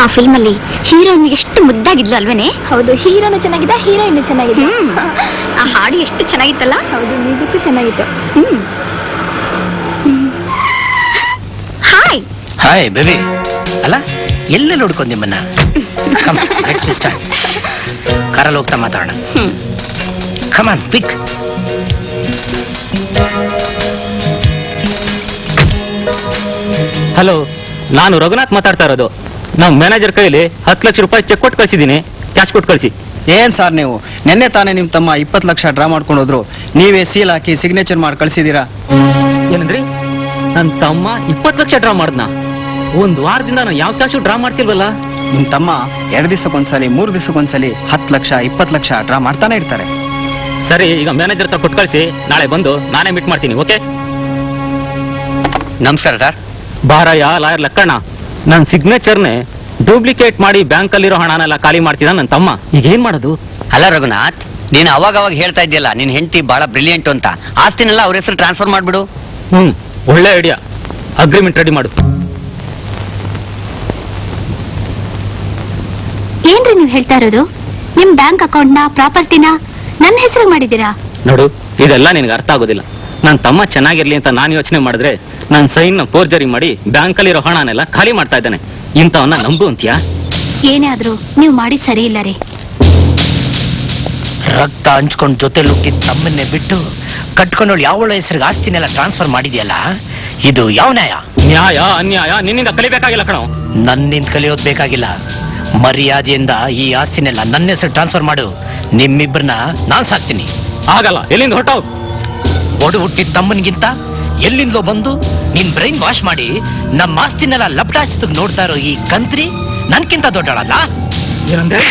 ಆ ಫಿಲ್ಮ್ ಅಲ್ಲಿ ಹೀರೋಯಿನ್ ಎಷ್ಟು ಮುದ್ದಾಗಿದ್ಲು ಅಲ್ವೇನೆ? ಹೌದು, ಹೀರೋನು ಚೆನ್ನಾಗಿದೆ, ಹೀರೋಯಿನ್ ಚೆನ್ನಾಗಿದೆ. ಆ ಹಾಡು ಎಷ್ಟು ಚೆನ್ನಾಗಿತ್ತಲ್ಲ. ಹೌದು, ಮ್ಯೂಸಿಕ್ ಚೆನ್ನಾಗಿತ್ತು. Hi hi baby. ಅಲ್ಲ ಎಲ್ಲೆಲ್ಲಿ ಹುಡ್ಕೊಂಡ್ ನಿಮ್ಮನ್ನ? ಕಾರಲ್ಲಿ ಹೋಗ್ತಾ ಮಾತಾಡೋಣ. ಕಮಾನ್ ಪಿಕ್. ಹಲೋ, ನಾನು ರಘುನಾಥ್ ಮಾತಾಡ್ತಾ ಇರೋದು. ನಾವು ಮ್ಯಾನೇಜರ್ ಕೈಲಿ 10 ಲಕ್ಷ ರೂಪಾಯಿ ಚೆಕ್ ಕೊಟ್ಟು ಕಳಿಸಿದ್ದೀನಿ. ಕ್ಯಾಶ್ ಕೊಟ್ಟು ಕಳಿಸಿ. ಏನ್ ಸರ್ ನೀವು ನಿನ್ನೆ ತಾನೇ ನಿಮ್ ತಮ್ಮ 20 ಲಕ್ಷ ಡ್ರಾ ಮಾಡ್ಕೊಂಡು ಹೋದ್ರು, ನೀವೇ ಸೀಲ್ ಹಾಕಿ ಸಿಗ್ನೇಚರ್ ಮಾಡಿ ಕಳ್ಸಿದೀರಾ? ಏನಂದ್ರಿ? ನನ್ನ ತಮ್ಮ 20 ಲಕ್ಷ ಡ್ರಾ ಮಾಡ್ದನ? ಒಂದ್ ವಾರದಿಂದ ನಾನು ಯಾವ ಕ್ಯಾಶು ಡ್ರಾ ಮಾಡ್ತಿಲ್ವಲ್ಲ. ನಿಮ್ ತಮ್ಮ 2 ದಿವಸಕ್ಕೊಂದ್ಸಲಿ 3 ದಿವಸಕ್ಕೊಂದ್ಸಲಿ 10 ಲಕ್ಷ 20 ಲಕ್ಷ ಡ್ರಾ ಮಾಡ್ತಾನೆ ಇರ್ತಾರೆ. ಸರಿ, ಈಗ ಮ್ಯಾನೇಜರ್ ಹತ್ರ ಕೊಟ್ಟು ಕಳಿಸಿ. ನಾಳೆ ಬಂದು ನಾನೇ ಮೀಟ್ ಮಾಡ್ತೀನಿ. ಓಕೆ? ನಮಸ್ಕಾರ ಸರ್. ಬಾರಯ್ಯ ಲಾಯರ್ ಲಕ್ಕಣ್ಣ. ನನ್ನ ಸಿಗ್ನೇಚರ್ನೇ ಡೂಪ್ಲಿಕೇಟ್ ಮಾಡಿ ಬ್ಯಾಂಕಲ್ಲಿರೋ ಹಣನೆಲ್ಲ ಖಾಲಿ ಮಾಡ್ತಿದ್ದ ನನ್ನ ತಮ್ಮ. ಈಗ ಏನ್ ಮಾಡೋದು? ಅಲ್ಲ ರಘುನಾಥ್, ನೀನು ಅವಾಗ ಹೇಳ್ತಾ ಇದ್ಯಲ್ಲ ನಿನ್ ಹೆಂಡತಿ ಬಹಳ ಬ್ರಿಲಿಯಂಟ್ ಅಂತ. ಆಸ್ತಿನೆಲ್ಲ ಅವ್ರ ಹೆಸರು ಟ್ರಾನ್ಸ್ಫರ್ ಮಾಡ್ಬಿಡು. ಒಳ್ಳೆ ಐಡಿಯಾ. ಅಗ್ರಿಮೆಂಟ್ ರೆಡಿ ಮಾಡು. ಏನ್ರಿ ನೀವ್ ಹೇಳ್ತಾ ಇರೋದು? ನಿಮ್ ಬ್ಯಾಂಕ್ ಅಕೌಂಟ್ನ ಪ್ರಾಪರ್ಟಿನ ನನ್ನ ಹೆಸರು ಮಾಡಿದೀರಾ? ನೋಡು, ಇದೆಲ್ಲ ನಿನ್ಗೆ ಅರ್ಥ ಆಗೋದಿಲ್ಲ. ನನ್ನ ತಮ್ಮ ಚೆನ್ನಾಗಿರ್ಲಿ ಅಂತ ನಾನು ಯೋಚನೆ ಮಾಡಿದ್ರೆ ನನ್ನ ಸೈನ್ ಫೋರ್ಜರಿ ಮಾಡಿ ಬ್ಯಾಂಕಲ್ಲಿರೋ ಹಣನೆಲ್ಲ ಖಾಲಿ ಮಾಡ್ತಾ ಇದ್ದಾನೆ. ಇಂಥವನ್ನ ನಂಬು ಅಂತೀಯಾ? ಏನೇ ಆದ್ರೂ ನೀವು ಮಾಡಿ ಸರಿ ಇಲ್ಲ ರೀ. ರಕ್ತ ಹಂಚ್ಕೊಂಡು ಜೊತೆಲಿ ಹುಟ್ಟಿದ ತಮ್ಮನ್ನೇ ಬಿಟ್ಟು ಕಟ್ಕೊಂಡವಳು ಯಾವಳ ಹೆಸರಿಗೆ ಆಸ್ತಿನೆಲ್ಲ ಟ್ರಾನ್ಸ್ಫರ್ ಮಾಡಿದ್ಯಲ್ಲ, ಇದು ಯಾವ ನ್ಯಾಯ? ನ್ಯಾಯ ಅನ್ಯಾಯ ನಿನ್ನಿಂದ ಕಲಿಬೇಕಾಗಿಲ್ಲ ಕಣೋ. ನನ್ನಿಂದ ಕಲಿಯೋದ್ ಬೇಕಾಗಿಲ್ಲ. ಮರ್ಯಾದೆಯಿಂದ ಈ ಆಸ್ತಿನೆಲ್ಲ ನನ್ನ ಹೆಸರು ಟ್ರಾನ್ಸ್ಫರ್ ಮಾಡು. ನಿಮ್ಮಿಬ್ಬರನ್ನ ನಾನ್ ಸಾಕ್ತೀನಿ. ಆಗಲ್ಲ. ಎಲ್ಲಿಂದ ಹೊರಟವು? ಒಡು ಹುಟ್ಟಿದ ತಮ್ಮನಿಗಿಂತ ಎಲ್ಲಿಂದಲೋ ಬಂದು ನಿನ್ ಬ್ರೈನ್ ವಾಶ್ ಮಾಡಿ ನಮ್ಮ ಆಸ್ತಿನೆಲ್ಲ ಲಪಟಾಯಿಸೋದಕ್ಕೆ ನೋಡ್ತಾ ಇರೋ ಈ ಕಂತ್ರಿ ನನ್ಕಿಂತ ದೊಡ್ಡಳಲ್ಲ. ಏನಂದ್ರೆ?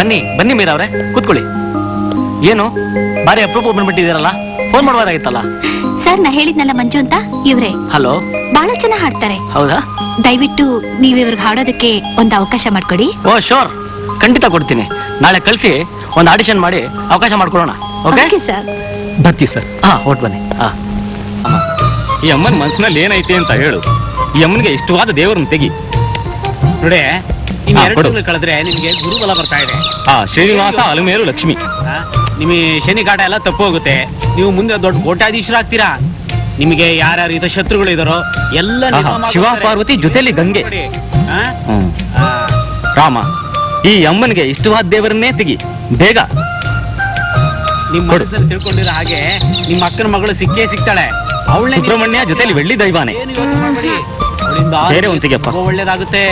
ಬನ್ನಿ ಬನ್ನಿ ಮೀರಾ ಅವ್ರೆ, ಕೂತ್ಕೊಳ್ಳಿ. ಏನು ಬಾರಿ ಅಪ್ರೂಪ ಬಂದ್ಬಿಟ್ಟಿದ್ದೀರಲ್ಲ, ಫೋನ್ ಮಾಡಬಹುದಾಗಿತ್ತಲ್ಲ. ಸರ್ ನಾ ಹೇಳಿದ್ನಲ್ಲ ಮಂಜು ಅಂತ ಇವ್ರೆ ಹಲೋ, ಬಹಳ ಚೆನ್ನಾಗ್ ಹಾಡ್ತಾರೆ. ಹೌದಾ? ದಯವಿಟ್ಟು ನೀವ್ ಇವ್ರಿಗೆ ಹಾಡೋದಕ್ಕೆ ಒಂದು ಅವಕಾಶ ಮಾಡ್ಕೊಡಿ. ಓ ಶೋರ್, ಖಂಡಿತ ಕೊಡ್ತೀನಿ. ನಾಳೆ ಕಳಿಸಿ ಒಂದು ಆಡಿಷನ್ ಮಾಡಿ ಅವಕಾಶ ಮಾಡ್ಕೊಳ್ಳೋಣ. Okay okay sir. ಬರ್ತೀವಿ ಸರ್. ಹಾ, ಹೊಟ್ ಬನ್ನಿ. ಹಾ, ಈ ಅಮ್ಮನ ಮನ್ಸಿನಲ್ಲಿ ಏನೈತೆ ಅಂತ ಹೇಳು. ಈ ಅಮ್ಮನಿಗೆ ಇಷ್ಟವಾದ ದೇವರನ್ನ ತೆಗಿ. ನೋಡೆ, ಇನ್ ಹಾ, 2 ಕೊಡು. ತಿಂಗಳು ಕಳೆದ್ರೆ ನಿಮ್ಗೆ ಗುರುಬಲ ಬರ್ತಾ ಇದೆ. ಆ ಶ್ರೀನಿವಾಸ ಅಲಮೇಲು ಲಕ್ಷ್ಮಿ. ನಿಮಗೆ ಶನಿ ಕಾಟ ಎಲ್ಲ ತಪ್ಪು ಹೋಗುತ್ತೆ. ನೀವು ಮುಂದೆ ದೊಡ್ಡ ಕೋಟ್ಯಾಧೀಶರಾಗ್ತೀರಾ. ನಿಮಗೆ ಯಾರ್ಯಾರು ಇದ ಶತ್ರುಗಳು ಇದಾರೋ ಎಲ್ಲ ನಿರ್ನಾಮ ಮಾಡ್ಬಿಡ್ತಾರೆ. ಶಿವ ಪಾರ್ವತಿ ಜೊತೆಲಿ ಗಂಗೆ. ನೋಡಿ, ಆ? ಹ್ಮ್. ಆ, ರಾಮ, ಈ ಅಮ್ಮನಿಗೆ ಇಷ್ಟವಾದ ದೇವರನ್ನೇ ತೆಗಿ ಬೇಗ. ನಿಮ್ ಕೊಡು. ಮನಸ್ಸಲ್ಲಿ ತಿಳ್ಕೊಂಡಿರೋ ಹಾಗೆ ನಿಮ್ಮ ಅಕ್ಕನ ಮಗಳು ಸಿಕ್ಕೇ ಸಿಗ್ತಾಳೆ. ಅವಳೇ ಸುಬ್ರಹ್ಮಣ್ಯ ಜೊತೆಲಿ ಬೆಳ್ಳಿ ದೈವಾನೆ. ಏನು ಯೋಚನೆ ಮಾಡ್ಬೇಡಿ. ಅವಳಿಂದ ಬೇರೆ ಒಂದ್ ತೆಗಿಯಪ್ಪ. ತುಂಬಾ ಒಳ್ಳೇದಾಗುತ್ತೆ.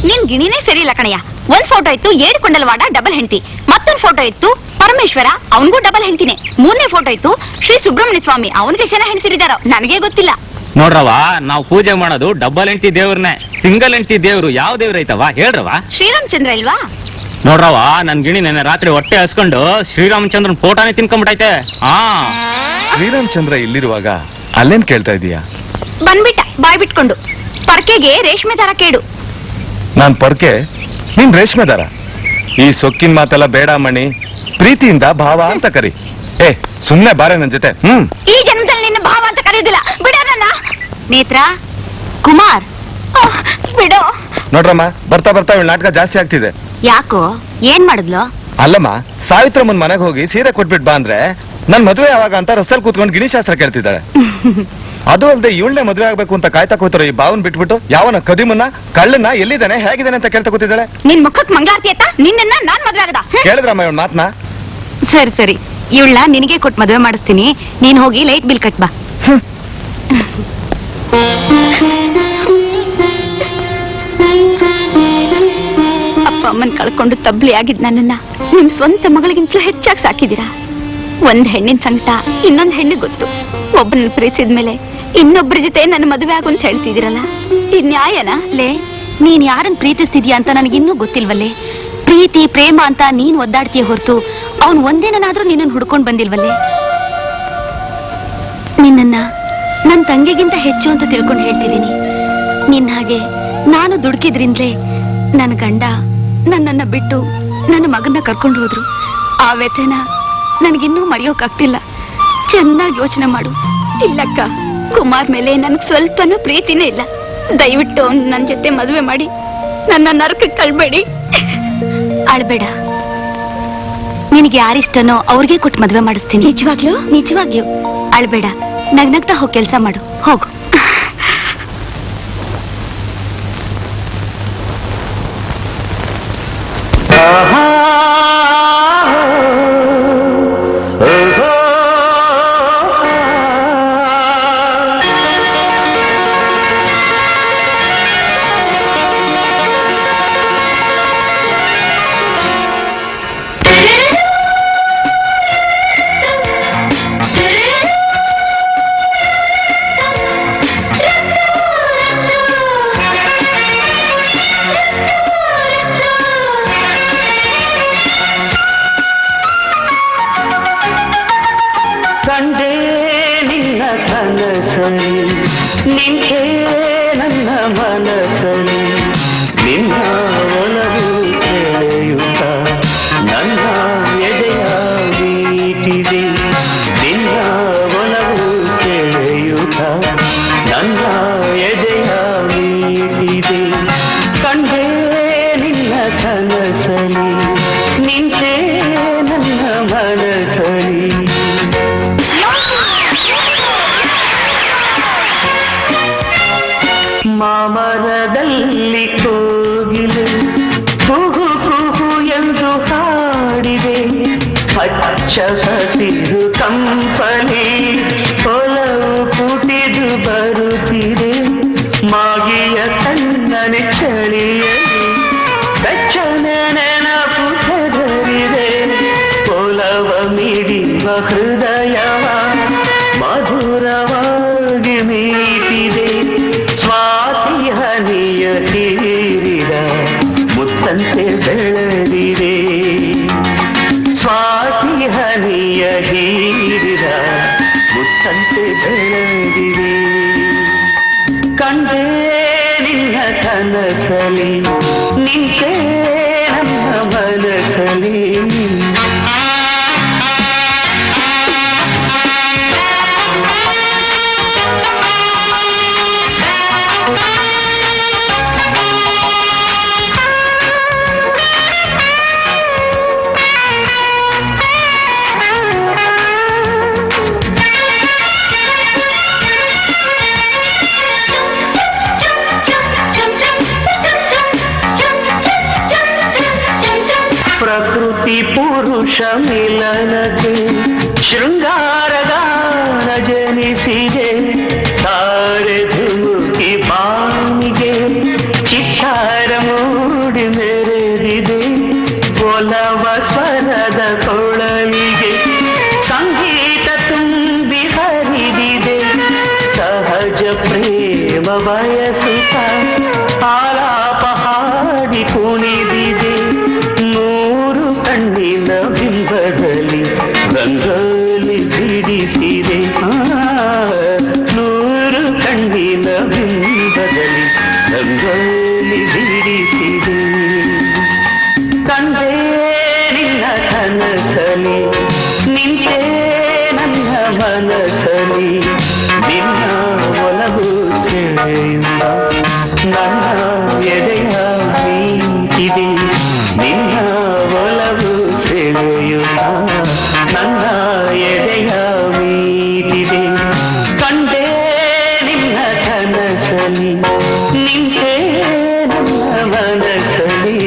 ನಿನ್ ಗಿಣಿನೇ ಸರಿ ಇಲ್ಲ ಕಣಯ್ಯ. ಒಂದ್ ಫೋಟೋ ಇತ್ತು ಏಡ್ಕೊಂಡಲ್ವಾಡ ಡಬಲ್ ಹೆಂಡತಿ, ಮತ್ತೊಂದ್ ಫೋಟೋ ಇತ್ತು ಪರಮೇಶ್ವರ, ಅವನ್ಗೂ ಡಬಲ್ ಹೆಂಡತಿನೇ. 3ನೇ ಫೋಟೋ ಇತ್ತು ಶ್ರೀ ಸುಬ್ರಹ್ಮಣ್ಯ ಸ್ವಾಮಿ, ಅವನಿಗೆ ಜನ ಹೆಂಡತಿರಿದಾರೋ ನನಗೆ ಗೊತ್ತಿಲ್ಲ. ನೋಡ್ರವ, ನಾವು ಪೂಜೆ ಮಾಡೋದು ಡಬ್ಬಲ್ ಎಂಟಿ ದೇವ್ರನ್ನೇ. ಸಿಂಗಲ್ ಎಂಟಿ ದೇವ್ರು ಯಾವ ದೇವ್ರ ಐತವ ಹೇಳ್ರವ? ಶ್ರೀರಾಮಚಂದ್ರ ಇಲ್ವಾ? ನೋಡ್ರವ, ನನ್ ಗಿಣಿ ನೆನ್ನೆ ರಾತ್ರಿ ಹೊಟ್ಟೆ ಹಸ್ಕೊಂಡು ಶ್ರೀರಾಮಚಂದ್ರನ್ ಫೋಟೋನೇ ತಿನ್ಕೊಂಡ್ಬಿಟ್ಟೈತೆ. ಶ್ರೀರಾಮಚಂದ್ರ ಇಲ್ಲಿರುವಾಗ ಅಲ್ಲೇನ್ ಕೇಳ್ತಾ ಇದೀಯಾ? ಬಂದ್ಬಿಟ್ಟ ಬಾಯ್ ಬಿಟ್ಕೊಂಡು. ಪರ್ಕೆಗೆ ರೇಷ್ಮೆ ದಾರ ಕೇಡು. ನಾನ್ ಪೊರ್ಕೆ, ನೀನ್ ರೇಷ್ಮೆ ದಾರ. ಈ ಸೊಕ್ಕಿನ ಮಾತೆಲ್ಲ ಬೇಡ ಮಣಿ, ಪ್ರೀತಿಯಿಂದ ಭಾವ ಅಂತ ಕರಿ. ಏ ಸುಮ್ನೆ ಬಾರೆ ನನ್ ಜೊತೆ. ಈ ಜನ್ಮದಲ್ಲಿ ನಿನ್ನ ಭಾವ ಅಂತ ಕರೆಯೋದಿಲ್ಲ, ಬಿಡ ನನ್ನ. ನೇತ್ರ, ಕುಮಾರ್, ಬಿಡೋ. ನೋಡ್ರಮ್ಮ, ಬರ್ತಾ ಬರ್ತಾ ಇವಳ ನಾಟಕ ಜಾಸ್ತಿ ಆಗ್ತಿದೆ. ಯಾಕೋ, ಏನ್ ಮಾಡಿದ್ಲು? ಅಲ್ಲಮ್ಮ, ಸಾವಿತ್ರಮ್ಮನ್ ಮನೆಗೆ ಹೋಗಿ ಸೀರೆ ಕೊಟ್ಬಿಟ್ ಬಾ ಅಂದ್ರೆ ನನ್ ಮದ್ವೆ ಯಾವಾಗ ಅಂತ ರಸ್ತಲ್ ಕೂತ್ಕೊಂಡು ಗಿಣಿಶಾಸ್ತ್ರ ಕೇಳ್ತಿದ್ದಾಳೆ. ಅದು ಅಲ್ಲದೆ ಇವಳನ್ನೇ ಮದ್ವೆ ಆಗ್ಬೇಕು ಅಂತ ಕಾಯ್ತಾ ಕೂತಾರೋ ಈ ಬಾವನ್ ಬಿಟ್ಬಿಟ್ಟು ಯಾವನ ಕದಿಮನ್ನ ಕಳ್ಳನ್ನ ಎಲ್ಲಿದ್ದಾನೆ ಹೇಗಿದ್ದಾನೆ ಅಂತ ಕೇಳ್ತಾ ಕೂತಿದ್ದಾಳೆ. ನಿನ್ ಮುಖಕ್ ಮಂಗಳಾರತಿ ಆಯ್ತಾ? ನಿನ್ನ ನಾನ್ ಮದ್ವೆ ಆಗದ? ಕೇಳಿದ್ರಮ್ಮ ಇವಳ ಮಾತ್ನ? ಸರಿ ಸರಿ, ಇವಳನ್ನ ನಿನಗೆ ಕೊಟ್ಟು ಮದುವೆ ಮಾಡಿಸ್ತೀನಿ. ನೀನ್ ಹೋಗಿ ಲೈಟ್ ಬಿಲ್ ಕಟ್ ಬಾ. ಅಪ್ಪ ಅಮ್ಮನ್ ಕಳ್ಕೊಂಡು ತಬ್ಲಿ ಆಗಿದ್ ನನ್ನನ್ನ ನಿಮ್ ಸ್ವಂತ ಮಗಳಿಗಿಂತಲೂ ಹೆಚ್ಚಾಗಿ ಸಾಕಿದೀರಾ. ಒಂದ್ ಹೆಣ್ಣಿನ ಸಂಕಟ ಇನ್ನೊಂದ್ ಹೆಣ್ಣಿಗೆ ಗೊತ್ತು. ಒಬ್ಬನ ಪ್ರೀತಿಸಿದ್ಮೇಲೆ ಇನ್ನೊಬ್ಬರ ಜೊತೆ ನನ್ನ ಮದುವೆ ಆಗು ಅಂತ ಹೇಳ್ತಿದ್ದೀರಲ್ಲ, ಇದ್ ನ್ಯಾಯನಾ? ಲೇ, ನೀನ್ ಯಾರನ್ನ ಪ್ರೀತಿಸ್ತಿದ್ಯಾ ಅಂತ ನನಗಿನ್ನೂ ಗೊತ್ತಿಲ್ವಲ್ಲೇ. ಪ್ರೀತಿ ಪ್ರೇಮ ಅಂತ ನೀನ್ ಒದ್ದಾಡ್ತೀಯ ಹೊರತು ಅವನ್ ಒಂದೇನಾದ್ರೂ ನಿನ್ನನ್ನು ಹುಡ್ಕೊಂಡ್ ಬಂದಿಲ್ವಲ್ಲೇ. ನಿನ್ನನ್ನ ನನ್ ತಂಗಿಗಿಂತ ಹೆಚ್ಚು ಅಂತ ತಿಳ್ಕೊಂಡು ಹೇಳ್ತಿದ್ದೀನಿ. ನಿನ್ನ ಹಾಗೆ ನಾನು ದುಡುಕಿದ್ರಿಂದಲೇ ನನ್ನ ಗಂಡ ನನ್ನನ್ನ ಬಿಟ್ಟು ನನ್ನ ಮಗನ್ನ ಕರ್ಕೊಂಡು ಹೋದ್ರು. ಆ ವ್ಯಥೆನ ನನಗಿನ್ನೂ ಮರೆಯೋಕಾಗ್ತಿಲ್ಲ. ಚೆನ್ನಾಗಿ ಯೋಚನೆ ಮಾಡು. ಇಲ್ಲಕ್ಕ, ಕುಮಾರ್ ಮೇಲೆ ನನ್ಗೆ ಸ್ವಲ್ಪನೂ ಪ್ರೀತಿನೇ ಇಲ್ಲ. ದಯವಿಟ್ಟು ಅವ್ನು ನನ್ನ ಜೊತೆ ಮದುವೆ ಮಾಡಿ ನನ್ನ ನರಕಕ್ಕೆ ಕಳ್ಬೇಡಿ. ಅಳ್ಬೇಡ, ನಿನಗೆ ಯಾರಿಷ್ಟನೋ ಅವ್ರಿಗೆ ಕೊಟ್ಟು ಮದುವೆ ಮಾಡಿಸ್ತೀನಿ. ನಿಜವಾಗ್ಲೂ? ನಿಜವಾಗ್ಲೂ. ಅಳ್ಬೇಡ, ನಗ್ನಗ್ತಾ ಹೋಗಿ ಕೆಲಸ ಮಾಡು, ಹೋಗು. ಕಂಡೆ ನಿನ್ನ ಕನಸಲಿ, ನಿಂತೆ ನನ್ನ ಮನಸಲಿ, ನಿನ್ನ ಒಲವು ಸೆಳೆಯುತ್ತ ನನ್ನ ಎದೆಯ ಮೀಟಿದೆ. ನಿನ್ನ ಒಲವು ಸೆಳೆಯುತ್ತ ನನ್ನ ಎದೆಯ ಮೀಟಿದೆ. ಕಂಡೆ ನಿನ್ನ ಕನಸಲಿ, ನಿಂತೆ ನನ್ನ ಮನಸಲಿ. ಮಾಮರದಲ್ಲಿ ಕೋಗಿಲೆ ಕುಹು ಕುಹು ಎಂದು ಹಾಡಿದೆ. ಹಚ್ಚ ಹಸಿರು ಕಂಪನಿ ಒಲವು ಪುಟಿದು ಬರುತ್ತಿದೆ. ಮಾಗಿಯ ಕಣ್ಣನೆ ಚಳಿಯಲಿ ಬೆಚ್ಚನ ನೆನಪು ಚದರಿದೆ. ಒಲವ ಮಿಡಿವ ಹೃದಯವ ಮಧುರವಾಗಿ ಮೀಟಿದೆ. ಸ್ವಾತಿ ಹನಿಯ ತೀರಿದ ಮುತ್ತಂತೆ ಬೆಳೆದಿದೆ. ಸ್ವಾತಿ ಕಂಡೆ ನಿನ್ನ ಕನಸಲಿ ನಿಂತೆ ನನ್ನ ಮನಸಲಿ ಪ್ರಕೃತಿ ಪುರುಷ ಮಿಲನಕ್ಕೆ ಶೃಂಗಾರಗಾನ ಜನಿಸಿದೆ ತಾರೆ ಧುಮುಕಿ ಬಾನಿಗೆ ಚಿತ್ತಾರ ಮೂಡಿ ಮೆರೆದಿದೆ ಒಲವ ಸ್ವರದ ಕೊಳಲಿಗೆ ಸಂಗೀತ ತುಂಬಿ ಹರಿದಿದೆ ಸಹಜ ಪ್ರೇಮ ಬಯಸುತ್ತ ಆಲಾಪ ಹಾಡಿ ಕುಣಿದಿದೆ ನೂರು ಕಣ್ಣಿನ ಬಿಂಬದಲ್ಲಿ ರಂಗೋಲಿ ಬಿಡಿಸಿದೆ ನೂರು ಕಣ್ಣಿನ ಬಿಂಬದಲ್ಲಿ ರಂಗೋಲಿ ಬಿಡಿಸಿದೆ ಕಂಡೆ ನಿನ್ನ ಕನಸಲಿ ನಿಂತೆ ನನ್ನ ಮನಸಲಿ ನಿನ್ನ ಒಲವು ಸೆಳೆಯುವ ನನ್ನ ಎದೆಯ ಮೀಟಿದೆ ನಿನ್ನ ಒಲವು ಸೆಳೆಯುವ ನನ್ನ ಎದೆಯ ಮೀಟಿದೆ ಕಂಡೆ ನಿನ್ನ ಕನಸಲಿ ನಿಂತೆ ನನ್ನ ಮನಸಲಿ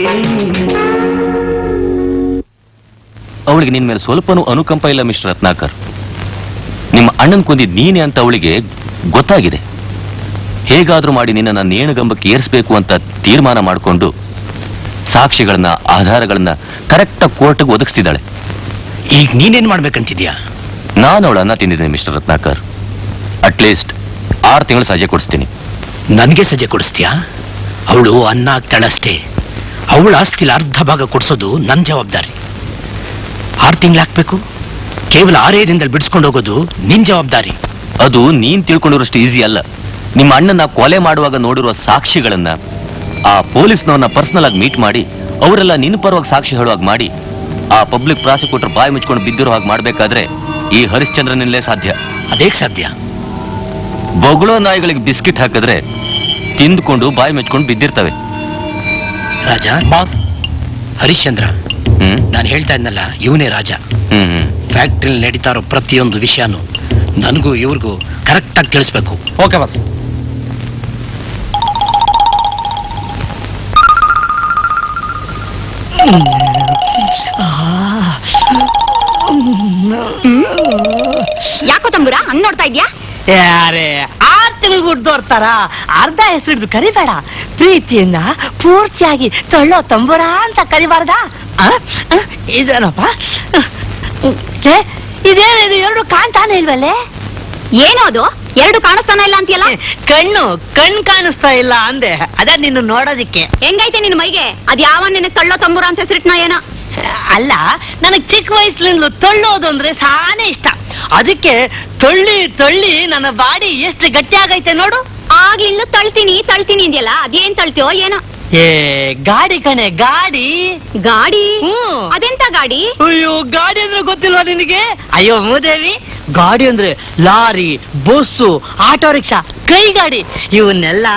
ಅವಳಿಗೆ ನಿನ್ ಮೇಲೆ ಸ್ವಲ್ಪನೂ ಅನುಕಂಪ ಇಲ್ಲ ಮಿಸ್ಟರ್ ರತ್ನಾಕರ್. ನಿಮ್ಮ ಅಣ್ಣನ್ ಕೊಂದಿದ್ ನೀನೆ ಅಂತ ಅವಳಿಗೆ ಗೊತ್ತಾಗಿದೆ. ಹೇಗಾದ್ರೂ ಮಾಡಿ ನಿನ್ನ ನೇಣುಗಂಬಕ್ಕೆ ಏರಿಸಬೇಕು ಅಂತ ತೀರ್ಮಾನ ಮಾಡಿಕೊಂಡು ಸಾಕ್ಷಿಗಳನ್ನ ಆಧಾರಗಳನ್ನ ಕರೆಕ್ಟಾಗಿ ಕೋರ್ಟ್ಗೆ ಒದಗಿಸ್ತಿದ್ದಾಳೆ. ಈಗ ನೀನೇನ್ ಮಾಡ್ಬೇಕಂತಿದ್ಯಾ? ನಾನು ಅವಳ ಅನ್ನ ತಿಂದಿದ್ದೀನಿ ಮಿಸ್ಟರ್ ರತ್ನಾಕರ್. ಅಟ್ಲೀಸ್ಟ್ 6 ತಿಂಗಳು ಸಜೆ ಕೊಡಿಸ್ತೀನಿ. ನನ್ಗೆ ಸಜೆ ಕೊಡಿಸ್ತೀಯಾ? ಅವಳು ಅನ್ನ ಆಗ್ತಾಳಷ್ಟೇ. ಅವಳ ಆಸ್ತಿಲ ಅರ್ಧ ಭಾಗ ಕೊಡ್ಸೋದು ನನ್ನ ಜವಾಬ್ದಾರಿ. 6 ತಿಂಗಳು ಹಾಕ್ಬೇಕು, ಕೇವಲ 6 ದಿನದಲ್ಲಿ ಬಿಡಿಸ್ಕೊಂಡು ಹೋಗೋದು ನಿನ್ ಜವಾಬ್ದಾರಿ. ಅದು ನೀನ್ ತಿಳ್ಕೊಂಡಿರೋಷ್ಟು ಈಸಿ ಅಲ್ಲ. ನಿಮ್ಮ ಅಣ್ಣನ ಕೊಲೆ ಮಾಡುವಾಗ ನೋಡಿರುವ ಸಾಕ್ಷಿಗಳನ್ನ ಆ ಪೊಲೀಸ್ನವ್ರನ್ನ ಪರ್ಸನಲ್ ಆಗಿ ಮೀಟ್ ಮಾಡಿ ಅವರೆಲ್ಲ ನಿನ್ನ ಪರವಾಗಿ ಸಾಕ್ಷಿ ಹೇಳುವಾಗ ಮಾಡಿ ಆ ಪಬ್ಲಿಕ್ ಪ್ರಾಸಿಕ್ಯೂಟರ್ ಬಾಯಿ ಮುಚ್ಕೊಂಡು ಬಿದ್ದಿರೋ ಹಾಗೆ ಮಾಡ್ಬೇಕಾದ್ರೆ ಈ ಹರಿಶ್ಚಂದ್ರನಿಂದಲೇ ಸಾಧ್ಯ. ಅದೇಗ್ ಸಾಧ್ಯ? ಬೊಗಳೋ ನಾಯಿಗಳಿಗೆ ಬಿಸ್ಕಿಟ್ ಹಾಕಿದ್ರೆ ತಿಂದ್ಕೊಂಡು ಬಾಯಿ ಮುಚ್ಕೊಂಡು ಬಿದ್ದಿರ್ತವೆ. ರಾಜ ಬಾಸ್ ಹರಿಶ್ಚಂದ್ರ, ನಾನು ಹೇಳ್ತಾ ಇದ್ನಲ್ಲ, ಇವನೇ ರಾಜ. ಫ್ಯಾಕ್ಟ್ರಿಲಿ ನಡೀತಾ ಇರೋ ಪ್ರತಿಯೊಂದು ವಿಷಯನೂ ನನಗೂ ಇವ್ರಿಗೂ ಕರೆಕ್ಟಾಗಿ ತಿಳಿಸ್ಬೇಕು. Okay boss. ಯಾಕೋ ತಂಬುರ ಹಂಗ್ ನೋಡ್ತಾ ಇದ್ಯಾ? ಯಾರೇ 6 ತಿಂಗಳು ಹುಡ್ದೋರ್ತಾರ ಅರ್ಧ ಹೆಸರಿದ್ದು ಕರಿಬೇಡ, ಪ್ರೀತಿಯನ್ನ ಪೂರ್ತಿಯಾಗಿ ತೊಳ್ಳೋ ತಂಬುರ ಅಂತ ಕರಿಬಾರ್ದ? ಇದೇನಪ್ಪ, ಇದೇನಿದು 2 ಕಾಣ್ತಾನೆ ಇಲ್ವಲ್ಲೇ? ಏನೋ ಅದು 2 ಕಾಣಿಸ್ತಾನ ಇಲ್ಲ ಅಂತೀಯಲ್ಲ? ಕಣ್ಣು ಕಾಣಿಸ್ತಾ ಇಲ್ಲ ಅಂದೆ, ಅದ ನಿನ್ನ ನೋಡೋದಿಕ್ಕೆ. ಹೆಂಗೈತೆ ನಿನ್ ಮೈಗೆ? ಅದ್ ಯಾವ ನಿನಗೆ ತಳ್ಳೋ ತಂಬುರ ಅಂತ ಹೆಸರಿಟ್ನ ಏನೋ? ಅಲ್ಲ, ನನಗ್ ಚಿಕ್ಕ ವಯಸ್ಸಿನಿಂದಲೂ ತೊಳ್ಳೋದು ಅಂದ್ರೆ ಸಾನೇ ಇಷ್ಟ. ಅದಕ್ಕೆ ತೊಳ್ಳಿ ತೊಳ್ಳಿ ನನ್ನ ಬಾಡಿ ಎಷ್ಟು ಗಟ್ಟಿ ಆಗೈತೆ ನೋಡು. ಆಗ್ಲಿಂದ ತಳ್ತೀನಿ ತಳ್ತೀನಿ ಇದೆಯಲ್ಲ, ಅದೇನ್ ತಳ್ತೀಯೋ ಏನೋ? ಏ ಗಾಡಿ ಕಣೆ, ಗಾಡಿ. ಗಾಡಿ? ಅದೆಂತ ಗಾಡಿ? ಅಯ್ಯೋ, ಗಾಡಿ ಅಂದ್ರೆ ಗೊತ್ತಿಲ್ವಾ ನಿನಗೆ? ಅಯ್ಯೋ ಮೂದೇವಿ, ಗಾಡಿ ಅಂದ್ರೆ ಲಾರಿ, ಬಸ್ಸು, ಆಟೋ ರಿಕ್ಷಾ, ಕೈ ಗಾಡಿ ಇವನ್ನೆಲ್ಲ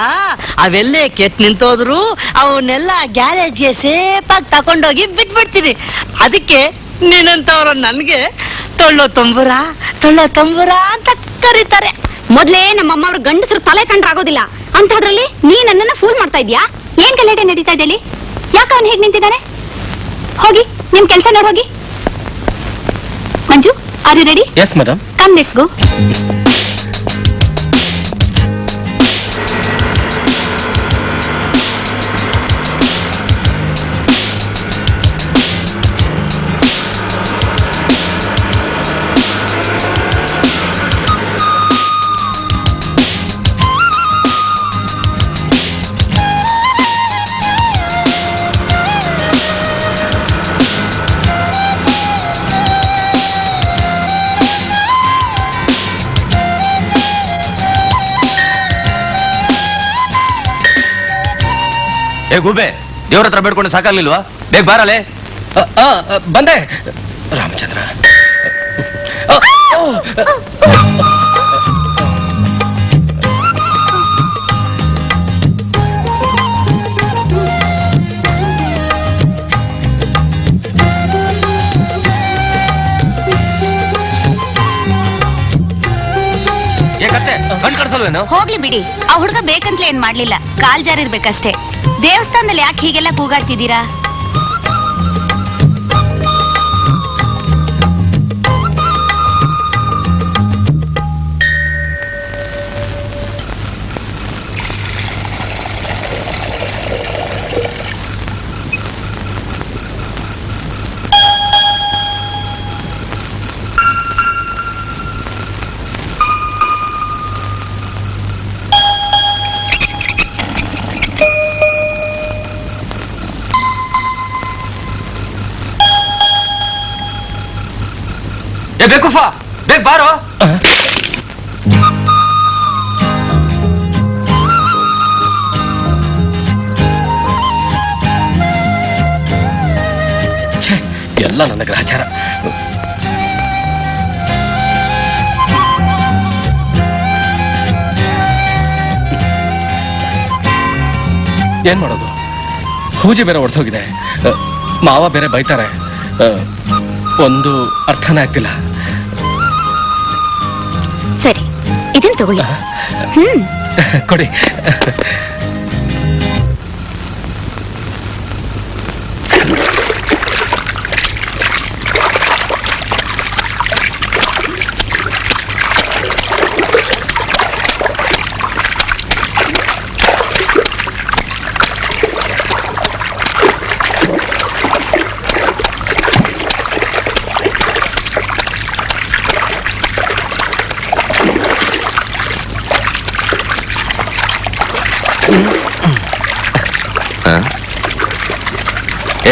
ಅವೆಲ್ಲೇ ಕೆಟ್ ನಿಂತೋದ್ರು ಅವನ್ನೆಲ್ಲ ಗ್ಯಾರೇಜ್ಗೆ ಸೇಫಾಗಿ ತಕೊಂಡೋಗಿ ಬಿಟ್ಬಿಡ್ತೀನಿ. ಅದಕ್ಕೆ ನೀನಂತವ್ರು ನನ್ಗೆ ತೊಳ್ಳೋ ತಂಬುರ ಅಂತ ಕರೀತಾರೆ. ಮೊದ್ಲೇ ನಮ್ಮಮ್ಮವ್ರ ಗಂಡಸರು ತಲೆ ಕಂಡ್ರಾಗೋದಿಲ್ಲ ಅಂತದ್ರಲ್ಲಿ ನೀ ನನ್ನನ್ನ ಫೂಲ್ ಮಾಡ್ತಾ ಇದ್ಯಾ? ಏನ್ ಗಲಾಟೆ ನಡೀತಾ ಇದೆ? ಯಾಕ ಅವನು ಹೇಗ್ ನಿಂತಿದ್ದಾನೆ? ಹೋಗಿ ನಿಮ್ ಕೆಲ್ಸ ನೋಡ್ ಹೋಗಿ. Manju, are you ready? Yes madam. Come let's go. ಏ ಗೂಬೆ, ದೇವ್ರ ಹತ್ರ ಬೇಡ್ಕೊಂಡು ಸಾಕಾಗ್ಲಿಲ್ವಾ? ಬೇಗ ಬಾರಲೆ. ಬಂದೆ ರಾಮಚಂದ್ರ. ಕಣ್ ಕಡ್ಸಲ್ವೇನು? ಹೋಗ್ಲಿ ಬಿಡಿ, ಆ ಹುಡುಗ ಬೇಕಂತಲೇ ಏನ್ ಮಾಡ್ಲಿಲ್ಲ, ಕಾಲ್ ಜಾರಿರ್ಬೇಕಷ್ಟೇ. ದೇವಸ್ಥಾನದಲ್ಲಿ ಯಾಕೆ ಹೀಗೆಲ್ಲ ಕೂಗಾಡ್ತಿದ್ದೀರಾ? ಏ ಬೇಕುಫಾ, ಬೇಗ ಬಾರೋ. ಎಲ್ಲ ನನ್ನ ಗ್ರಹಚಾರ. ಏನ್ ಮಾಡೋದು? ಪೂಜೆ ಬೇರೆ ಹೊಡೆದೋಗಿದೆ, ಮಾವ ಬೇರೆ ಬೈತಾರೆ, ಒಂದು ಅರ್ಥನೇ ಆಗ್ತಿಲ್ಲ. ಸರಿ, ಇದನ್ ತಗೊಳ್ಳಿ. ಕೊಡಿ.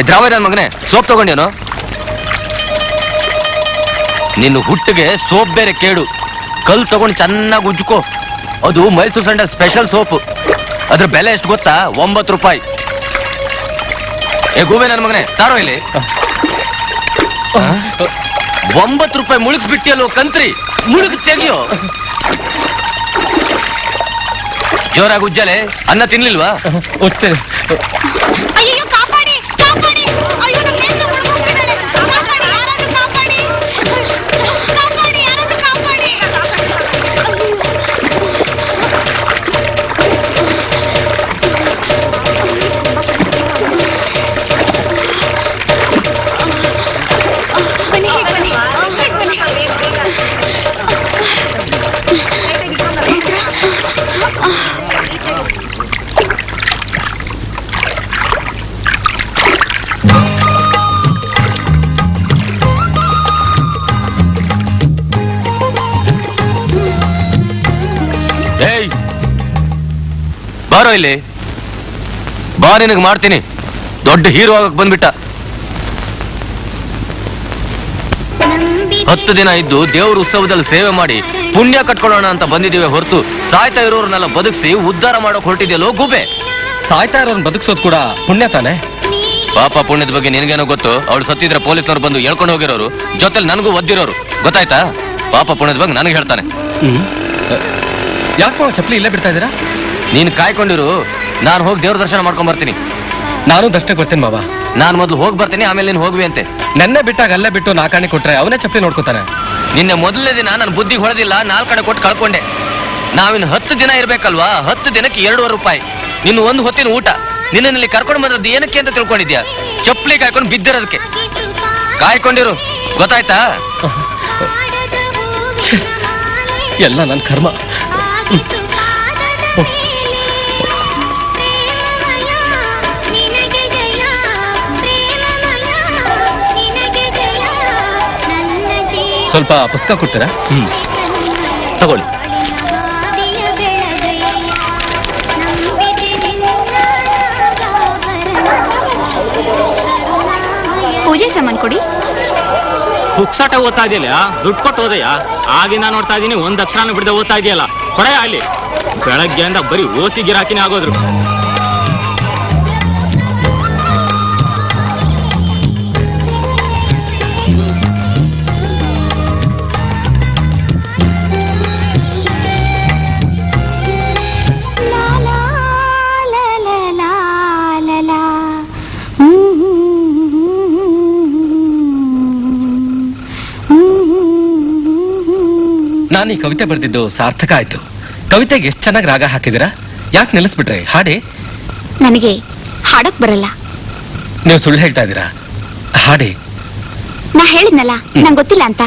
ದ್ರಾವ ನನ್ ಮಗನೇ, ಸೋಪ್ ತಗೊಂಡೇನು? ನಿನ್ನ ಹುಟ್ಟಿಗೆ ಸೋಪ್ ಬೇರೆ ಕೇಡು. ಕಲ್ ತಗೊಂಡು ಚೆನ್ನಾಗಿ ಉಜ್ಕೋ. ಅದು ಮೈಸೂರು ಸ್ಯಾಂಡಲ್ ಸ್ಪೆಷಲ್ ಸೋಪ್. ಅದ್ರ ಬೆಲೆ ಎಷ್ಟು ಗೊತ್ತಾ? 9 ರೂಪಾಯಿ. ಏ ಗೂಬೆ ನನ್ ಮಗನೇ, ತಾರೋ ಇಲ್ಲಿ. 9 ರೂಪಾಯಿ ಮುಳುಗಿಸ್ಬಿಟ್ಟಿಯಲ್ಲೋ ಕಂತ್ರಿ, ಮುಳುಗ್ ತೆಗಿಯೋ. ಜೋರಾಗಿ ಉಜ್ಜಲೆ. ಅನ್ನ ತಿನ್ಲಿಲ್ವಾ? ಉಜ್ತೇನೆ. ಅಯ್ಯೋ, ಕಾಪಾಡಿ ಕಾಪಾಡಿ! ಅಯ್ಯೋ, ನನ್ನ ನೇತ್ರ ಮುಳುಗೋಗ್ತಿದ್ದಾಳೆ. ಕಾಪಾಡಿ, ಯಾರಾದ್ರೂ ಕಾಪಾಡಿ! ಕಾಪಾಡಿ, ಯಾರಾದ್ರೂ ಕಾಪಾಡಿ! ಬನ್ನಿ, ಬನ್ನಿ, ಬನ್ನಿ. ಏಯ್ ಬಾರೋ ಇಲ್ಲಿ ಬಾ, ನಿನಗೆ ಮಾಡ್ತೀನಿ. ದೊಡ್ಡ ಹೀರೋ ಆಗಕ್ ಬಂದ್ಬಿಟ್ಟ. 10 ದಿನ ಇದ್ದು ದೇವ್ರ ಉತ್ಸವದಲ್ಲಿ ಸೇವೆ ಮಾಡಿ ಪುಣ್ಯ ಕಟ್ಕೊಳ್ಳೋಣ ಅಂತ ಬಂದಿದ್ದೀವಿ ಹೊರತು ಸಾಯ್ತಾ ಇರೋರ್ನೆಲ್ಲ ಬದುಕಿಸಿ ಉದ್ಧಾರ ಮಾಡೋಕ್ ಹೊರಟಿದ್ಯಲ್ಲೋ ಗೂಬೆ. ಸಾಯ್ತಾ ಇರೋನ್ ಬದುಕ್ಸೋದ್ ಕೂಡ ಪುಣ್ಯ ತಾನೆ? ಪಾಪ ಪುಣ್ಯದ ಬಗ್ಗೆ ನಿನಗೇನೋ ಗೊತ್ತು? ಅವಳು ಸತ್ತಿದ್ರೆ ಪೊಲೀಸ್ನವ್ರು ಬಂದು ಹೇಳ್ಕೊಂಡು ಹೋಗಿರೋರು, ಜೊತೆಲಿ ನನಗೂ ಒದ್ದಿರೋರು, ಗೊತ್ತಾಯ್ತಾ? ಪಾಪ ಪುಣ್ಯದ ಬಗ್ಗೆ ನನಗೆ ಹೇಳ್ತಾನೆ. ಯಾಕೋ ಚಪ್ಪಲಿ ಇಲ್ಲೇ ಬಿಡ್ತಾ ಇದ್ದೀರಾ? ನೀನು ಕಾಯ್ಕೊಂಡಿರು, ನಾನು ಹೋಗಿ ದೇವ್ರ ದರ್ಶನ ಮಾಡ್ಕೊಂಡ್ ಬರ್ತೀನಿ. ನಾನು ದರ್ಶನಕ್ಕೆ ಬರ್ತೀನಿ ಮಾವ. ನಾನು ಮೊದಲು ಹೋಗಿ ಬರ್ತೀನಿ, ಆಮೇಲೆ ನೀನು ಹೋಗ್ವಿ ಅಂತೆ. ನೆನ್ನೆ ಬಿಟ್ಟಾಗ ಅಲ್ಲೇ ಬಿಟ್ಟು 4 ಆಣೆ ಕೊಟ್ರೆ ಅವನೇ ಚಪ್ಪಲಿ ನೋಡ್ಕೊತಾನೆ. ನಿನ್ನೆ ಮೊದಲನೇ ದಿನ ನನ್ನ ಬುದ್ಧಿಗೆ ಹೊಳೆದಿಲ್ಲ, 4 ಕಡೆ ಕೊಟ್ಟು ಕಳ್ಕೊಂಡೆ. ನಾವಿನ್ 10 ದಿನ ಇರ್ಬೇಕಲ್ವಾ? 10 ದಿನಕ್ಕೆ 2.5 ರೂಪಾಯಿ. ನಿನ್ನ ಒಂದು ಹೊತ್ತಿನ ಊಟ. ನಿನ್ನಲ್ಲಿ ಕರ್ಕೊಂಡು ಬಂದದ್ದು ಏನಕ್ಕೆ ಅಂತ ತಿಳ್ಕೊಂಡಿದ್ಯಾ? ಚಪ್ಪಲಿ ಕಾಯ್ಕೊಂಡು ಬಿದ್ದಿರೋದಕ್ಕೆ. ಕಾಯ್ಕೊಂಡಿರು, ಗೊತ್ತಾಯ್ತಾ? ಎಲ್ಲ ನನ್ನ ಕರ್ಮ. ಸ್ವಲ್ಪ ಪುಸ್ತಕ ಕೊಡ್ತೀರಾ? ತಗೊಳ್ಳಿ. ಪೂಜೆ ಸಾಮಾನ್ ಕೊಡಿ. ಪುಕ್ಸಾಟ ಓದ್ತಾ ಇದೆಯಲ್ಲ, ದುಡ್ಡು ಕೊಟ್ಟು ಓದಯ್ಯ. ಆಗಿಂದ ನೋಡ್ತಾ ಇದೀನಿ, 1 ಅಕ್ಷರನೂ ಬಿಡದೆ ಓದ್ತಾ ಇದೆಯಲ್ಲ. ಕೊಡೆಯ ಅಲ್ಲಿ ಬೆಳಗ್ಗೆಯಿಂದ ಬರೀ ಓಸಿ ಗಿರಾಕಿನೇ ಆಗೋದ್ರು. ನಾನು ಈ ಕವಿತೆ ಬರೆದಿದ್ದು ಸಾರ್ಥಕ ಆಯ್ತು. ಕವಿತೆಗೆ ಎಷ್ಟು ಚೆನ್ನಾಗಿ ರಾಗ ಹಾಕಿದಿರಾ, ಯಾಕೆ ನಿಲ್ಲಿಸ್ಬಿಟ್ರೆ? ಹಾಡಿ. ನನಗೆ ಹಾಡಕ್ ಬರಲ್ಲ. ನೀವು ಸುಳ್ಳು ಹೇಳ್ತಾ ಇದ್ದೀರಾ, ಹಾಡಿ. ನಾ ಹೇಳಿದ್ನಲ್ಲ ನಂಗೆ ಗೊತ್ತಿಲ್ಲ ಅಂತ.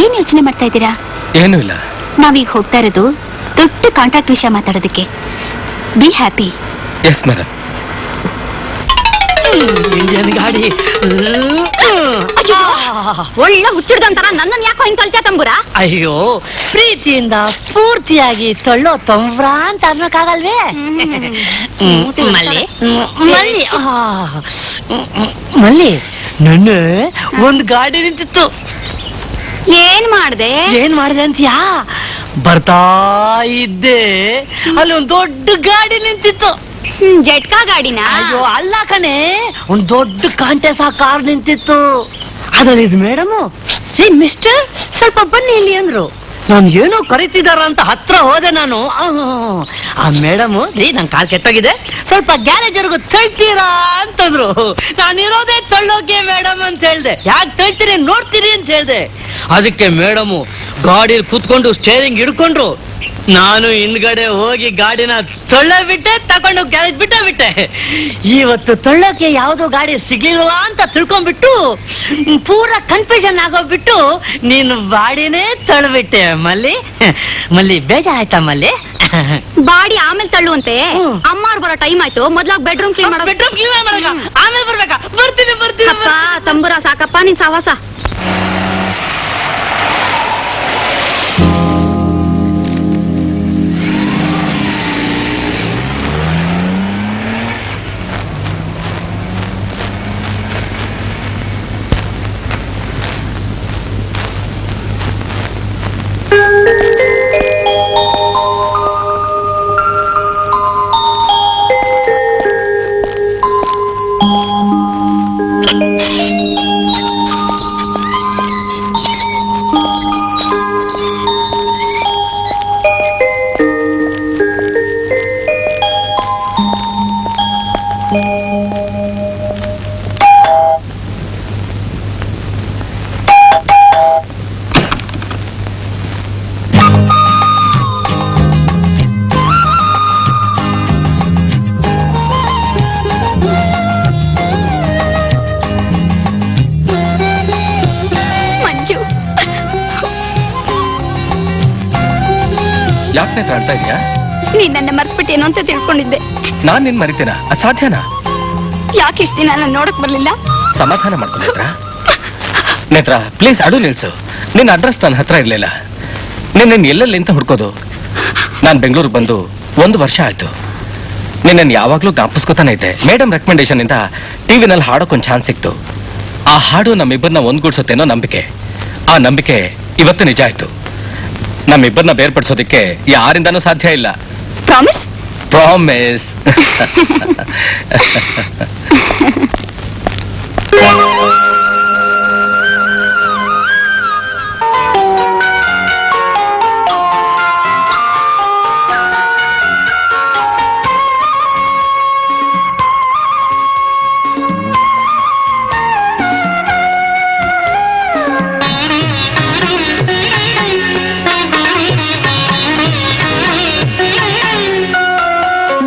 ಏನ್ ಯೋಚನೆ ಮಾಡ್ತಾ ಇದ್ದೀರಾ? ಏನೂ ಇಲ್ಲ. ನಾವೀಗ ಹೋಗ್ತಾ ಇರೋದು ದೊಡ್ಡ ಕಾಂಟ್ರಾಕ್ಟ್ ವಿಷಯ ಮಾತಾಡೋದಕ್ಕೆ. Be happy. Yes madam. Indian ಗಾಡಿ. ಒಳ್ಳೆ ಹುಚ್ಚಿಡ್ದಂತರ ನನ್ನನ್ನು ಯಾಕೋ ಹಿಂಗ್ ಕಲ್ಚಾ ತಂಬುರ? ಅಯ್ಯೋ, ಪ್ರೀತಿಯಿಂದ ಪೂರ್ತಿಯಾಗಿ ತಳ್ಳೋ ತಂಬ್ರ ಅಂತ ಅನ್ನಕ್ಕಾಗಲ್ವೇ? ಮಲ್ಲಿ ಮಲ್ಲಿ ಮಲ್ಲಿ ನನ್ನ ಒಂದ್ ಗಾಡಿ ನಿಂತಿತ್ತು. ಏನ್ ಮಾಡ್ದೆ? ಏನ್ ಮಾಡಿದೆ ಅಂತೀಯಾ? ಬರ್ತಾ ಇದ್ದೆ, ಅಲ್ಲಿ ಒಂದ್ ದೊಡ್ಡ ಗಾಡಿ ನಿಂತಿತ್ತು. ಜಟ್ಕಾ ಗಾಡಿನ? ಅಯ್ಯೋ ಅಲ್ಲ ಕಣೆ, ಒಂದ್ ದೊಡ್ಡ ಕಾಂಟೆಸ್ ಕಾರ್ ನಿಂತಿತ್ತು. ಅದ್ರಲ್ಲಿ ಇದು ಮೇಡಮ್, ಏ ಮಿಸ್ಟರ್ ಸ್ವಲ್ಪ ಬನ್ನಿ ಇಲ್ಲಿ ಅಂದ್ರು. ನಾನು ಏನೋ ಕರಿತಿದಾರ ಅಂತ ಹತ್ರ ಹೋದೆ ನಾನು. ಆ ಮೇಡಮ್, ರೀ ನನ್ ಕಾಲ್ ಕೆಟ್ಟೋಗಿದೆ, ಸ್ವಲ್ಪ ಗ್ಯಾರೇಜ್ ವರ್ಗು ತಳ್ತೀರಾ ಅಂತಂದ್ರು. ನಾನಿರೋದೇ ತಳ್ಳೋಕೆ ಮೇಡಮ್ ಅಂತ ಹೇಳ್ದೆ. ಯಾಕೆ ತಳ್ತೀರಿ ನೋಡ್ತೀರಿ ಅಂತ ಹೇಳ್ದೆ. ಅದಕ್ಕೆ ಮೇಡಮ್ ಗಾಡಿಯಲ್ಲಿ ಕೂತ್ಕೊಂಡು ಸ್ಟೇರಿಂಗ್ ಹಿಡ್ಕೊಂಡ್ರು. ನಾನು ಹಿಂದ್ಗಡೆ ಹೋಗಿ ಗಾಡಿನ ತಳ್ಳ ಬಿಟ್ಟೆ, ತಗೊಂಡು ಗ್ಯಾರೇಜ್ ಬಿಟ್ಟೆ. ಇವತ್ತು ತಳ್ಳೋಕೆ ಯಾವ್ದೋ ಗಾಡಿ ಸಿಗ್ಲಿಲ್ವಾ ಅಂತ ತಿಳ್ಕೊಂಡ್ಬಿಟ್ಟು ಪೂರಾ ಕನ್ಫ್ಯೂಷನ್ ಆಗೋಗ್ಬಿಟ್ಟು ನೀನು ಬಾಡಿನೇ ತಳ್ಬಿಟ್ಟೆ ಮಲ್ಲಿ. ಮಲ್ಲಿ ಬೇಜಾರಾಯ್ತಾ ಮಲ್ಲಿ? ಬಾಡಿ ಆಮೇಲೆ ತಳ್ಳುವಂತೆ. ಅಮ್ಮಾರ್ ಬರೋ ಟೈಮ್ ಆಯ್ತು, ಮೊದ್ಲಾಗ ಬೆಡ್ರೂಮ್ ಕ್ಲೀನ್ ಮಾಡೋ. ಬೆಡ್ರೂಮ್ ಕ್ಲೀನ್ ಮಾಡಕ ಆಮೇಲೆ ಬರ್ಬೇಕಾ? ಬರ್ತೀನಿ. ಅಪ್ಪ ತಂಬುರ ಸಾಕಪ್ಪ ನಿನ್ ಸವಾಸ. ಯಾಕೆ ಕಾಡ್ತಾ ಇದೀಯಾ? ನೀನ್ ನನ್ನ ಮರ್ತ್ಬಿಟ್ಟೇನೋ ಅಂತ ತಿಳ್ಕೊಂಡಿದ್ದೆ. ನಾನ್ ನಿನ್ ಮರಿತೇನಾ? ಅಸಾಧ್ಯನಾ? ಯಾಕೆ ಇಷ್ಟ ದಿನ ನಾನು ನೋಡಕ್ ಬರ್ಲಿಲ್ಲ? ಸಮಾಧಾನ ಮಾಡ್ಕೊಂಡ್ರ ನೇತ್ರ, ಪ್ಲೀಸ್ ಅಡು ನಿಲ್ಸು. ನಿನ್ನ ಅಡ್ರೆಸ್ ನನ್ನ ಹತ್ರ ಇರ್ಲಿಲ್ಲ. ನಿನ್ನ ಎಲ್ಲೆಲ್ಲಿ ಅಂತ ಹುಡ್ಕೋದು? ನಾನ್ ಬೆಂಗಳೂರಿಗೆ ಬಂದು 1 ವರ್ಷ ಆಯ್ತು. ನಿನ್ನ ಯಾವಾಗ್ಲೂ ಜ್ಞಾಪಿಸ್ಕೊತಾನೆ ಇದ್ದೆ. ಮೇಡಮ್ ರೆಕಮೆಂಡೇಶನ್ ಇಂದ ಟಿವಿನಲ್ಲಿ ಹಾಡೋಕೊಂದ್ ಚಾನ್ಸ್ ಸಿಕ್ತು. ಆ ಹಾಡು ನಮ್ಮಿಬ್ಬರನ್ನ ಒಂದ್ಗೂಡ್ಸುತ್ತೇನೋ ನಂಬಿಕೆ. ಆ ನಂಬಿಕೆ ಇವತ್ತು ನಿಜ ಆಯ್ತು. ನಮ್ಮಿಬ್ಬರನ್ನ ಬೇರ್ಪಡಿಸೋದಿಕ್ಕೆ ಯಾರಿಂದಾನೂ ಸಾಧ್ಯ ಇಲ್ಲ. ಪ್ರಾಮಿಸ್? ಪ್ರಾಮಿಸ್.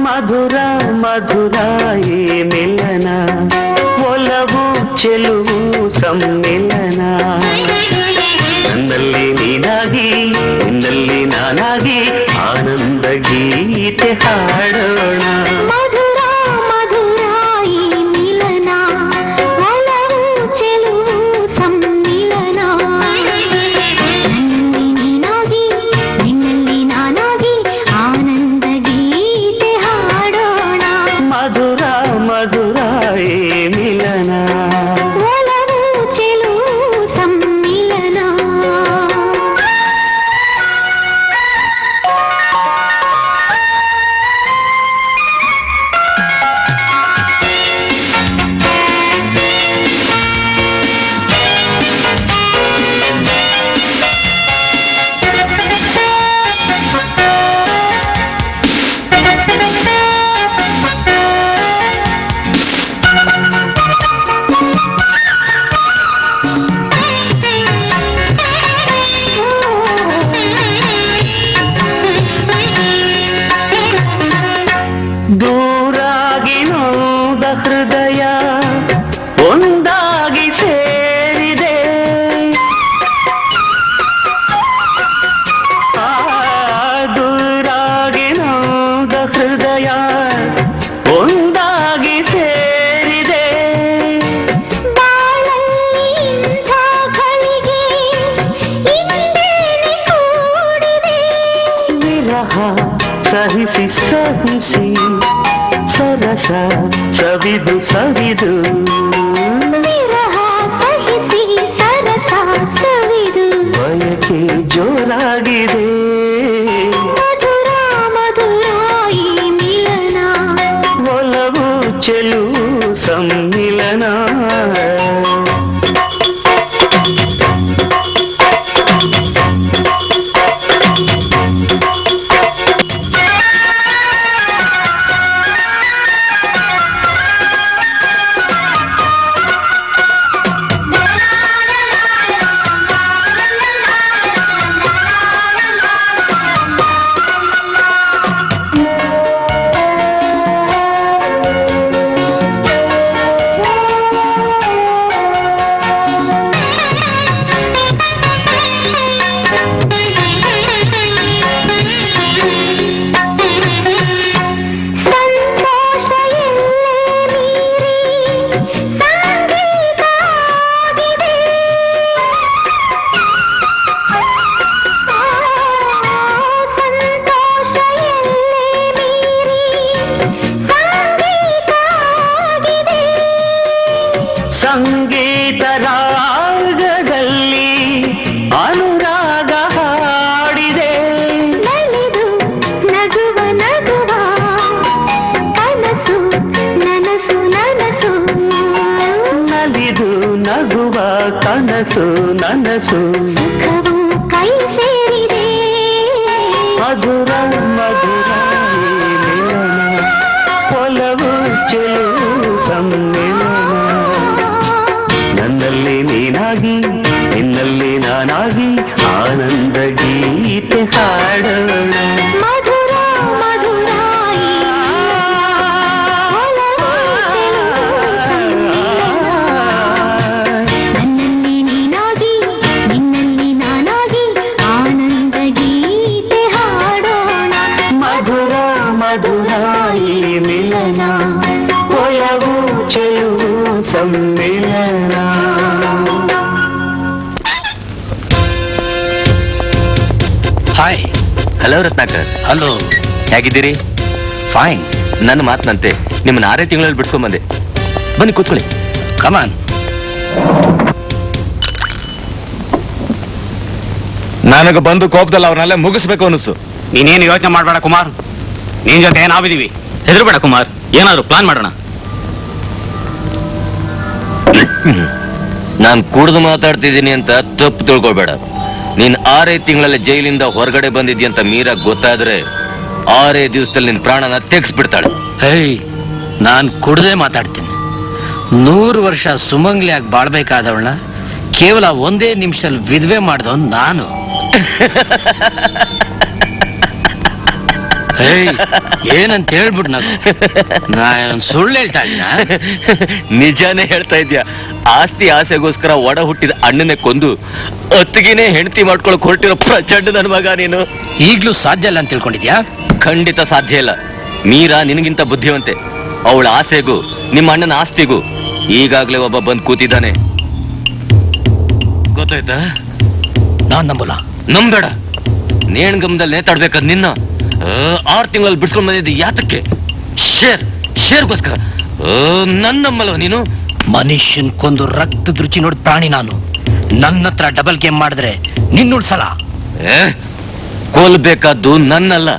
ಮಧುರ ಮಧುರ ಈ ಮಿಲನ, ಒಲವು ಚೆಲುವು ಸಮ್ಮಿಲನ. ನನ್ನಲ್ಲಿ ನೀನಾಗಿ ನಿನ್ನಲ್ಲಿ ನಾನಾಗಿ ಆನಂದ ಗೀತೆ ಹಾಡೋಣ. ಮಧುರ ಮಧುರ ಈ ಮಿಲನ, ಒಲವು ಚೆಲುವು ಸಮ್ಮಿಲನ. ನನ್ನಲ್ಲಿ ನೀನಾಗಿ ನಿನ್ನಲ್ಲಿ ನಾನಾಗಿ ಆನಂದ ಗೀತೆ ಹಾಡೋಣ. ಮಧುರ ಮಧುರ ಈ ಮಿಲನ, ಒಲವು ಚೆಲುವು ಸಮ್ಮಿಲನ. ಸಹಿಸಿ ಸಹಿಸಿ ಸರಸ ಸವಿದು ಸವಿದು ವಿರಹ ಸಹಿಸಿ ಸರಸ ಸವಿದು ಬಯಕೆ ಜೋರಾಗಿದೆ ಮಧುರ ಮಧುರ ಈ ಮಿಲನ ಒಲವು ಚೆಲುವು ಸಮ್ಮಿಲನ ಸಂಗೀತ ರಾಗದಲ್ಲಿ ಅನುರಾಗ ಹಾಡಿದೆ ನಲಿದು ನಗುವ ನಗುವ ಕನಸು ನನಸು ನನಸು ನಲಿದು ನಗುವ ಕನಸು ನನಸು ಸುಖವು ಕೈ ಸೇರಿದೆ ಮಧುರ ಮಧುರ ಈ ಮಿಲನ ಒಲವು ಚೆಲುವು ಸಮ್ಮಿಲನ ನನ್ನಲ್ಲಿ ನೀನಾಗಿ ನಿನ್ನಲ್ಲಿ ನಾನಾಗಿ ಆನಂದ ಗೀತೆ ಹಾಡೋಣ ಮಧುರ ಮಧುರ ಈ ಒಲವು ಚೆಲುವು ಸಮ್ಮಿಲನ. ನನ್ನಲ್ಲಿ ನೀನಾಗಿ ನಿನ್ನಲ್ಲಿ ನಾನಾಗಿ ಆನಂದ ಗೀತೆ ಹಾಡೋಣ ಮಧುರ ಮಧುರ ಈ ಮಿಲನ ಒಲವು ಚೆಲುವು ಸಮ್ಮಿಲನ ಹಾಯ್. Hello Ratnakar, hello. ಹೇಗಿದ್ದೀರಿ? ಫೈನ್. ನನ್ನ ಮಾತಿನಂತೆ ನಿಮ್ಮನ್ನ 6 ತಿಂಗಳಲ್ಲಿ ಬಿಡ್ಸ್ಕೊಂಡ್ ಬಂದೆ. ಬನ್ನಿ ಕೂತ್ಕೊಳ್ಳಿ. ಕಮಾನ್. ನನಗೆ ಬಂದು ಕೋಪದಲ್ಲಿ ಅವ್ರನ್ನೆಲ್ಲ ಮುಗಿಸ್ಬೇಕು ಅನಿಸ್ತು. ನೀನೇನು ಯೋಚನೆ ಮಾಡಬೇಡ ಕುಮಾರ್, ನಿನ್ ಜೊತೆ ನಾವಿದೀವಿ. ಹೆದರ್ಬೇಡ ಕುಮಾರ್, ಏನಾದ್ರು ಪ್ಲಾನ್ ಮಾಡೋಣ. ನಾನ್ ಕುಡ್ದು ಮಾತಾಡ್ತಿದ್ದೀನಿ ಅಂತ ತಪ್ಪು ತಿಳ್ಕೊಳ್ಬೇಡ. ನೀನ್ 6 ತಿಂಗಳಲ್ಲಿ ಜೈಲಿಂದ ಹೊರಗಡೆ ಬಂದಿದ್ಯಂತ ಮೀರಾ ಗೊತ್ತಾದ್ರೆ 6 ದಿವಸದಲ್ಲಿ ನಿನ್ ಪ್ರಾಣನ ತೆಗ್ಸ್ಬಿಡ್ತಾಳೆ. ಹೇಯ್, ನಾನ್ ಕುಡ್ದೇ ಮಾತಾಡ್ತೀನಿ. 100 ವರ್ಷ ಸುಮಂಗ್ಲಿಯಾಗಿ ಬಾಳ್ಬೇಕಾದವಳನ್ನ ಕೇವಲ 1 ನಿಮಿಷದಲ್ಲಿ ವಿಧವೆ ಮಾಡ್ದವ್ ನಾನು. ಹೇಯ್, ಏನಂತ ಹೇಳ್ಬಿಟ್ಟು ನಾನು ಸುಳ್ಳು ಹೇಳ್ತಾ ಇದ್ದೀನ? ನಿಜಾನೇ ಹೇಳ್ತಾ ಇದ್ಯಾ. ಆಸ್ತಿ ಆಸೆಗೋಸ್ಕರ ಒಡ ಹುಟ್ಟಿದ ಅಣ್ಣನೇ ಕೊಂದು ಅತ್ತಿಗೆನೇ ಹೆಂಡತಿ ಮಾಡ್ಕೊಳಕ್ ಹೊರಟಿರೋ ಪ್ರಚಂಡ ನನ್ ಮಗ ನೀನು. ಈಗ್ಲೂ ಸಾಧ್ಯ ಇಲ್ಲ ಅಂತ ತಿಳ್ಕೊಂಡಿದ್ಯಾ? ಖಂಡಿತ ಸಾಧ್ಯ ಇಲ್ಲ. ಮೀರಾ ನಿನಗಿಂತ ಬುದ್ಧಿವಂತೆ. ಅವಳ ಆಸೆಗೂ ನಿಮ್ಮ ಅಣ್ಣನ ಆಸ್ತಿಗೂ ಈಗಾಗ್ಲೇ ಒಬ್ಬ ಬಂದ್ ಕೂತಿದ್ದಾನೆ. ಗೊತ್ತಾಯ್ತಾ? ನಾನ್ ನಂಬಲ್ಲ. ನಂಬೇಡ. ನೇಣ್ಗಮದಲ್ಲಿ ನೇತಾಡ್ಬೇಕಾದ್ ನಿನ್ನ 6 ತಿಂಗಳಲ್ಲಿ ಬಿಡ್ಸ್ಕೊಂಡ್ ಬಂದಿದ್ದು ಯಾತಕ್ಕೆ? ಶೇರ್ಗೋಸ್ಕರ. ನನ್ನ ನಂಬಲ್ವ ನೀನು? ಮನುಷ್ಯನ್ ಕೊಂದು ರಕ್ತದ ರುಚಿ ನೋಡ್ ಪ್ರಾಣಿ ನಾನು. ನನ್ನ ಹತ್ರ ಡಬಲ್ ಗೇಮ್ ಮಾಡಿದ್ರೆ ನಿನ್ನುಳ್ಸಲ. ಕೊಲ್ಬೇಕಾದ್ದು ನನ್ನಲ್ಲ,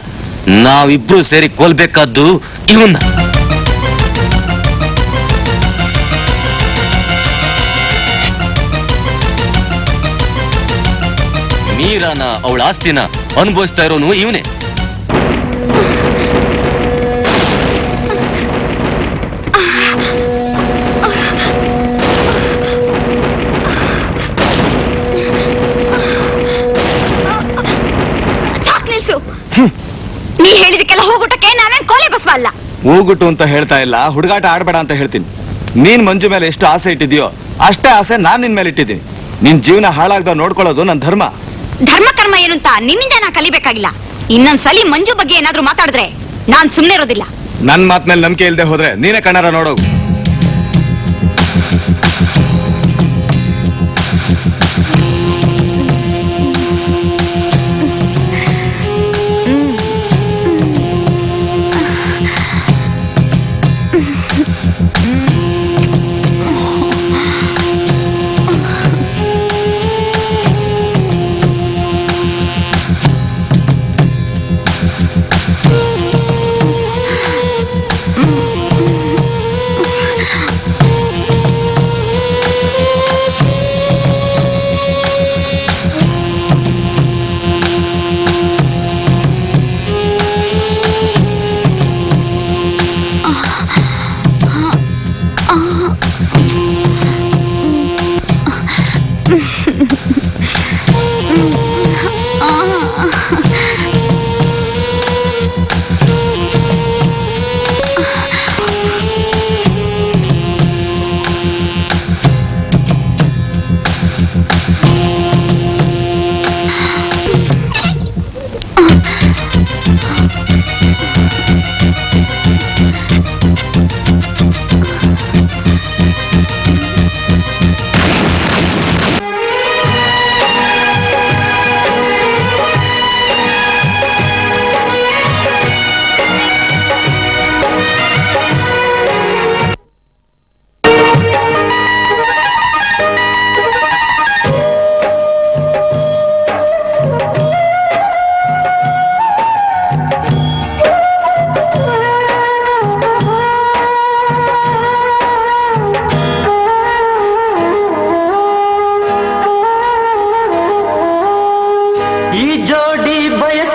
ನಾವಿಬ್ರು ಸೇರಿ ಕೊಲ್ಬೇಕಾದ್ದು ಇವನ್ನ. ಮೀರಾನ ಅವಳ ಆಸ್ತಿನ ಅನುಭವಿಸ್ತಾ ಇರೋನು ಇವನೇ. ನೀ ಹೇಳಿದಕ್ಕೆಲ್ಲ ಹೋಗುಟಕ್ಕೆ ನಾವೇನ್ ಕೋಲೆ ಬಸವಲ್ಲ. ಹೋಗುಟ್ಟು ಅಂತ ಹೇಳ್ತಾ ಇಲ್ಲ, ಹುಡುಗಾಟ ಆಡ್ಬೇಡ ಅಂತ ಹೇಳ್ತೀನಿ. ನೀನ್ ಮಂಜು ಮೇಲೆ ಎಷ್ಟು ಆಸೆ ಇಟ್ಟಿದ್ಯೋ ಅಷ್ಟೇ ಆಸೆ ನಾನ್ ನಿನ್ ಮೇಲೆ ಇಟ್ಟಿದ್ದೀನಿ. ನಿನ್ ಜೀವನ ಹಾಳಾಗ್ದ ನೋಡ್ಕೊಳ್ಳೋದು ನನ್ ಧರ್ಮ. ಧರ್ಮ ಕರ್ಮ ಏನು ಅಂತ ನಿನ್ನಿಂದ ನಾ ಕಲಿಬೇಕಾಗಿಲ್ಲ. ಇನ್ನೊಂದ್ಸಲಿ ಮಂಜು ಬಗ್ಗೆ ಏನಾದ್ರೂ ಮಾತಾಡಿದ್ರೆ ನಾನ್ ಸುಮ್ನೆ ಇರೋದಿಲ್ಲ. ನನ್ ಮಾತ್ ಮೇಲೆ ನಂಬಿಕೆ ಇಲ್ದೆ ಹೋದ್ರೆ ನೀನೇ ಕಣ್ಣಾರ ನೋಡೋಗು.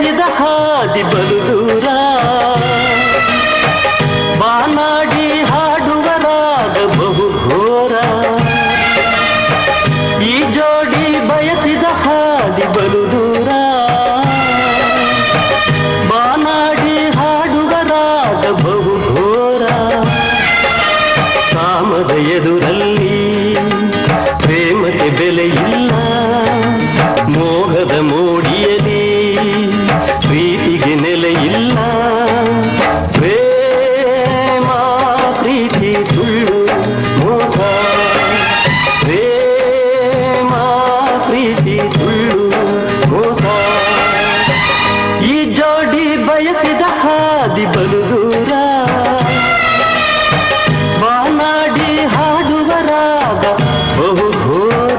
ಬಯಸಿದ ಹಾದಿ ಬಲು ದೂರ ಬಾನಾಡಿ ಹಾಡುವ ರಾಗ ಬಹು ಘೋರ ಈ ಜೋಡಿ ಬಯಸಿದ ಹಾದಿ ಬಲು ದೂರ ಬಾನಾಡಿ ಹಾಡುವ ರಾಗ ಬಹು ಘೋರ ಕಾಮದ ಎದುರಲ್ಲಿ ಪ್ರೇಮಕ್ಕೆ ಬೆಲೆ ಇಲ್ಲ ಮೋಹದ ಮೋಡಿಯಲಿ ಪ್ರೀತಿಗೆ ನೆಲೆ ಇಲ್ಲ ಪ್ರೇಮ ಪ್ರೀತಿ ಸುಳ್ಳು ಮೋಸ ಪ್ರೇಮ ಪ್ರೀತಿ ಸುಳ್ಳು ಮೋಸ ಈ ಜೋಡಿ ಬಯಸಿದ ಹಾದಿ ಬಲು ದೂರ ಬಾನಾಡಿ ಹಾಡುವ ರಾಗ ಬಹು ಘೋರ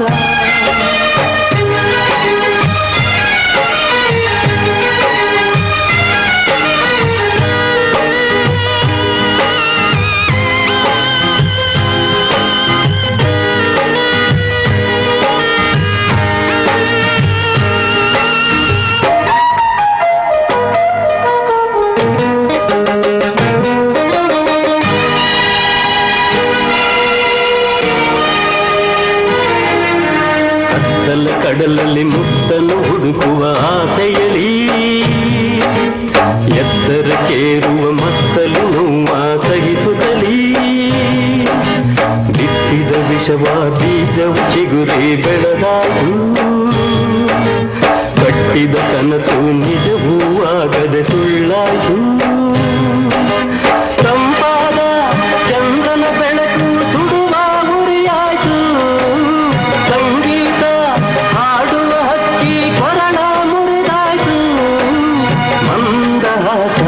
ಕಡಲಲ್ಲಿ ಮುತ್ತನ್ನು ಹುಡುಕುವ ಆಸೆಯಲಿ ಎತ್ತರಕ್ಕೇರುವ ಮತ್ತಲು ನೋವ ಸಹಿಸುತ್ತಲೀ ಬಿತ್ತಿದ ವಿಷವ ಬೀಜವು ಚಿಗುರಿ ಬೆಳೆದಾಯಿತು ಕಟ್ಟಿದ ಕನಸು ನಿಜವೂ ಆಗದೆ ಸುಳ್ಳಾಯಿತು ತಂಪಾದ ಚಂದನ ಬೆಳಕು ಸುಡುವ ಉರಿಯಾಯಿತು ಸಂಗೀತ ಹಾಡುವ ಹಕ್ಕಿ ಕೊರಳ ಮುರಿದಾಯ್ತು ಮಂದಹಾಸ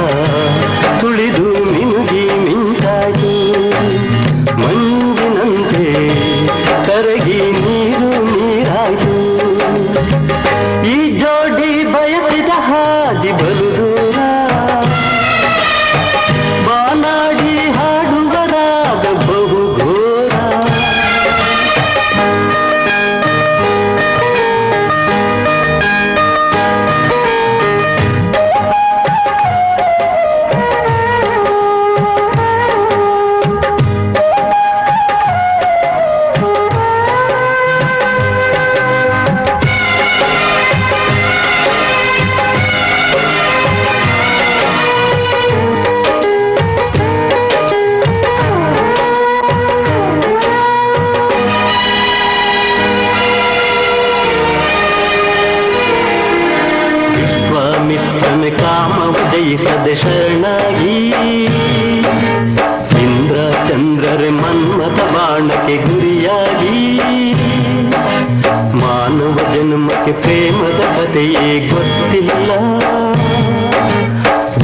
ಸುಳಿದು ಮಿನುಗಿ ಮಿಂಚಾಯ್ತು ಮಂಜಿನಂತೆ ಕರಗಿ ನೀರು ನೀರಾಯ್ತು ಈ ಜೋಡಿ ಬಯಸಿದ ಹಾದಿ ಬಲು ದೂರ ಬಾನಾಡಿ ಹಾಡುವ ರಾಗ ಬಹು ಘೋರ ವಿಶ್ವಾಮಿತ್ರನ ಕಾಮವ ಜಯಿಸದೆ ಶರಣಾಗಿ ಇಂದ್ರ ಚಂದ್ರರ ಮನ್ಮಥ ಬಾಣಕ್ಕೆ ಗುರಿಯಾಗಿ ಮಾನವ ಜನ್ಮಕ್ಕೆ ಪ್ರೇಮದ ಕಥೆಯೇ ಗೊತ್ತಿಲ್ಲ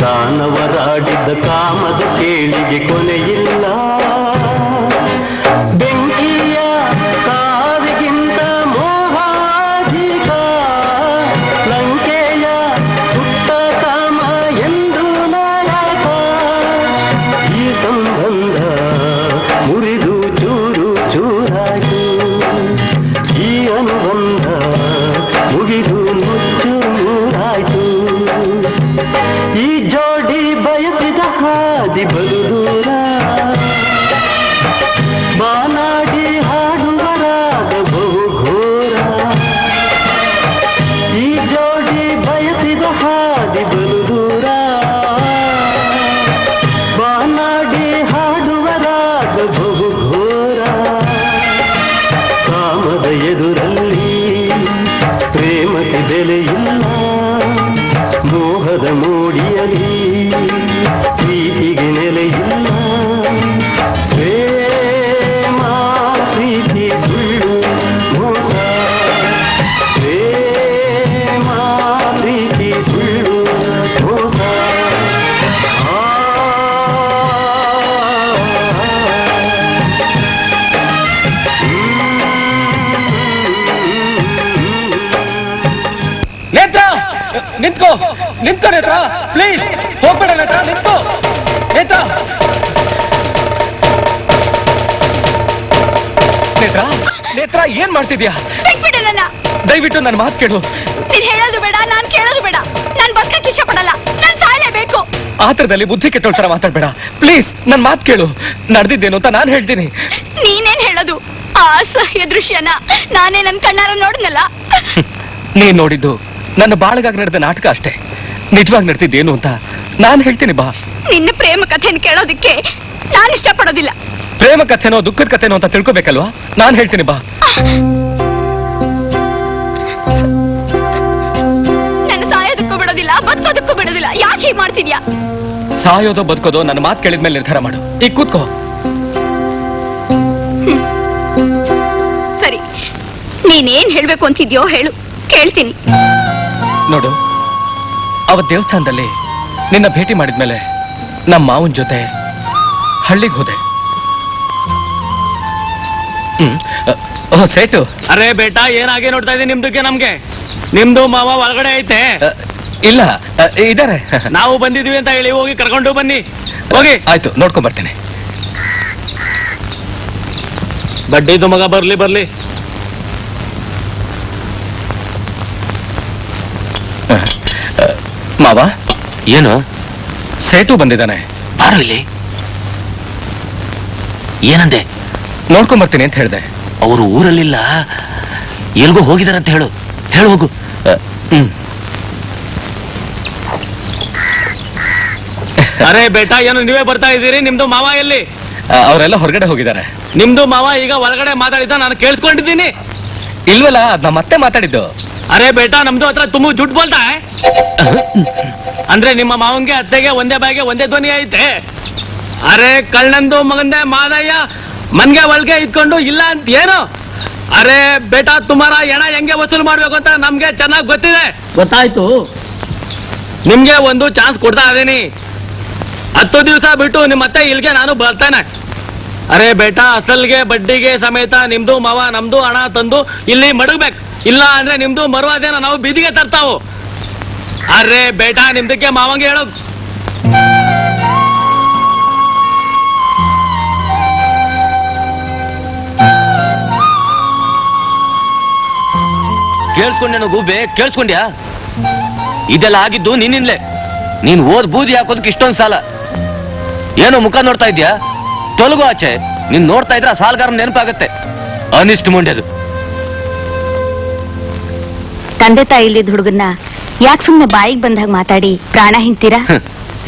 ದಾನವರಾಡಿದ್ದ ಕಾಮದ ಕೇಳಿಗೆ ಕೊನೆಯಿಲ್ಲ ಬೆಂಕಿಯ ಕಾವಿಗಿಂತ ಮೋಹಾಧಿಕ ಲಂಕೆಯ ಸುತ್ತ ಕಾಮ ಎಂದು ನಾಯಕ ಈ ಸಂಬಂಧ ಮುರಿದು ಚೂರು ಚೂರಾಯಿತು ಈ ಅನುಬಂಧ ಮುಗಿದು ಮುಚ್ಚು ನೂರಾಯಿತು ಈ ಜೋಡಿ ಬಯಸಿದ ಹಾದಿ ಬಲು ದೂರ ಬಾನಾಡಿ ಹಾಡುವ ರಾಗ ಬಹು ಘೋರ ಈ ಜೋಡಿ ಬಯಸಿದ ಹಾದಿ ಬಲು ದೂರ ಬಾನಾಡಿ ಹಾಡುವ ರಾಗ ಬಹು ಘೋರ ಕಾಮದ ಎದುರಲ್ಲಿ ಪ್ರೇಮಕ್ಕೆ ಬೆಲೆ ಇಲ್ಲ ಮೋಹದ ಮೋಡಿಯಲಿ ಪ್ರೀತಿಗೆ ನೆಲೆ ಇಲ್ಲ ಪ್ರೇಮ ಪ್ರೀತಿ ಸುಳ್ಳು ಮೋಸ ಪ್ರೇಮ ಪ್ರೀತಿ ಸುಳ್ಳು ಮೋಸ ನೇತ್ರ ನಿಂತ್ಕೋ ನಿಂತ್ಕೋ ನೇತ್ರ ಪ್ಲೀಸ್ ಹೋಗ್ಬೇಡ ನೇತ್ರ ನಿಂತ್ಕೋ ನೇತ್ರ ನೇತ್ರ ನೇತ್ರ ಏನ್ ಮಾಡ್ತಿದ್ಯಾ ಬಿಟ್ಬಿಡು ನನ್ನ. ದಯವಿಟ್ಟು ನನ್ನ ಮಾತು ಕೇಳು. ನೀನ್ ಹೇಳೋದು ಬೇಡ, ನಾನ್ ಕೇಳೋದು ಬೇಡ. ನನ್ನ ನಾನು ಬದುಕಕ್ಕೆ ಇಷ್ಟಪಡಲ್ಲ. ನಾನು ಸಾಯಲೇಬೇಕು. ಆತರದಲ್ಲಿ ಬುದ್ಧಿ ಕೆಟ್ಟೋಳ್ ತರ ಮಾತಾಡ್ಬೇಡ ಪ್ಲೀಸ್. ನನ್ ಮಾತ್ ಕೇಳು. ನಡೆದಿದ್ದೇನು ಅಂತ ನಾನು ಹೇಳ್ತೀನಿ. ನೀನೇನ್ ಹೇಳೋದು? ಆ ಅಸಹ್ಯ ದೃಶ್ಯನ ನಾನೇ ನನ್ ಕಣ್ಣಾರ ನೋಡ್ನಲ್ಲ. ನೀನ್ ನೋಡಿದ್ದು ನನ್ನ ಬಾಳಗಾಗಿ ನಡೆದ ನಾಟಕ ಅಷ್ಟೇ. ನಿಜವಾಗಿ ನಡೆದಿದ್ದೇನು ಅಂತ ನಾನು ಹೇಳ್ತೀನಿ ಬಾ. ನಿನ್ನ ಪ್ರೇಮ ಕಥೆನ ಕೇಳೋದಕ್ಕೆ ನಾನು ಇಷ್ಟಪಡೋದಿಲ್ಲ. ಪ್ರೇಮ ಕಥೆನೋ ದುಃಖದ ಕಥೆನೋ ಅಂತ ತಿಳ್ಕೊಬೇಕಲ್ವಾ? ನಾನು ಹೇಳ್ತೀನಿ ಬಾ. ನನ್ನ ಸಾಯೋದಕ್ಕೂ ಬಿಡೋದಿಲ್ಲ, ಬದುಕೋದಕ್ಕೂ ಬಿಡೋದಿಲ್ಲ. ಯಾಕೆ ಹೀಗೆ ಮಾಡ್ತಿದ್ಯಾ? ಸಾಯೋದೋ ಬದುಕೋದೋ ನನ್ನ ಮಾತು ಕೇಳಿದ್ಮೇಲೆ ನಿರ್ಧಾರ ಮಾಡು. ಈಗ ಕೂತ್ಕೋ. ಸರಿ, ನೀನೇನ್ ಹೇಳ್ಬೇಕು ಅಂತಿದ್ಯೋ ಹೇಳು, ಕೇಳ್ತೀನಿ. ನೋಡು, ಅವತ್ ದೇವಸ್ಥಾನದಲ್ಲಿ ನಿನ್ನ ಭೇಟಿ ಮಾಡಿದ್ಮೇಲೆ ನಮ್ಮ ಮಾವನ್ ಜೊತೆ ಹಳ್ಳಿಗೆ ಹೋದೆ. ಸೇಟು. ಅರೆ ಬೇಟಾ, ಏನಾಗೆ ನೋಡ್ತಾ ಇದೆ ನಿಮ್ದಕ್ಕೆ? ನಮ್ಗೆ ನಿಮ್ದು ಮಾವ ಒಳಗಡೆ ಐತೆ. ಇಲ್ಲ, ಇದಾರೆ. ನಾವು ಬಂದಿದೀವಿ ಅಂತ ಹೇಳಿ ಹೋಗಿ ಕರ್ಕೊಂಡು ಬನ್ನಿ. ಹೋಗಿ. ಆಯ್ತು, ನೋಡ್ಕೊಂಡ್ ಬರ್ತೀನಿ. ಬಡ್ಡಿದು ಮಗ ಬರ್ಲಿ ಬರ್ಲಿ. ಮಾವ, ಏನು? ಸೇಟು ಬಂದಿದ್ದಾನೆ. ಬಾರೋ ಇಲ್ಲಿ. ಏನಂದೆ? ನೋಡ್ಕೊಂಡ್ ಬರ್ತೀನಿ ಅಂತ ಹೇಳ್ದೆ. ಅವರು ಊರಲ್ಲಿಲ್ಲ, ಎಲ್ಗೋ ಹೋಗಿದಾರಂತ ಹೇಳು. ಹೇಳು, ಹೋಗು. ಅರೆ ಬೇಟಾ, ಏನು ನೀವೇ ಬರ್ತಾ ಇದ್ದೀರಿ? ನಿಮ್ದು ಮಾವ ಎಲ್ಲಿ? ಅವರೆಲ್ಲ ಹೊರಗಡೆ ಹೋಗಿದ್ದಾರೆ. ನಿಮ್ದು ಮಾವ ಈಗ ಒಳಗಡೆ ಮಾತಾಡಿದ್ದ ನಾನು ಕೇಳಿಸ್ಕೊಂಡಿದ್ದೀನಿ. ಇಲ್ವಲ್ಲ, ಅದ್ ನಾ ಮತ್ತೆ ಮಾತಾಡಿದ್ದು. ಅರೆ ಬೇಟಾ, ನಮ್ದು ಹತ್ರ ತುಂಬ ಜುಟ್ ಬೋಲ್ತಾ ಹೈ. ಅಂದ್ರೆ ನಿಮ್ಮ ಮಾವಂಗೆ ಅತ್ತೆಗೆ ಒಂದೇ ಬಾಯಿಗೆ ಒಂದೇ ಧ್ವನಿ ಐತೆ. ಅರೆ ಕಳ್ಳಂದು ಮಗಂದೆ ಮಾದಯ್ಯ ಮನ್ಗೆ ಒಳಗೆ ಇದ್ಕೊಂಡು ಇಲ್ಲ ಅಂತ ಏನು? ಅರೆ ಬೇಟಾ, ತುಮಾರ ಎಣ ಹೆಂಗೆ ವಸೂಲು ಮಾಡ್ಬೇಕು ಅಂತ ನಮ್ಗೆ ಚೆನ್ನಾಗಿ ಗೊತ್ತಿದೆ. ಗೊತ್ತಾಯ್ತು. ನಿಮ್ಗೆ ಒಂದು ಚಾನ್ಸ್ ಕೊಡ್ತಾ ಇದೀನಿ. 10 ದಿವಸ ಬಿಟ್ಟು ನಿಮ್ಮ ಅತ್ತೆ ಇಲ್ಲಿಗೆ ನಾನು ಬರ್ತೇನೆ. ಅರೆ ಬೇಟಾ, ಅಸಲ್ಗೆ ಬಡ್ಡಿಗೆ ಸಮೇತ ನಿಮ್ದು ಮಾವ ನಮ್ದು ಹಣ ತಂದು ಇಲ್ಲಿ ಮಡಗ್ಬೇಕು. ಇಲ್ಲ ಅಂದ್ರೆ ನಿಮ್ದು ಮರುವಾದೇನ ನಾವು ಬೀದಿಗೆ ತರ್ತಾವು. ಅರೆ ಬೇಟಾ, ನಿಮ್ದಕ್ಕೆ ಮಾವಂಗೆ ಹೇಳೋದು. ಕೇಳಿಸ್ಕೊಂಡೇನು ಗೂಬೆ? ಕೇಳಿಸ್ಕೊಂಡ್ಯಾ? ಇದೆಲ್ಲ ಆಗಿದ್ದು ನಿನ್ನಿಂದಲೇ. ನೀನ್ ಓದ್ ಬೂದಿ ಹಾಕೋದಕ್ಕೆ ಇಷ್ಟೊಂದು ಸಾಲ. ಏನೋ ಮುಖ ನೋಡ್ತಾ ಇದ್ಯಾ? ತೊಲಗು ಆಚೆ. ನೀನ್ ನೋಡ್ತಾ ಇದ್ರೆ ಆ ಸಾಲ್ಗಾರ ನೆನಪಾಗತ್ತೆ. ಅನಿಷ್ಟ ಮುಂಡೆದು. ತಂದೆ ತಾಯಿ ಇಲ್ಲಿದ್ದ ಹುಡುಗನ್ನ ಯಾಕೆ ಸುಮ್ಮನೆ ಬಾಯಿಗೆ ಬಂದಾಗ ಮಾತಾಡಿ ಪ್ರಾಣ ಹಿಂತೀರಾ?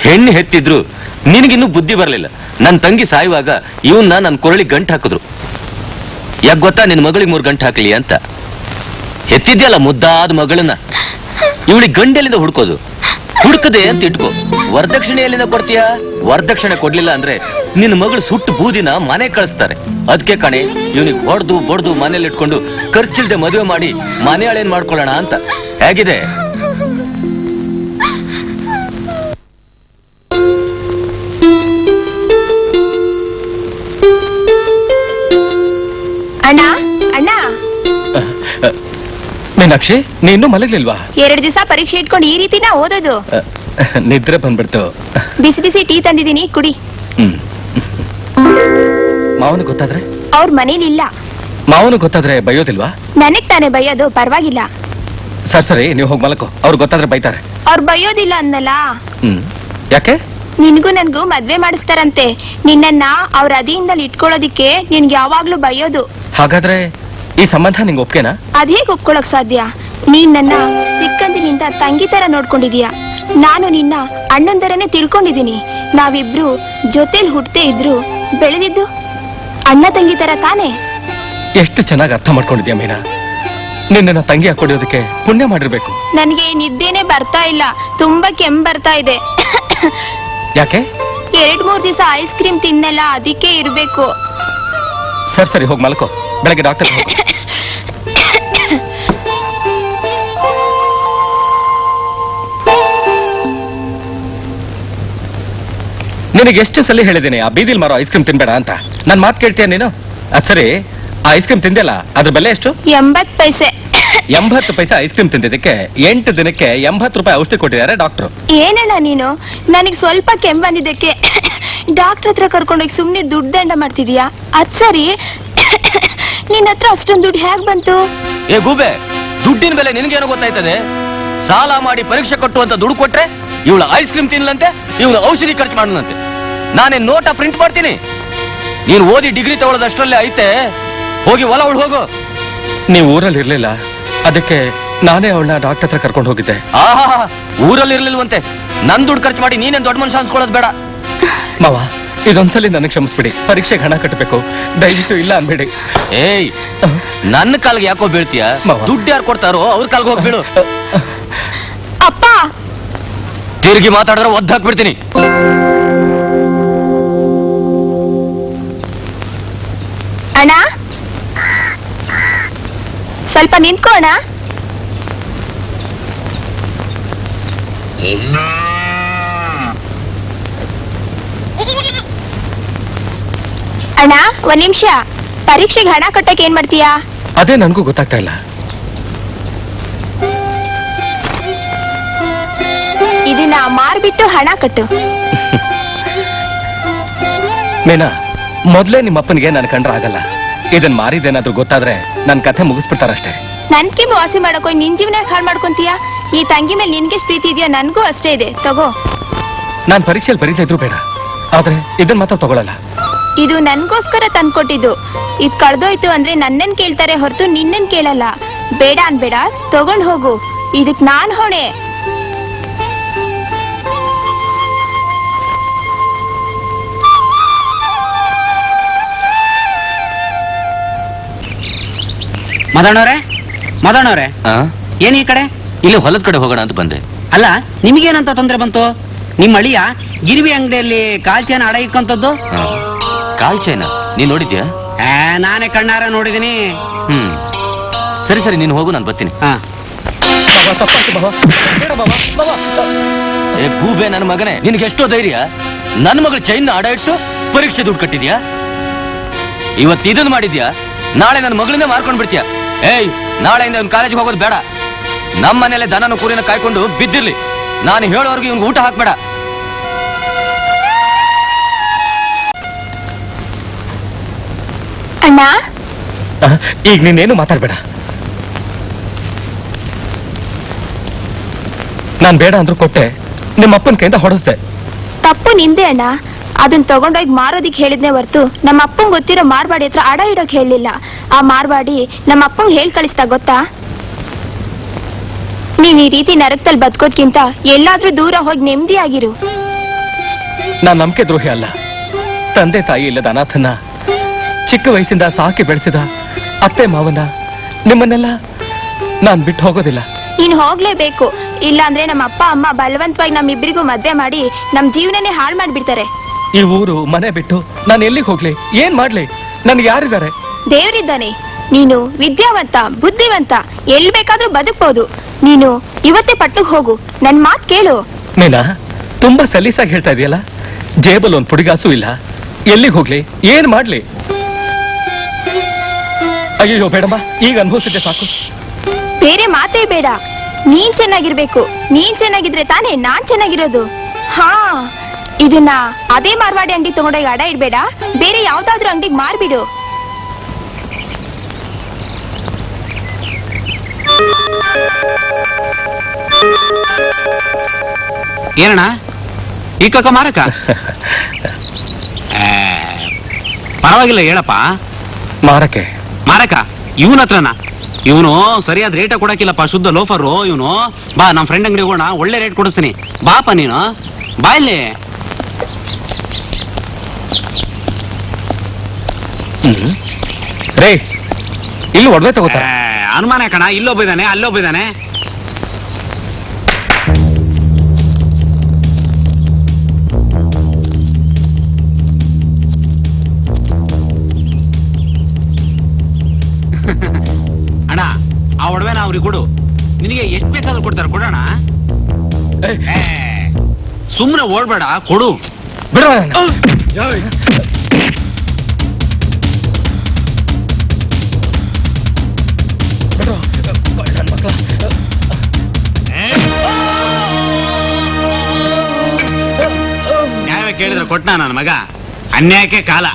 ಹೆಣ್ಣು ಹೆತ್ತಿದ್ರು ನಿನಗಿನ್ನೂ ಬುದ್ಧಿ ಬರಲಿಲ್ಲ. ನನ್ನ ತಂಗಿ ಸಾಯುವಾಗ ಇವನ್ನ ನನ್ನ ಕೊರಳಿ ಗಂಟು ಹಾಕಿದ್ರು. ಯಾಕೆ ಗೊತ್ತಾ? ನಿನ್ ಮಗಳಿಗೆ 3 ಗಂಟು ಹಾಕ್ಲಿ ಅಂತ. ಹೆತ್ತಿದ್ಯಲ್ಲ ಮುದ್ದಾದ ಮಗಳನ್ನ. ಇವಳಿಗೆ ಗಂಡೆಲ್ಲಿಂದ ಹುಡ್ಕೋದು? ಹುಡ್ಕದೆ ಅಂತ ಇಟ್ಕೋ. ವರದಕ್ಷಿಣೆ ಎಲ್ಲಿಂದ ಕೊಡ್ತೀಯಾ? ವರದಕ್ಷಿಣೆ ಕೊಡ್ಲಿಲ್ಲ ಅಂದ್ರೆ ನಿನ್ನ ಮಗಳು ಸುಟ್ಟು ಬೂದಿನ ಮನೆ ಕಳಿಸ್ತಾರೆ. ಅದಕ್ಕೆ ಕಣೆ ಇವನಿಗೆ ಹೊಡೆದು ಬಡ್ದು ಮನೇಲಿ ಇಟ್ಕೊಂಡು ಖರ್ಚಿಲ್ದೆ ಮದುವೆ ಮಾಡಿ ಮನೆ ಹಳೇನ್ ಮಾಡ್ಕೊಳ್ಳೋಣ ಅಂತ. ಹೇಗಿದೆ? ಅಣ್ಣ ಅಣ್ಣ, ಮೀನಾಕ್ಷಿ, ನೀ ಇನ್ನೂ ಮಲಗ್ಲಿಲ್ವಾ? 2 ದಿವಸ ಪರೀಕ್ಷೆ ಇಟ್ಕೊಂಡು ಈ ರೀತಿನ ಓದೋದು? ನಿದ್ರೆ ಬಂದ್ಬಿಡ್ತು. ಬಿಸಿ ಬಿಸಿ ಟೀ ತಂದಿದ್ದೀನಿ, ಕುಡಿ. ಮಾವನು ಗೊತ್ತಾದ್ರೆ? ಅವ್ರ ಮನೇಲಿ ಇಲ್ಲ. ಮಾವನು ಗೊತ್ತಾದ್ರೆ ಬೈಯೋದಿಲ್ವಾ? ನನಗ್ ತಾನೇ ಬೈಯೋದು, ಪರವಾಗಿಲ್ಲ. ಸರಿ, ನೀವು ಹೋಗಿ ಮಲಕೋ. ಅವ್ರು ಗೊತ್ತಾದ್ರೆ ಬೈತಾರೆ. ಅವ್ರು ಬೈಯೋದಿಲ್ಲ ಅನ್ನಲ್ಲ. ಯಾಕೆ? ನಿನ್ಗೂ ನನ್ಗೂ ಮದ್ವೆ ಮಾಡಿಸ್ತಾರಂತೆ. ನಿನ್ನನ್ನ ಅವ್ರ ಅದಿಯಿಂದಲೇ ಇಟ್ಕೊಳ್ಳೋದಿಕ್ಕೆ ನಿನ್ಗೆ ಯಾವಾಗ್ಲೂ ಬೈಯೋದು. ಹಾಗಾದ್ರೆ ಈ ಸಂಬಂಧ ನಿಂಗೆ ಒಪ್ಕೆನಾ? ಅದೇಗ್ ಒಪ್ಕೊಳಕ್ ಸಾಧ್ಯ? ನೀನ್ ನನ್ನ ಚಿಕ್ಕಂದಿನಿಂದ ತಂಗಿ ತರ ನೋಡ್ಕೊಂಡಿದೀಯ. ನಾನು ನಿನ್ನ ಅಣ್ಣನ್ ತರನೇ ತಿಳ್ಕೊಂಡಿದೀನಿ. ನಾವಿಬ್ರು ಜೊತೆಲಿ ಹುಟ್ಟದೇ ಇದ್ರು ಬೆಳೆದಿದ್ದು ಅಣ್ಣ ತಂಗಿ ತರ ತಾನೇ. ಎಷ್ಟು ಚೆನ್ನಾಗಿ ಅರ್ಥ ಮಾಡ್ಕೊಂಡಿದ್ಯಾ ಮೀನಾ. ನಿನ್ನ ತಂಗಿ ಹಾಕೊಡಿಯೋದಕ್ಕೆ ಪುಣ್ಯ ಮಾಡಿರ್ಬೇಕು. ನನ್ಗೆ ನಿದ್ದೆನೆ ಬರ್ತಾ ಇಲ್ಲ, ತುಂಬಾ ಕೆಮ್ಮು ಬರ್ತಾ ಇದೆ. ಯಾಕೆ? 2-3 ದಿವಸ ಐಸ್ ಕ್ರೀಮ್ ತಿನ್ನಲ್ಲ, ಅದಕ್ಕೆ ಇರ್ಬೇಕು. ಸರಿ, ಹೋಗಿ ಮಲ್ಕೋ. ಬೆಳಗ್ಗೆ ಡಾಕ್ಟರ್. ನಿನಗೆ ಎಷ್ಟು ಸಲ ಹೇಳಿದ್ದೀನಿ ಆ ಬೀದಿಲ್ ಮಾರೋ ಐಸ್ ಕ್ರೀಮ್ ತಿನ್ಬೇಡ ಅಂತ. ನನ್ ಮಾತು ಕೇಳ್ತೀಯ ನೀನು? ಅದ್ ಸರಿ, ಆ ಐಸ್ ಕ್ರೀಮ್ ತಿಂದಿಲ್ಲ, ಅದ್ರ ಬೆಲೆ ಎಷ್ಟು? 80 ಪೈಸೆ. 80 ಪೈಸೆ ಐಸ್ ಕ್ರೀಮ್ ತಿಂದಿದ್ದಕ್ಕೆ 8 ದಿನಕ್ಕೆ 80 ರೂಪಾಯಿ ಔಷಧಿ ಕೊಟ್ಟಿದ್ದಾರೆ ಡಾಕ್ಟ್ರು. ಏನಣ್ಣ ನೀನು, ನನಗೆ ಸ್ವಲ್ಪ ಕೆಮ್ಮು ಬಂದಿದ್ದಕ್ಕೆ ಡಾಕ್ಟರ್ ಹತ್ರ ಕರ್ಕೊಂಡೋಗಿ ಸುಮ್ನೆ ದುಡ್ಡು ದಂಡ ಮಾಡ್ತಿದೀಯಾ? ಅದ್ ಸರಿ, ನಿನ್ನ ಹತ್ರ ಅಷ್ಟೊಂದು ದುಡ್ಡು ಹೇಗ್ ಬಂತು? ಏ ಗೂಬೆ, ದುಡ್ಡಿನ ಬೆಲೆ ನಿನಗೇನೋ ಗೊತ್ತಾಯ್ತದೆ? ಸಾಲ ಮಾಡಿ ಪರೀಕ್ಷೆ ಕೊಟ್ಟುವಂತ ದುಡ್ಡು ಕೊಟ್ರೆ ಇವಳು ಐಸ್ ಕ್ರೀಮ್ ತಿನ್ಲಂತೆ, ಇವಳು ಔಷಧಿ ಖರ್ಚು ಮಾಡಲಂತೆ. ನಾನೇ ನೋಟ ಪ್ರಿಂಟ್ ಮಾಡ್ತೀನಿ. ನೀನು ಓದಿ ಡಿಗ್ರಿ ತಗೊಳ್ಳೋದಷ್ಟರಲ್ಲೇ ಐತೆ. ಹೋಗಿ ಹೊಲ ಉಳ್ ಹೋಗು. ನೀವು ಊರಲ್ಲಿ ಇರ್ಲಿಲ್ಲ, ಅದಕ್ಕೆ ನಾನೇ ಅವಳನ್ನ ಡಾಕ್ಟರ್ ಹತ್ರ ಕರ್ಕೊಂಡು ಹೋಗಿದ್ದೆ. ಆಹಾ, ಊರಲ್ಲಿ ಇರ್ಲಿಲ್ವಂತೆ. ನನ್ ದುಡ್ಡು ಖರ್ಚು ಮಾಡಿ ನೀನೇನ್ ದೊಡ್ಡ ಮನುಷ್ಯ ಅನ್ಸ್ಕೊಳ್ಳೋದು ಬೇಡ. ಮಾವ, ಇದೊಂದ್ಸಲಿ ನನಗೆ ಕ್ಷಮಿಸ್ಬಿಡಿ. ಪರೀಕ್ಷೆಗೆ ಹಣ ಕಟ್ಟಬೇಕು, ದಯವಿಟ್ಟು ಇಲ್ಲ ಅನ್ಬೇಡಿ. ಏಯ್, ನನ್ನ ಕಾಲ್ಗೆ ಯಾಕೋ ಬೀಳ್ತೀಯ? ಮಾವ. ದುಡ್ಡು ಯಾರು ಕೊಡ್ತಾರೋ ಅವ್ರ ಕಾಲ್ಗೆ ಹೋಗಿ ಬೀಳು. ಅಪ್ಪ, ತಿರುಗಿ ಮಾತಾಡಿದ್ರೆ ಒದ್ದಾಕ್ಬಿಡ್ತೀನಿ. ಅಣ್ಣ ಸ್ವಲ್ಪ ನಿಂತ್ಕೋಣ. ಅಣ್ಣ, ಒಂದ್ ನಿಮಿಷ. ಪರೀಕ್ಷೆಗೆ ಹಣ ಕಟ್ಟಕ್ಕೆ ಏನ್ ಮಾಡ್ತೀಯಾ? ಅದೇ ನನಗೂ ಗೊತ್ತಾಗ್ತಾ ಇಲ್ಲ. ಇದನ್ನ ಮಾರ್ಬಿಟ್ಟು ಹಣ ಕಟ್ಟು. ಮೀನಾ, ಮೊದ್ಲೇ ನಿಮ್ಮ ಅಪ್ಪನಿಗೆ ನನ್ ಕಂಡ್ರೆ ಆಗಲ್ಲ. ಇದನ್ ಮಾರಿದೇನಾದ್ರೂ ಗೊತ್ತಾದ್ರೆ ನನ್ ಕಥೆ ಮುಗಿಸ್ಬಿಡ್ತಾರಷ್ಟೇ. ನನ್ಗೆ ವಾಸಿ ಮಾಡಕೋ ನಿನ್ ಜೀವನ ಹಾಳು ಮಾಡ್ಕೊಂತೀಯ. ಈ ತಂಗಿ ಮೇಲೆ ನಿನ್ಗೆ ಪ್ರೀತಿ ಇದೆಯಾ? ನನ್ಗೂ ಅಷ್ಟೇ ಇದೆ, ತಗೋ. ನಾನ್ ಪರೀಕ್ಷೆಯಲ್ಲಿ ಬರೀತಾ ಇದ್ರು ಬೇಡ, ಆದ್ರೆ ಇದನ್ ಮಾತ್ರ ತಗೊಳಲ್ಲ. ಇದು ನನ್ಗೋಸ್ಕರ ತಂದ್ಕೊಟ್ಟಿದ್ದು. ಇದ್ ಕಳ್ದೋಯ್ತು ಅಂದ್ರೆ ನನ್ನನ್ ಕೇಳ್ತಾರೆ ಹೊರತು ನಿನ್ನನ್ ಕೇಳಲ್ಲ. ಬೇಡ ಅನ್ಬೇಡ, ತಗೊಂಡ್ ಹೋಗು. ಇದಕ್ ನಾನ್ ಹೊಣೆ. ಮದಣ್ಣವ್ರೆ, ಏನ್ ಈ ಕಡೆ? ಇಲ್ಲಿ ಹೊಲದ ಕಡೆ ಹೋಗೋಣ ಅಂತ ಬಂದೆ. ಅಲ್ಲ, ನಿಮಗೇನಂತ ತೊಂದ್ರೆ ಬಂತು? ನಿಮ್ಮ ಅಳಿಯ ಗಿರಿವಿ ಅಂಗಡಿಯಲ್ಲಿ ಕಾಲ್ಚೇನ ಅಡ ಇಕ್ಕಂತದ್ದು. ಕಾಲ್ ಚೈನ ನೀನ್ ನೋಡಿದ್ಯಾ? ನಾನೇ ಕಣ್ಣಾರ ನೋಡಿದೀನಿ. ಸರಿ ಸರಿ, ನೀನು ಹೋಗು, ನಾನು ಬರ್ತೀನಿ. ಏ ಗೂಬೆ ನನ್ನ ಮಗನೇ, ನಿನ್ಗೆ ಎಷ್ಟೋ ಧೈರ್ಯ? ನನ್ನ ಮಗಳ ಚೈನ್ ಅಡ ಇಟ್ಟು ಪರೀಕ್ಷೆ ದುಡ್ಡು ಕಟ್ಟಿದ್ಯಾ? ಇವತ್ತು ಇದನ್ನ ಮಾಡಿದ್ಯಾ, ನಾಳೆ ನನ್ನ ಮಗಳನ್ನೇ ಮಾರ್ಕೊಂಡ್ ಬಿಡ್ತೀಯ. ಏಯ್, ನಾಳೆಯಿಂದ ಇವ್ನು ಕಾಲೇಜಿಗೆ ಹೋಗೋದು ಬೇಡ. ನಮ್ಮ ಮನೇಲೆ ದನನ ಕುರಿನ ಕಾಯ್ಕೊಂಡು ಬಿದ್ದಿರ್ಲಿ. ನಾನು ಹೇಳೋರ್ಗೆ ಇವ್ನಿಗೆ ಊಟ ಹಾಕ್ಬೇಡ. ಅಣ್ಣ, ಈಗ ನೀನೇನು ಮಾತಾಡ್ಬೇಡ. ನಾನ್ ಬೇಡ ಅಂದ್ರೂ ಕೊಟ್ಟೆ, ನಿಮ್ಮ ಅಪ್ಪನ ಕೈಯಿಂದ ಹೊಡೆಸ್ದೆ. ತಪ್ಪು ನಿಂದೆ ಅಣ್ಣ. ಅದನ್ನ ತಗೊಂಡೋಗಿ ಮಾರೋದಿಕ್ ಹೇಳಿದ್ನೆ ಹೊರ್ತು ನಮ್ಮ ಅಪ್ಪಂಗ್ ಗೊತ್ತಿರೋ ಮಾರ್ವಾಡಿ ಹತ್ರ ಅಡ ಇಡೋಕ್ ಹೇಳಿಲ್ಲ. ಆ ಮಾರ್ವಾಡಿ ನಮ್ಮ ಅಪ್ಪಂಗ್ ಹೇಳ್ ಕಳಿಸ್ತಾ ಗೊತ್ತಾ? ನೀನ್ ಈ ರೀತಿ ನರಕದಲ್ಲಿ ಬದುಕೋದ್ಕಿಂತ ಎಲ್ಲಾದ್ರೂ ದೂರ ಹೋಗಿ ನೆಮ್ಮದಿಯಾಗಿರು. ನಾನ್ ನಂಬಿಕೆ ದ್ರೋಹಿ ಅಲ್ಲ. ತಂದೆ ತಾಯಿ ಇಲ್ಲದ ಅನಾಥನ್ನ ಚಿಕ್ಕ ವಯಸ್ಸಿಂದ ಸಾಕಿ ಬೆಳೆಸಿದ ಅತ್ತೆ ಮಾವನ ನಿಮ್ಮನ್ನೆಲ್ಲ ನಾನ್ ಬಿಟ್ಟು ಹೋಗೋದಿಲ್ಲ. ನೀನ್ ಹೋಗ್ಲೇಬೇಕು. ಇಲ್ಲ ಅಂದ್ರೆ ನಮ್ಮ ಅಪ್ಪ ಅಮ್ಮ ಬಲವಂತವಾಗಿ ನಮ್ಮಿಬ್ಬರಿಗೂ ಮದ್ವೆ ಮಾಡಿ ನಮ್ ಜೀವನನೇ ಹಾಳು ಮಾಡ್ಬಿಡ್ತಾರೆ. ಈ ಊರು ಮನೆ ಬಿಟ್ಟು ನಾನು ಎಲ್ಲಿಗೆ ಹೋಗ್ಲಿ? ಏನ್ ಮಾಡ್ಲಿ? ನನ್ಗೆ ಯಾರಿದ್ದಾರೆ? ದೇವರಿದ್ದಾನೆ. ನೀನು ವಿದ್ಯಾವಂತ, ಬುದ್ಧಿವಂತ, ಎಲ್ ಬೇಕಾದ್ರೂ ಬದುಕ್ಬೋದು. ನೀನು ಇವತ್ತೇ ಪಟ್ಟಣಕ್ಕೆ ಹೋಗು. ನನ್ ಮಾತ್ ಕೇಳು. ಮೀನಾ, ತುಂಬಾ ಸಲೀಸಾಗಿ ಹೇಳ್ತಾ ಇದೆಯಲ್ಲ. ಜೇಬಲ್ ಒಂದ್ ಪುಡಿಗಾಸು ಇಲ್ಲ. ಎಲ್ಲಿಗೆ ಹೋಗ್ಲಿ? ಏನ್ ಮಾಡ್ಲಿ? ಅಯ್ಯೋ ಬೇಡಮ್ಮ, ಈಗ ಅನುಭವಿಸಿದ್ದೆ ಸಾಕು. ಬೇರೆ ಮಾತೇ ಬೇಡ. ನೀನ್ ಚೆನ್ನಾಗಿರ್ಬೇಕು. ನೀನ್ ಚೆನ್ನಾಗಿದ್ರೆ ತಾನೇ ನಾನ್ ಚೆನ್ನಾಗಿರೋದು. ಹಾ, ಇದನ್ನ ಅದೇ ಮಾರ್ವಾಡಿ ಅಂಗಡಿ ತಗೊಂಡೋಗಿ ಅಡ ಇಡ್ಬೇಡ. ಬೇರೆ ಯಾವ್ದಾದ್ರು ಅಂಗಡಿಗೆ ಮಾರ್ಬಿಡು. ಏನಣ್ಣ ಈ ಕಕ್ಕ ಮಾರಕ? ಪರವಾಗಿಲ್ಲ, ಹೇಳಪ್ಪ. ಮಾರಕ್ಕೆ ಮಾರಕ ಇವನ ಹತ್ರನ? ಇವನು ಸರಿಯಾದ ರೇಟ ಕೊಡಕ್ಕಿಲ್ಲಪ್ಪ, ಶುದ್ಧ ಲೋಫರು ಇವನು. ಬಾ, ನಮ್ಮ ಫ್ರೆಂಡ್ ಅಂಗಡಿ ಹೋಗೋಣ, ಒಳ್ಳೆ ರೇಟ್ ಕೊಡಿಸ್ತೀನಿ. ಬಾಪ ನೀನು, ಬಾ ಇಲ್ಲಿ. ರೇ, ಇಲ್ಲಿ ಒಡವೆ ತಗೋತಾರ. ಅನುಮಾನ ಕಣ, ಇಲ್ಲೊಬ್ಬ ಇದ್ದಾನೆ, ಅಲ್ಲೊಬ್ಬ ಇದ್ದಾನೆ. ಅಣ್ಣ, ಆ ಒಡವೆನ ಅವ್ರಿಗೆ ಕೊಡು. ನಿನಗೆ ಎಷ್ಟು ಬೇಕಾದ್ರೂ ಕೊಡ್ತಾರೆ, ಕೊಡೋಣ. ಸುಮ್ಮನೆ ಓಡ್ಬೇಡ, ಕೊಡು. ಬಿಡ. ನ್ಯಾಯ ಕೇಳಿದ್ರೆ ಕೊಟ್ಟ ನನ್ನ ಮಗ. ಅನ್ಯಾಯಕ್ಕೆ ಕಾಲ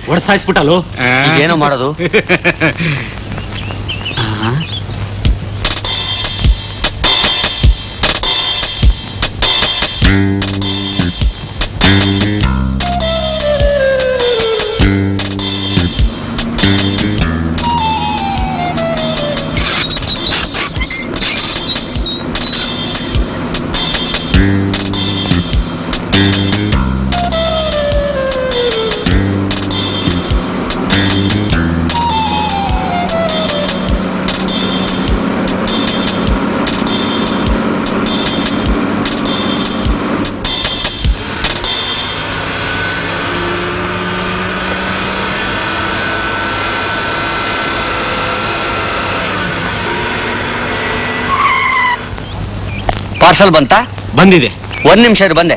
ಹೊಡ್ಸಾಯಿಸ್ಬಿಟ್ಟಲು. ಏನೋ ಮಾಡೋದು? ಪಾರ್ಸಲ್ ಬಂತಾ? ಬಂದಿದೆ. ಒಂದ್ ನಿಮಿಷ ಇರು, ಬಂದೆ.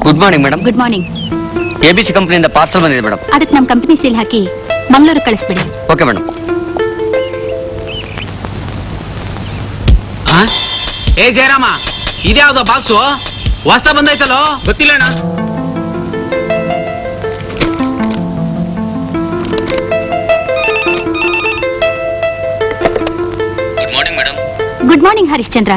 Good morning madam. Good morning. ABC ಕಂಪನಿಯಿಂದ ಪಾರ್ಸಲ್ ಬಂದಿದೆ ಮೇಡಮ್. ಅದಕ್ಕೆ ನಮ್ಮ ಕಂಪನಿ ಸೀಲ್ ಹಾಕಿ ಮಂಗಳೂರು ಕಳಿಸ್ಬಿಡಿ. Okay madam. ಏ ಜಯರಾಮ, ಇದ್ಯಾವ್ದೋ ಬಾಕ್ಸು ಹೊಸ್ತ ಬಂದೈತಲ್ಲೋ? ಗೊತ್ತಿಲ್ಲ ಅಣ್ಣ. Good morning madam. Good morning Harishchandra.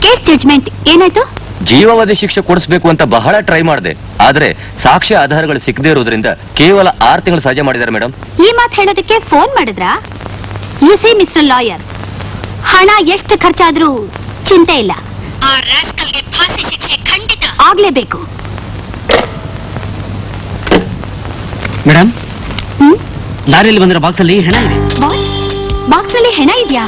Case judgment ಏನಾಯ್ತು? ಜೀವಾವಧಿ ಶಿಕ್ಷೆ ಕೊಡಿಸ್ಬೇಕು ಅಂತ ಬಹಳ ಟ್ರೈ ಮಾಡಿದೆ, ಆದ್ರೆ ಸಾಕ್ಷ್ಯ ಆಧಾರಗಳು ಸಿಕ್ಕದೇ ಇರೋದ್ರಿಂದ ಕೇವಲ 6 ತಿಂಗಳು ಸಹಜ ಮಾಡಿದ್ದಾರೆ ಮೇಡಮ್. ಈ ಮಾತು ಹೇಳೋದಕ್ಕೆ ಫೋನ್ ಮಾಡಿದ್ರಾ? ಯು ಸಿ ಮಿಸ್ಟರ್ ಲಾಯರ್, ಹಣ ಎಷ್ಟು ಖರ್ಚಾದ್ರೂ ಚಿಂತೆ ಇಲ್ಲ. ಆ ರಾಸ್ಕಲ್ಗೆ ಫಾಸಿ ಶಿಕ್ಷೆ ಖಂಡಿತ ಆಗ್ಲೇಬೇಕು. ಮೇಡಮ್, ಲಾರಿಯಲ್ಲಿ ಬಂದಿರೋ ಬಾಕ್ಸ್ ಅಲ್ಲಿ ಹೆಣ ಇದೆ. ಬಾಕ್ಸ್ ಅಲ್ಲಿ ಹೆಣ ಇದೆಯಾ?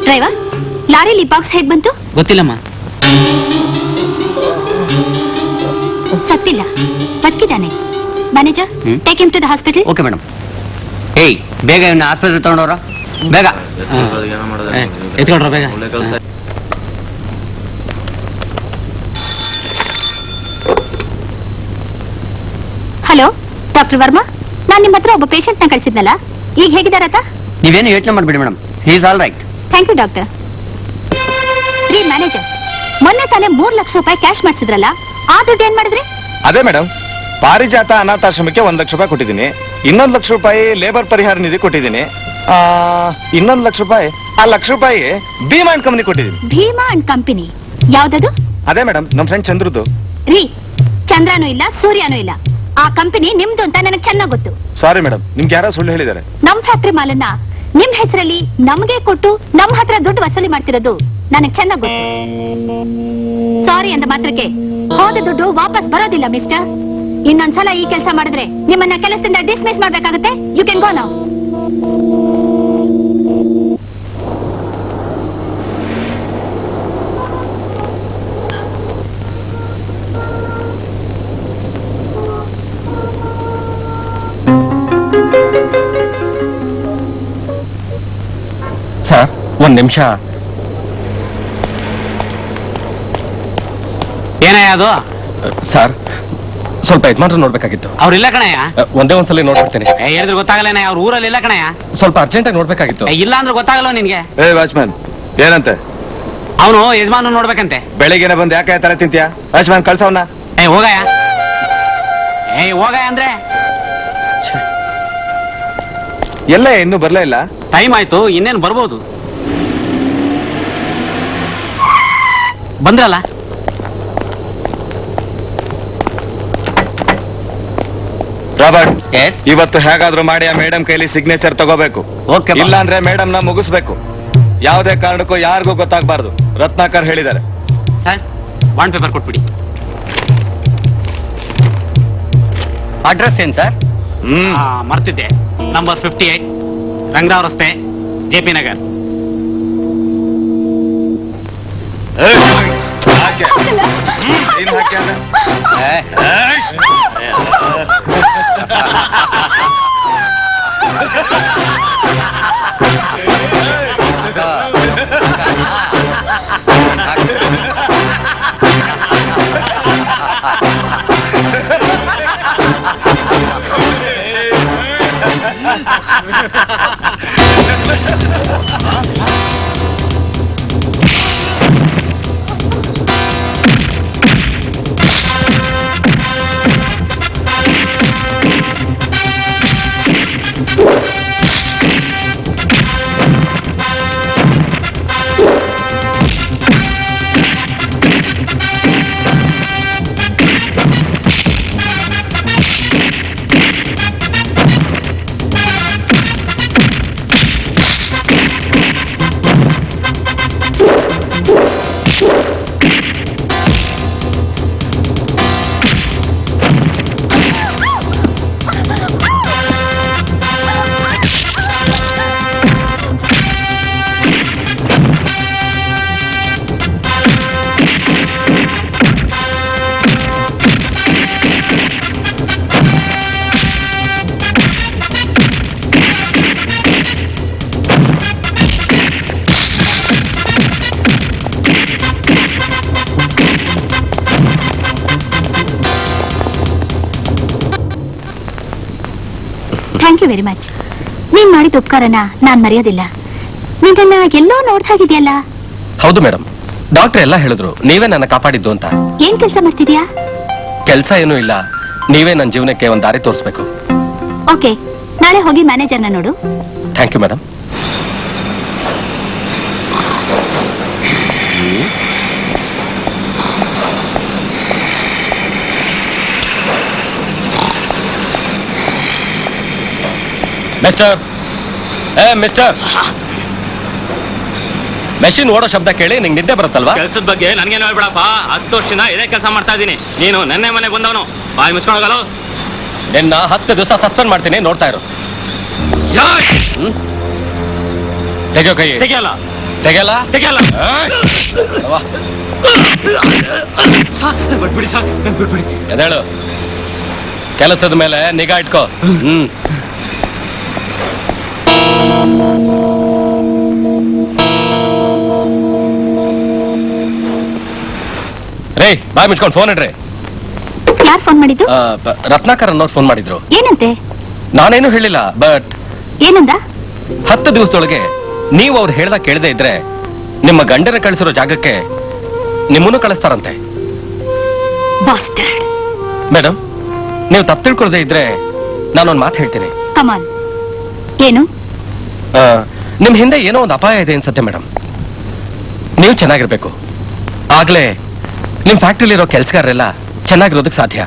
ಡ್ರೈವರ್, ಲಾರಿಲಿ ಬಾಕ್ಸ್ ಹೇಗ್ ಬಂತು? ಗೊತ್ತಿಲ್ಲಮ್ಮ. ಸತ್ತಿಲ್ಲ, ಬದುಕಿದ್ದಾನೆ. Manager, take him to the hospital. Okay madam. ಏಯ್, ಬೇಗ ಇವನ್ನ ಆಸ್ಪತ್ರೆ ತಗೊಂಡವ್ರ, ಬೇಗ. ಎತ್ಕೊಳ್ರ ಬೇಗ. ಹಲೋ ಡಾಕ್ಟರ್ ವರ್ಮಾ, ನಾನ್ ನಿಮ್ಮ ಹತ್ರ ಒಬ್ಬ ಪೇಷಂಟ್ ನ ಕಳ್ಸಿದ್ನಲ್ಲ, ಈಗ ಹೇಗಿದಾರತ? ನೀವೇನು ಯೋಚನೆ ಮಾಡ್ಬಿಡಿ madam, he is all right. Thank you doctor. ರೀ ಮ್ಯಾನೇಜರ್, ಮೊನ್ನೆ ತಾನೇ 3 ಲಕ್ಷ ರೂಪಾಯಿ ಕ್ಯಾಶ್ ಮಾಡಿಸಿದ್ರಲ್ಲ, ಆ ದುಡ್ಡು ಏನ್ ಮಾಡಿದ್ರಿ? ಅದೇ ಮೇಡಮ್, ಪಾರಿಜಾತ ಅನಾಥಾಶ್ರಮಕ್ಕೆ 1 ಲಕ್ಷ ರೂಪಾಯಿ ಕೊಟ್ಟಿದ್ದೀನಿ. 1 ಲಕ್ಷ ರೂಪಾಯಿ ಲೇಬರ್ ಪರಿಹಾರ ನಿಧಿ ಕೊಟ್ಟಿದ್ದೀನಿ. 1 ಲಕ್ಷ ರೂಪಾಯಿ, ಆ 1 ಲಕ್ಷ ರೂಪಾಯಿ ಭೀಮಾ ಅಂಡ್ ಕಂಪನಿ ಕೊಟ್ಟಿದ್ದೀನಿ. ಭೀಮಾ ಅಂಡ್ ಕಂಪನಿ ಯಾವ್ದದು? ಅದೇ ಮೇಡಮ್, ನಮ್ಮ ಫ್ರೆಂಡ್ ಚಂದ್ರದ್ದು. ರೀ, ಚಂದ್ರನೂ ಇಲ್ಲ ಸೂರ್ಯನೂ ಇಲ್ಲ, ಆ ಕಂಪನಿ ನಿಮ್ದು ಅಂತ ನನಗೆ ಚೆನ್ನಾಗ್ ಗೊತ್ತು. ಸಾರಿ ಮೇಡಮ್, ನಿಮ್ಗೆ ಯಾರೋ ಸುಳ್ಳು ಹೇಳಿದ್ದಾರೆ. ನಮ್ ಫ್ಯಾಕ್ಟ್ರಿ ಮಾಲನ್ನ ನಿಮ್ ಹೆಸರಲ್ಲಿ ನಮ್ಗೆ ಕೊಟ್ಟು ನಮ್ ಹತ್ರ ದುಡ್ಡು ವಸೂಲಿ ಮಾಡ್ತಿರೋದು ನನಗ್ ಚೆನ್ನಾಗ್ ಗೊತ್ತು. ಸಾರಿ ಅಂದ ಮಾತ್ರಕ್ಕೆ ಹೋದ ದುಡ್ಡು ವಾಪಸ್ ಬರೋದಿಲ್ಲ ಮಿಸ್ಟರ್. ಇನ್ನೊಂದ್ಸಲ ಈ ಕೆಲಸ ಮಾಡಿದ್ರೆ ನಿಮ್ಮನ್ನ ಕೆಲಸದಿಂದ ಡಿಸ್ಮಿಸ್ ಮಾಡ್ಬೇಕಾಗುತ್ತೆ. You can go now. Sir, 1 ನಿಮಿಷ. ಏನಯ್ಯ ಅದು? ಸರ್, ಸ್ವಲ್ಪ ಯಜಮಾನ್ರು ನೋಡ್ಬೇಕಾಗಿತ್ತು. ಅವ್ರಿಲ್ಲ ಕಣಯ್ಯ. ಒಂದೇ ಒಂದ್ಸಲಿ ನೋಡ್ಬಿಡ್ತೀನಿ. ಹೇಳಿದ್ರೆ ಗೊತ್ತಾಗಲ್ಲ, ಅವ್ರ ಊರಲ್ಲಿ ಇಲ್ಲ ಕಣಯ್ಯ. ಸ್ವಲ್ಪ ಅರ್ಜೆಂಟ್ ಆಗಿ ನೋಡ್ಬೇಕಾಗಿತ್ತು. ಇಲ್ಲ ಅಂದ್ರೆ ಗೊತ್ತಾಗಲ್ಲ ನಿನ್ಗೆ. ಏ ವಾಚ್ಮ್ಯಾನ್, ಏನಂತೆ? ಅವನು ಯಜಮಾನ ನೋಡ್ಬೇಕಂತೆ. ಬೆಳಿಗ್ಗೆನೆ ಬಂದು ಯಾಕೆ ತರ ತಿಂತೀಯ? ವಾಚ್ಮ್ಯಾನ್ ಕಳ್ಸವನ್ನ. ಹೋಗಯ್ಯ. ಹೋಗಯ್ಯ ಅಂದ್ರೆ ಎಲ್ಲ ಇನ್ನೂ ಬರ್ಲೇ ಇಲ್ಲ. ಟೈಮ್ ಆಯ್ತು, ಇನ್ನೇನು ಬರ್ಬೋದು. ಬಂದ್ರಲ್ಲ. Robert, Yes? ಇವತ್ತು ಹೇಗಾದ್ರೂ ಮಾಡಿ ಆ ಮೇಡಮ್ ಕೈಲಿ ಸಿಗ್ನೇಚರ್ ತಗೋಬೇಕು. Okay, boss. ಇಲ್ಲ ಅಂದ್ರೆ ಮೇಡಮ್ ನ ಮುಗಿಸ್ಬೇಕು. ಯಾವುದೇ ಕಾರಣಕ್ಕೂ ಯಾರಿಗೂ ಗೊತ್ತಾಗಬಾರ್ದು. ರತ್ನಾಕರ್ ಹೇಳಿದ್ದಾರೆ. ಸರ್, ಬಾಂಡ್ ಪೇಪರ್ ಕೊಟ್ಬಿಡಿ. ಅಡ್ರೆಸ್ ಏನ್ ಸರ್? ಮರ್ತಿದ್ದೆ. ನಂಬರ್ 58 ರಂಗರಾವ್ ರಸ್ತೆ, JP ನಗರ್. ಹಾಗೆ. ಏನ್ ಹಾಕಿ ಅದ? Thank you very much. ನೀನ್ ಮಾಡಿದ ಉಪಕಾರನ ನಾನ್ ಮರೆಯೋದಿಲ್ಲ. ನಿನ್ನ ಎಲ್ಲೋ ನೋಡ್ದಾಗಿದೆಯಲ್ಲ. ಹೌದು ಮೇಡಮ್, ಡಾಕ್ಟರ್ ಎಲ್ಲ ಹೇಳಿದ್ರು ನೀವೇ ನನ್ನ ಕಾಪಾಡಿದ್ದು ಅಂತ. ಏನ್ ಕೆಲಸ ಮಾಡ್ತಿದ್ಯಾ? ಕೆಲಸ ಏನೂ ಇಲ್ಲ, ನೀವೇ ನನ್ನ ಜೀವನಕ್ಕೆ ಒಂದು ದಾರಿ ತೋರಿಸ್ಬೇಕು. ಓಕೆ, ನಾಳೆ ಹೋಗಿ ಮ್ಯಾನೇಜರ್ನ ನೋಡು. Thank you madam. Mister, mister, machine ಓಡೋ ಶಬ್ದ ಕೇಳಿ ನಿಂಗೆ ನಿದ್ದೆ ಬರುತ್ತಲ್ವಾ? ಕೆಲ್ಸದ ಬಗ್ಗೆ ನನ್ಗೇನು ಹೇಳ್ಬಿಡಪ್ಪ. 10 ವರ್ಷದಿಂದ ಇದೇ ಕೆಲಸ ಮಾಡ್ತಾ ಇದ್ದೀನಿ. ನೀನು ನೆನ್ನೆ ಮನೆಗೆ ಬಂದವನು, ಬಾಯಿ ಮುಚ್ಕೊಂಡು ಹೋಗಲ್ಲ. ನಿನ್ನ 10 ದಿವಸ ಸಸ್ಪೆಂಡ್ ಮಾಡ್ತೀನಿ, ನೋಡ್ತಾ ಇರು. ತೆಗಿಯೋ ಕೈ. ತೆಗಿಯಲ್ಲ, ತೆಗಿಯಲ್ಲ, ತೆಗಿಯಲ್ಲ. ವಾ. ಬಿಟ್ಬಿಡಿ ಸರ್, ಬಿಟ್ಬಿಡಿ. ಎದೇಳು, ಕೆಲಸದ ಮೇಲೆ ನಿಗಾ ಇಟ್ಕೋ. ರೇ, ಬಾಯ್ ಮುಚ್ಕೊಂಡು ಫೋನ್ ಇಡ್ರಿ. ಯಾರು ಫೋನ್ ಮಾಡಿದ್ದು? ರತ್ನಾಕರ್ ಅನ್ನೋರು ಫೋನ್ ಮಾಡಿದ್ರು. ಏನಂತೆ? ನಾನೇನು ಹೇಳಿಲ್ಲ, ಬಟ್ ಏನಂದ? 10 ದಿವಸದೊಳಗೆ ನೀವು ಅವ್ರು ಹೇಳ್ದ ಕೇಳದೆ ಇದ್ರೆ ನಿಮ್ಮ ಗಂಡನ ಕಳಿಸಿರೋ ಜಾಗಕ್ಕೆ ನಿಮ್ಮನ್ನು ಕಳಿಸ್ತಾರಂತೆ. ಬಾಸ್ಟರ್ಡ್. ಮೇಡಮ್, ನೀವು ತಪ್ಪು ತಿಳ್ಕೊಳ್ಳದೆ ಇದ್ರೆ ನಾನೊಂದು ಮಾತು ಹೇಳ್ತೀನಿ. ಕಮಾನ್. ಏನು? ನಿಮ್ ಹಿಂದೆ ಏನೋ ಒಂದು ಅಪಾಯ ಇದೆ ಅನ್ಸತ್ತೆ ಮೇಡಮ್. ನೀವು ಚೆನ್ನಾಗಿರ್ಬೇಕು, ಆಗ್ಲೇ ನಿಮ್ ಫ್ಯಾಕ್ಟ್ರಿಲಿರೋ ಕೆಲ್ಸಗಾರರೆಲ್ಲ ಚೆನ್ನಾಗಿರೋದಕ್ಕೆ ಸಾಧ್ಯ.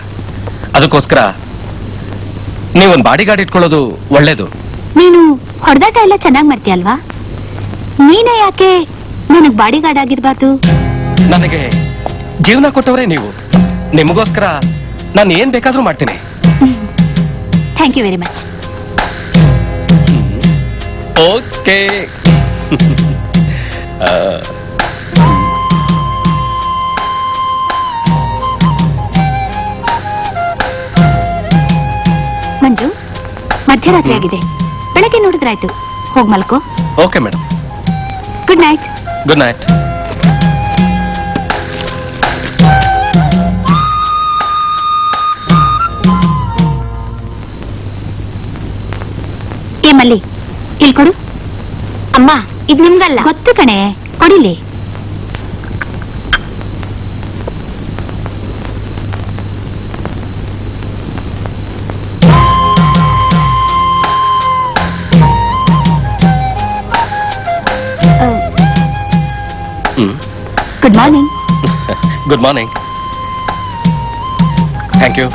ಅದಕ್ಕೋಸ್ಕರ ನೀವೊಂದು ಬಾಡಿ ಗಾರ್ಡ್ ಇಟ್ಕೊಳ್ಳೋದು ಒಳ್ಳೇದು. ನೀನು ಹೊಡೆದಾಟ ಎಲ್ಲ ಚೆನ್ನಾಗಿ ಮಾಡ್ತೀಯಲ್ವಾ? ನೀನೇ ಯಾಕೆ ನನಗ್ ಬಾಡಿ ಗಾರ್ಡ್ ಆಗಿರ್ಬಾರ್ದು? ನನಗೆ ಜೀವನ ಕೊಟ್ಟವರೇ ನೀವು. ನಿಮಗೋಸ್ಕರ ನಾನು ಏನ್ ಬೇಕಾದ್ರೂ ಮಾಡ್ತೀನಿ. Thank you very much. Okay. Manju, ಮಧ್ಯರಾತ್ರಿ ಆಗಿದೆ. ಬೆಳಗ್ಗೆ ನೋಡಿದ್ರಾಯ್ತು. ಹೋಗ್ ಮಲ್ಕೋ. Okay madam. Good night. Good night. ಏ ಮಲ್ಲಿ, ಇಲ್ಲಿ ಕೊಡು. ಅಮ್ಮ, ಇದು ನಿಮ್ಗಲ್ಲ. ಗೊತ್ತು ಕಣೆ, ಕೊಡಿಲಿ. Good morning. Good morning. Thank you.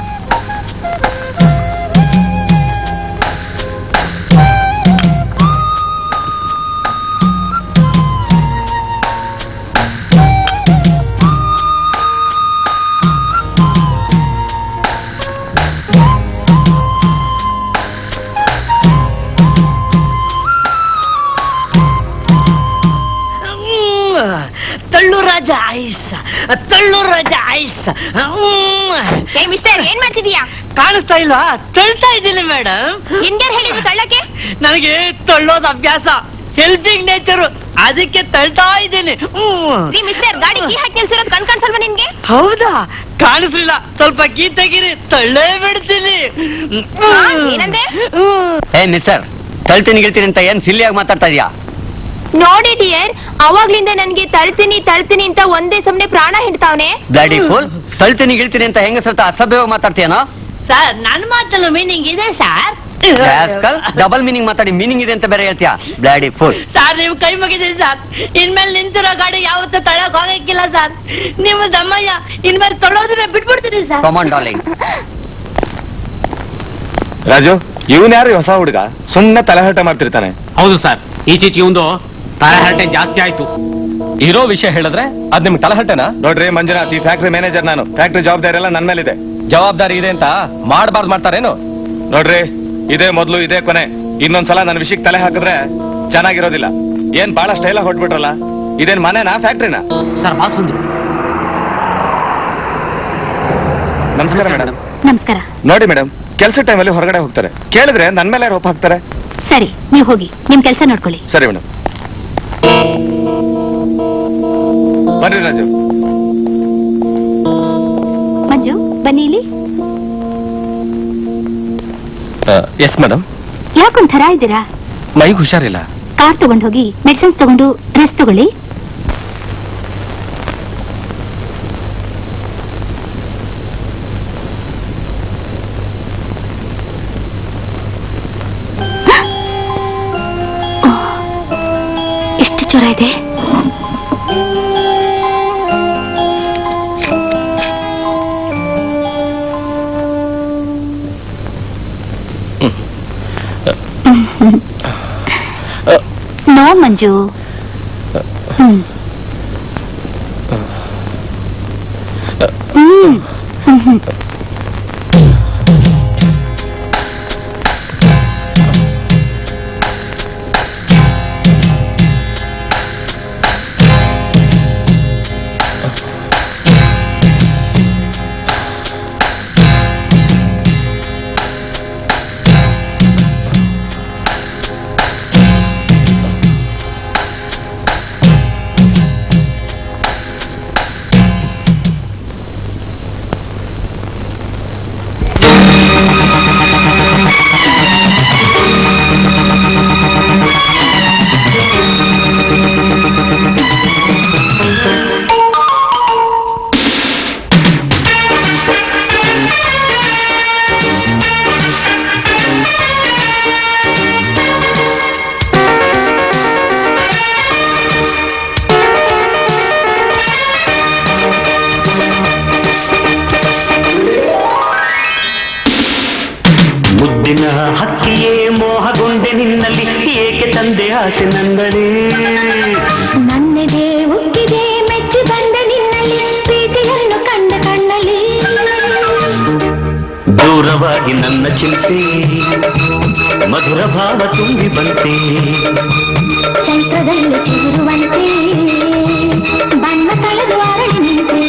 ತಳ್ಳು ರಾಜ ಐಸ್, ತಳ್ಳು ರಾಜ ಐಸ್. ಏ ಮಿಸ್ಟರ್, ಏನ್ ಮಾಡ್ತಿದೀಯಾ? ಕಾಣಿಸ್ತಾ ಇಲ್ವಾ? ತಳ್ತಾ ಇದ್ದೀನಿ ಮೇಡಮ್. ಹಿಂದ್ಯಾರು ಹೇಳಿದ್ರು ತಳ್ಳಕ್ಕೆ? ನನಗೆ ತಳ್ಳೋದು ಅಭ್ಯಾಸ, ಹೆಲ್ಪಿಂಗ್ ನೇಚರ್, ಅದಕ್ಕೆ ತಳ್ತಾ ಇದ್ದೀನಿ. ನೀ ಮಿಸ್ಟರ್, ಗಾಡಿ ಕೀ ಹಾಕಿ ನಿಲ್ಸಿರೋದು ಕಣ್ಕಾಣಿಸಲ್ವಾ ನಿನ್ಗೆ? ಹೌದಾ? ಕಾಣಿಸ್ಲಿಲ್ಲ, ಸ್ವಲ್ಪ ಕೀ ತೆಗೀರಿ, ತಳ್ಳೇ ಬಿಡ್ತೀನಿ. ಏನಂದೆ? ಏ ಮಿಸ್ಟರ್, ತಳ್ತೀನಿ ಗಿಳ್ತೀನಿ ಅಂತ ಏನ್ ಸಿಲ್ಲಿಯಾಗಿ ಮಾತಾಡ್ತಾ ಇದೀಯಾ? ನೋಡಿ ಡಿಯರ್, ಅವಾಗ್ಲಿಂದ ನನ್ಗೆ ತಳ್ತೀನಿ ತಳ್ತೀನಿ ಅಂತ ಒಂದೇ ಸಮನೆ ಪ್ರಾಣ ಹಿಡ್ತಾವ್ನೆ. ಬ್ಲಾಡಿ ಫುಲ್, ತಳ್ತೀನಿ ಗಿಳ್ತೀನಿ ಅಂತ ಹೆಂಗಸರ್ತ ಅಸಭ್ಯವಾಗಿ ಮಾತಾಡ್ತೀಯನೋ? ಸರ್, ನನ್ನ ಮಾತಲ್ಲೂ ಮೀನಿಂಗ್ ಇದೆ ಸರ್. ಡಬಲ್ ಮೀನಿಂಗ್ ಮಾತಾಡಿ ಮೀನಿಂಗ್ ಇದೆ ಅಂತ ಬೇರೆ ಹೇಳ್ತೀಯಾ? Bloody full. ಸರ್, ನೀವು ಕೈ ಮುಗಿದೀನಿ ಸರ್. ಇನ್ಮೇಲೆ ನಿಂತಿರೋ ಗಾಡಿ ಯಾವತ್ತೂ ತಳಕ್ ಹೋಗಕ್ಕಿಲ್ಲ ಸರ್. ನಿಮ್ಮ ದಮ್ಮಯ್ಯ ಇನ್ಮೇಲೆ ತೊಳೋದ್ರೆ ಬಿಟ್ಬಿಡ್ತೀನಿ ಸರ್. ಕಮಾನ್ ಡಾರ್ಲಿಂಗ್. ರಾಜು, ಇವನ್ ಯಾರು ಹೊಸ ಹುಡುಗ? ಸುಮ್ಮನೆ ತಲೆಹರಟೆ ಮಾಡ್ತಿರ್ತಾನೆ. ಹೌದು ಸರ್, ಈಚೀಚೆ ಒಂದು ತಲೆಹರಟೆ ಜಾಸ್ತಿ ಆಯ್ತು. ಇರೋ ವಿಷಯ ಹೇಳಿದ್ರೆ ಅದ್ ನಿಮ್ಗೆ ತಲಹಟ್ಟೆನಾ? ನೋಡ್ರಿ ಮಂಜುನಾಥ್, ಈ ಫ್ಯಾಕ್ಟ್ರಿ ಮ್ಯಾನೇಜರ್ ನಾನು. ಫ್ಯಾಕ್ಟ್ರಿ ಜವಾಬ್ದಾರಿ ಎಲ್ಲ ನನ್ ಮೇಲಿದೆ. ಜವಾಬ್ದಾರಿ ಇದೆ ಅಂತ ಮಾಡಬಾರ್ದು ಮಾಡ್ತಾರೇನು? ನೋಡ್ರಿ, ಇದೇ ಮೊದ್ಲು ಇದೇ ಕೊನೆ. ಇನ್ನೊಂದ್ಸಲ ನನ್ನ ವಿಷಯಕ್ಕೆ ತಲೆ ಹಾಕಿದ್ರೆ ಚೆನ್ನಾಗಿರೋದಿಲ್ಲ. ಏನ್ ಬಹಳ ಸ್ಟೈಲ್ ಹೊಟ್ಬಿಟ್ರಲ್ಲ. ಇದೇನ್ ಮನೆನಾ ಫ್ಯಾಕ್ಟ್ರಿನಾ? ಸರ್, ಬಾಸ್ ಬಂದ್ರು. ನಮಸ್ಕಾರ ಮೇಡಮ್. ನಮಸ್ಕಾರ. ನೋಡಿ ಮೇಡಮ್, ಕೆಲಸ ಟೈಮಲ್ಲಿ ಹೊರಗಡೆ ಹೋಗ್ತಾರೆ. ಕೇಳಿದ್ರೆ ನನ್ ಮೇಲೆ ಯಾರು ಹೋಪ್ ಹಾಕ್ತಾರೆ? ಸರಿ, ನೀವು ಹೋಗಿ ನಿಮ್ ಕೆಲಸ ನೋಡ್ಕೊಳ್ಳಿ. ಸರಿ ಮೇಡಮ್. ಬನ್ರಿ ರಾಜು. ಮಂಜು, ಬನ್ನಿ ಇಲ್ಲಿ. Yes madam. ಯಾಕೊಂಥರ ಇದ್ದೀರಾ? ಮೈಗೆ ಹುಷಾರಿಲ್ಲ. ಕಾರ್ ತಗೊಂಡು ಹೋಗಿ ಮೆಡಿಸಿನ್ಸ್ ತಗೊಂಡು ರೆಸ್ಟ್ ತಗೊಳ್ಳಿ. ಎಷ್ಟು ಜ್ವರ ಇದೆ? ನೋ ಮಂಜು. ಮುದ್ದಿನ ಹಕ್ಕಿಯೇ ಮೋಹಗೊಂಡೆ ನಿನ್ನಲ್ಲಿ ಏಕೆ ತಂದೆ ಆಸೆ ನಂದಲೇ ನನ್ನೆದೆ ಹುಟ್ಟಿದೆ ಮೆಚ್ಚಿ ಬಂದ ನಿನ್ನಲ್ಲಿ ಪ್ರೀತಿಯನ್ನು ಕಂಡ ಕಣ್ಣಲ್ಲಿ ದೂರವಾಗಿ ನನ್ನ ಚಿಂತೆ ಮಧುರ ಭಾವ ತುಂಬಿ ಬಂತೆ ಚೈತ್ರದಲ್ಲಿ ಚಿಗುರುವಂತೆ ಬಣ್ಣ ಕಳೆದು ಅರಳಿ ನಿಂತೆ